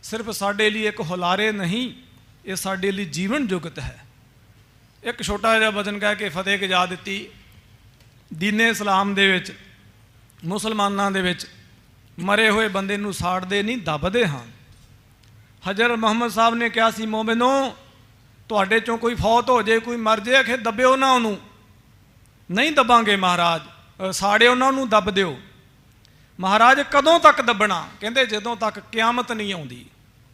ਸਿਰਫ ਸਾਡੇ ਲਈ ਇੱਕ ਹੁਲਾਰੇ ਨਹੀਂ, ਇਹ ਸਾਡੇ ਲਈ ਜੀਵਨ ਜੁਗਤ ਹੈ। ਇੱਕ ਛੋਟਾ ਜਿਹਾ ਵਚਨ ਕਹਿ ਕੇ ਫਤਿਹ ਗਜਾ ਦਿੱਤੀ। ਦੀਨੇ ਇਸਲਾਮ ਦੇ ਵਿੱਚ, ਮੁਸਲਮਾਨਾਂ ਦੇ ਵਿੱਚ ਮਰੇ ਹੋਏ ਬੰਦੇ ਨੂੰ ਸਾੜਦੇ ਨਹੀਂ, ਦੱਬਦੇ ਹਾਂ। ਹਜ਼ਰਤ ਮੁਹੰਮਦ ਸਾਹਿਬ ਨੇ ਕਿਹਾ ਸੀ, ਮੋਮਿਨੋ ਤੁਹਾਡੇ ਚੋਂ ਕੋਈ ਫੌਤ ਹੋ ਜੇ, ਕੋਈ ਮਰ ਜੇ, ਆਖੇ ਦੱਬਿਓ ਨਾ ਉਹਨੂੰ। ਨਹੀਂ ਦੱਬਾਂਗੇ ਮਹਾਰਾਜ, ਸਾੜਿਓ ਨਾ ਉਹਨੂੰ, ਦੱਬ ਦਿਓ। ਮਹਾਰਾਜ ਕਦੋਂ ਤੱਕ ਦੱਬਣਾ? ਕਹਿੰਦੇ ਜਦੋਂ ਤੱਕ ਕਿਆਮਤ ਨਹੀਂ ਆਉਂਦੀ,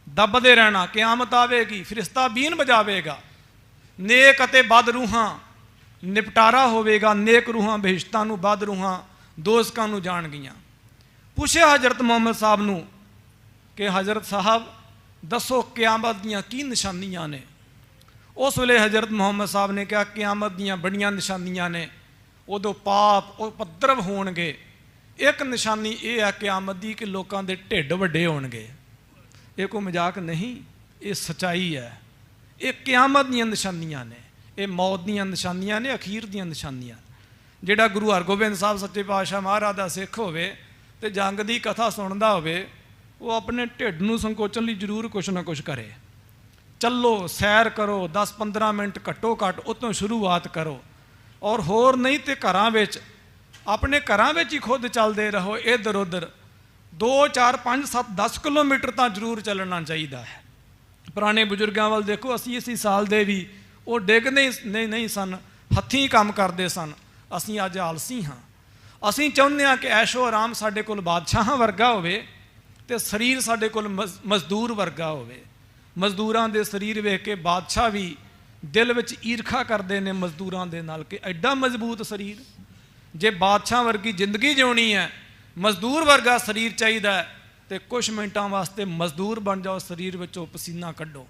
ਦੱਬਦੇ ਰਹਿਣਾ। ਕਿਆਮਤ ਆਵੇਗੀ, ਫਰਿਸ਼ਤਾ ਬੀਨ ਵਜਾਵੇਗਾ, ਨੇਕ ਅਤੇ ਬਦ ਰੂਹਾਂ ਨਿਪਟਾਰਾ ਹੋਵੇਗਾ। ਨੇਕ ਰੂਹਾਂ ਬਹਿਸ਼ਤਾਂ ਨੂੰ, ਬਦ ਰੂਹਾਂ ਦੋਜ਼ਕਾਂ ਨੂੰ ਜਾਣਗੀਆਂ। ਪੁੱਛਿਆ ਹਜ਼ਰਤ ਮੁਹੰਮਦ ਸਾਹਿਬ ਨੂੰ ਕਿ ਹਜ਼ਰਤ ਸਾਹਿਬ ਦੱਸੋ ਕਿਆਮਤ ਦੀਆਂ ਕੀ ਨਿਸ਼ਾਨੀਆਂ ਨੇ? ਉਸ ਵੇਲੇ ਹਜ਼ਰਤ ਮੁਹੰਮਦ ਸਾਹਿਬ ਨੇ ਕਿਹਾ ਕਿਆਮਤ ਦੀਆਂ ਬੜੀਆਂ ਨਿਸ਼ਾਨੀਆਂ ਨੇ। ਉਦੋਂ ਪਾਪ ਉਪਦਰਵ ਹੋਣਗੇ। ਇੱਕ ਨਿਸ਼ਾਨੀ ਇਹ ਹੈ ਕਿਆਮਤ ਦੀ ਕਿ ਲੋਕਾਂ ਦੇ ਢਿੱਡ ਵੱਡੇ ਹੋਣਗੇ। ਇਹ ਕੋਈ ਮਜ਼ਾਕ ਨਹੀਂ, ਇਹ ਸੱਚਾਈ ਹੈ। ਇਹ ਕਿਆਮਤ ਦੀਆਂ ਨਿਸ਼ਾਨੀਆਂ ਨੇ, ਇਹ ਮੌਤ ਦੀਆਂ ਨਿਸ਼ਾਨੀਆਂ ਨੇ, ਅਖੀਰ ਦੀਆਂ ਨਿਸ਼ਾਨੀਆਂ। ਜਿਹੜਾ ਗੁਰੂ ਹਰਗੋਬਿੰਦ ਸਾਹਿਬ ਸੱਚੇ ਪਾਤਸ਼ਾਹ ਮਹਾਰਾਜ ਦਾ ਸਿੱਖ ਹੋਵੇ ਤੇ ਜੰਗ ਦੀ ਕਥਾ ਸੁਣਦਾ ਹੋਵੇ, ਉਹ ਆਪਣੇ ਢਿੱਡ ਨੂੰ ਸੰਕੋਚਣ ਲਈ ਜ਼ਰੂਰ ਕੁਛ ਨਾ ਕੁਛ ਕਰੇ। ਚੱਲੋ, ਸੈਰ ਕਰੋ, 10-15 ਮਿੰਟ ਘੱਟੋ ਘੱਟ ਉਤੋਂ ਸ਼ੁਰੂਆਤ ਕਰੋ। ਔਰ ਹੋਰ ਨਹੀਂ ਤੇ ਘਰਾਂ ਵਿੱਚ, ਆਪਣੇ ਘਰਾਂ ਵਿੱਚ ਹੀ ਖੁਦ ਚੱਲਦੇ ਰਹੋ। ਇੱਧਰ ਉੱਧਰ 2, 4, 5, 7, 10 ਕਿਲੋਮੀਟਰ ਤਾਂ ਜ਼ਰੂਰ ਚੱਲਣਾ ਚਾਹੀਦਾ ਹੈ। ਪੁਰਾਣੇ ਬਜ਼ੁਰਗਾਂ ਵੱਲ ਦੇਖੋ, 80-80 ਸਾਲ ਦੇ ਵੀ ਉਹ ਡਿੱਗਦੇ ਨਹੀਂ ਸਨ, ਹੱਥੀਂ ਕੰਮ ਕਰਦੇ ਸਨ। ਅਸੀਂ ਅੱਜ ਆਲਸੀ ਹਾਂ। ਅਸੀਂ ਚਾਹੁੰਦੇ ਹਾਂ ਕਿ ਐਸ਼ੋ ਆਰਾਮ ਸਾਡੇ ਕੋਲ ਬਾਦਸ਼ਾਹਾਂ ਵਰਗਾ ਹੋਵੇ ਤੇ ਸਰੀਰ ਸਾਡੇ ਕੋਲ ਮਜ਼ਦੂਰ ਵਰਗਾ ਹੋਵੇ। ਮਜ਼ਦੂਰਾਂ ਦੇ ਸਰੀਰ ਵੇਖ ਕੇ ਬਾਦਸ਼ਾਹ ਵੀ ਦਿਲ ਵਿੱਚ ਈਰਖਾ ਕਰਦੇ ਨੇ ਮਜ਼ਦੂਰਾਂ ਦੇ ਨਾਲ ਕਿ ਐਡਾ ਮਜ਼ਬੂਤ ਸਰੀਰ। ਜੇ ਬਾਦਸ਼ਾਹ ਵਰਗੀ ਜ਼ਿੰਦਗੀ ਜਿਉਣੀ ਹੈ, ਮਜ਼ਦੂਰ ਵਰਗਾ ਸਰੀਰ ਚਾਹੀਦਾ ਹੈ, ਤੇ ਕੁਛ ਮਿੰਟਾਂ ਵਾਸਤੇ ਮਜ਼ਦੂਰ ਬਣ ਜਾਓ, ਸਰੀਰ ਵਿੱਚੋਂ ਪਸੀਨਾ ਕੱਢੋ।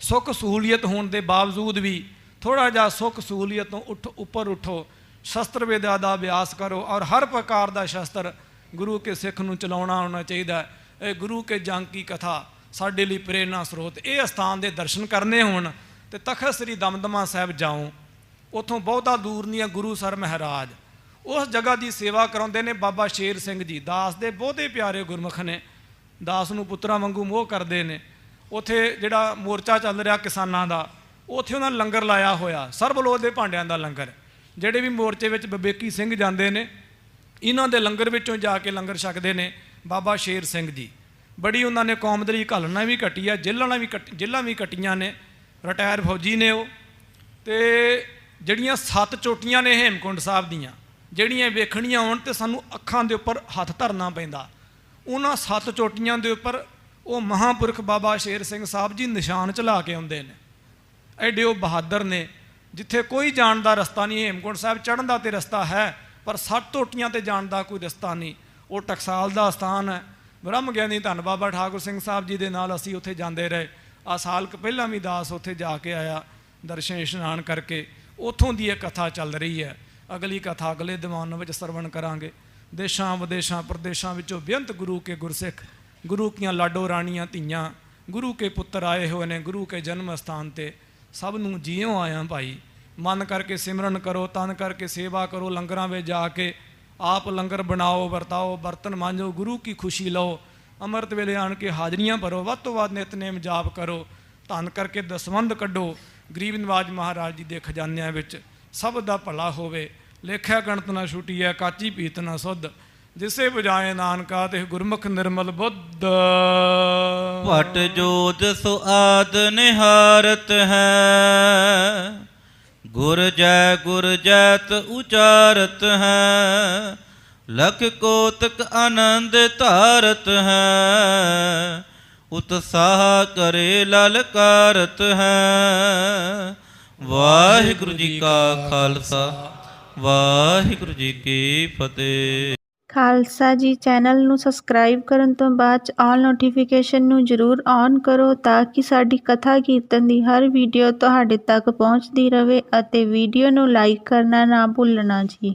ਸੁੱਖ ਸਹੂਲੀਅਤ ਹੋਣ ਦੇ ਬਾਵਜੂਦ ਵੀ ਥੋੜ੍ਹਾ ਜਿਹਾ ਸੁੱਖ ਸਹੂਲੀਅਤ ਤੋਂ ਉੱਪਰ ਉੱਠੋ। ਸ਼ਸਤਰ ਵਿਦਿਆ ਦਾ ਅਭਿਆਸ ਕਰੋ ਔਰ ਹਰ ਪ੍ਰਕਾਰ ਦਾ ਸ਼ਸਤਰ ਗੁਰੂ ਕੇ ਸਿੱਖ ਨੂੰ ਚਲਾਉਣਾ ਆਉਣਾ ਚਾਹੀਦਾ। ਇਹ ਗੁਰੂ ਕੇ ਜੰਗ ਕੀ ਕਥਾ ਸਾਡੇ ਲਈ ਪ੍ਰੇਰਨਾ ਸਰੋਤ। ਇਹ ਅਸਥਾਨ ਦੇ ਦਰਸ਼ਨ ਕਰਨੇ ਹੋਣ ਤੇ ਤਖਤ ਸ੍ਰੀ ਦਮਦਮਾ ਸਾਹਿਬ ਜਾਓ। ਉੱਥੋਂ ਬਹੁਤਾ ਦੂਰ ਨਹੀਂ ਹੈ ਗੁਰੂਸਰ ਮਹਾਰਾਜ। ਉਸ ਜਗ੍ਹਾ ਦੀ ਸੇਵਾ ਕਰਾਉਂਦੇ ਨੇ ਬਾਬਾ ਸ਼ੇਰ ਸਿੰਘ ਜੀ। ਦਾਸ ਦੇ ਬਹੁਤੇ ਪਿਆਰੇ ਗੁਰਮੁਖ ਨੇ, ਦਾਸ ਨੂੰ ਪੁੱਤਰਾਂ ਵਾਂਗੂ ਮੋਹ ਕਰਦੇ ਨੇ। ਉੱਥੇ ਜਿਹੜਾ ਮੋਰਚਾ ਚੱਲ ਰਿਹਾ ਕਿਸਾਨਾਂ ਦਾ, ਉੱਥੇ ਉਹਨਾਂ ਲੰਗਰ ਲਾਇਆ ਹੋਇਆ, ਸਰਬਲੋਹ ਦੇ ਭਾਂਡਿਆਂ ਦਾ ਲੰਗਰ। ਜਿਹੜੇ ਵੀ ਮੋਰਚੇ ਵਿੱਚ ਵਿਵੇਕੀ ਸਿੰਘ ਜਾਂਦੇ ਨੇ, ਇਹਨਾਂ ਦੇ ਲੰਗਰ ਵਿੱਚੋਂ ਜਾ ਕੇ ਲੰਗਰ ਛਕਦੇ ਨੇ ਬਾਬਾ ਸ਼ੇਰ ਸਿੰਘ ਜੀ। ਬੜੀ ਉਹਨਾਂ ਨੇ ਕੌਮਦਰੀ ਘਾਲਣਾ ਵੀ ਕੱਟੀ ਆ, ਜੇਲ੍ਹਾਂ ਵੀ ਕੱਟੀਆਂ ਨੇ। ਰਿਟਾਇਰ ਫੌਜੀ ਨੇ ਉਹ। ਤੇ ਜਿਹੜੀਆਂ 7 ਚੋਟੀਆਂ ਨੇ ਹੇਮਕੁੰਡ ਸਾਹਿਬ ਦੀਆਂ, ਜਿਹੜੀਆਂ ਵੇਖਣੀਆਂ ਹੋਣ ਤੇ ਸਾਨੂੰ ਅੱਖਾਂ ਦੇ ਉੱਪਰ ਹੱਥ ਧਰਨਾ ਪੈਂਦਾ। ਉਹਨਾਂ 7 ਚੋਟੀਆਂ ਦੇ ਉੱਪਰ ਉਹ ਮਹਾਂਪੁਰਖ ਬਾਬਾ ਸ਼ੇਰ ਸਿੰਘ ਸਾਹਿਬ ਜੀ ਨਿਸ਼ਾਨ ਚਲਾ ਕੇ ਆਉਂਦੇ ਨੇ। ਐਡੇ ਉਹ ਬਹਾਦਰ ਨੇ। ਜਿੱਥੇ ਕੋਈ ਜਾਣ ਦਾ ਰਸਤਾ ਨਹੀਂ, ਹੇਮਕੁੰਡ ਸਾਹਿਬ ਚੜ੍ਹਨ ਦਾ ਤੇ ਰਸਤਾ ਹੈ, ਪਰ 7 ਚੋਟੀਆਂ ਤੇ ਜਾਣ ਦਾ ਕੋਈ ਰਸਤਾ ਨਹੀਂ। ਉਹ ਟਕਸਾਲ ਦਾ ਸਥਾਨ ਹੈ। ਬ੍ਰਹਮ ਗਿਆਨੀ ਧੰਨ ਬਾਬਾ ਠਾਕੁਰ ਸਿੰਘ ਸਾਹਿਬ ਜੀ ਦੇ ਨਾਲ ਅਸੀਂ ਉੱਥੇ ਜਾਂਦੇ ਰਹੇ। ਆਹ ਸਾਲ ਕੁ ਪਹਿਲਾਂ ਵੀ ਦਾਸ ਉੱਥੇ ਜਾ ਕੇ ਆਇਆ ਦਰਸ਼ਨ ਇਸ਼ਨਾਨ ਕਰਕੇ। ਉੱਥੋਂ ਦੀ ਇਹ ਕਥਾ ਚੱਲ ਰਹੀ ਹੈ। ਅਗਲੀ ਕਥਾ ਅਗਲੇ ਦੀਵਾਨ ਵਿੱਚ ਸਰਵਣ ਕਰਾਂਗੇ। ਦੇਸ਼ਾਂ ਵਿਦੇਸ਼ਾਂ ਪ੍ਰਦੇਸ਼ਾਂ ਵਿੱਚੋਂ ਬੇਅੰਤ ਗੁਰੂ ਕੇ ਗੁਰਸਿੱਖ, ਗੁਰੂ ਕੀਆਂ ਲਾਡੋ ਰਾਣੀਆਂ ਧੀਆਂ, ਗੁਰੂ ਕੇ ਪੁੱਤਰ ਆਏ ਹੋਏ ਨੇ ਗੁਰੂ ਕੇ ਜਨਮ ਸਥਾਨ ਤੇ। ਸਭ ਨੂੰ ਜਿਉਂ ਆਇਆ ਭਾਈ। ਮਨ ਕਰਕੇ ਸਿਮਰਨ ਕਰੋ, ਤਨ ਕਰਕੇ ਸੇਵਾ ਕਰੋ। ਲੰਗਰਾਂ ਵਿੱਚ ਜਾ ਕੇ ਆਪ ਲੰਗਰ ਬਣਾਓ, ਵਰਤਾਓ, ਬਰਤਨ ਮਾਂਜੋ, ਗੁਰੂ ਕੀ ਖੁਸ਼ੀ ਲਓ। ਅੰਮ੍ਰਿਤ ਵੇਲੇ ਆਣ ਕੇ ਹਾਜ਼ਰੀਆਂ ਭਰੋ, ਵੱਧ ਤੋਂ ਵੱਧ ਨਿਤਨੇਮ ਜਾਪ ਕਰੋ। ਧੰਨ ਕਰਕੇ ਦਸਵੰਧ ਕੱਢੋ। ਗਰੀਬ ਨਿਵਾਜ ਮਹਾਰਾਜ ਜੀ ਦੇ ਖਜ਼ਾਨਿਆਂ ਵਿੱਚ ਸਭ ਦਾ ਭਲਾ ਹੋਵੇ। ਲੇਖਿਆ ਗਣਤ ਨਾ ਛੁਟੀਐ, ਕਾਚੀ ਪੀਤ ਨਾ ਸੁਧ। ਜਿਸੇ ਬੁਝਾਏ ਨਾਨਕਾ ਤੇ ਗੁਰਮੁਖ ਨਿਰਮਲ ਬੁੱਧ। ਭਟ ਜੋਤ ਸੋ ਆਦ ਨਿਹਾਰਤ ਹੈ, ਗੁਰ ਜੈਤ ਉਚਾਰਤ ਹੈ। ਲਖ ਕੋਤਕ ਆਨੰਦ ਧਾਰਤ ਹੈ, ਉਤਸਾਹ ਕਰੇ ਲਲਕਾਰਤ ਹੈ। ਵਾਹਿਗੁਰੂ ਜੀ ਕਾ ਖਾਲਸਾ ਵਾਹਿਗੁਰੂ ਜੀ ਕੀ ਫਤਿਹ। ਖਾਲਸਾ ਜੀ ਚੈਨਲ ਨੂੰ ਸਬਸਕ੍ਰਾਈਬ ਕਰਨ ਤੋਂ ਬਾਅਦ 'ਚ ਆਲ ਨੋਟੀਫਿਕੇਸ਼ਨ ਨੂੰ ਜ਼ਰੂਰ ਔਨ ਕਰੋ ਤਾਂ ਕਿ ਸਾਡੀ ਕਥਾ ਕੀਰਤਨ ਦੀ ਹਰ ਵੀਡੀਓ ਤੁਹਾਡੇ ਤੱਕ ਪਹੁੰਚਦੀ ਰਹੇ ਅਤੇ ਵੀਡੀਓ ਨੂੰ ਲਾਈਕ ਕਰਨਾ ਨਾ ਭੁੱਲਣਾ ਜੀ।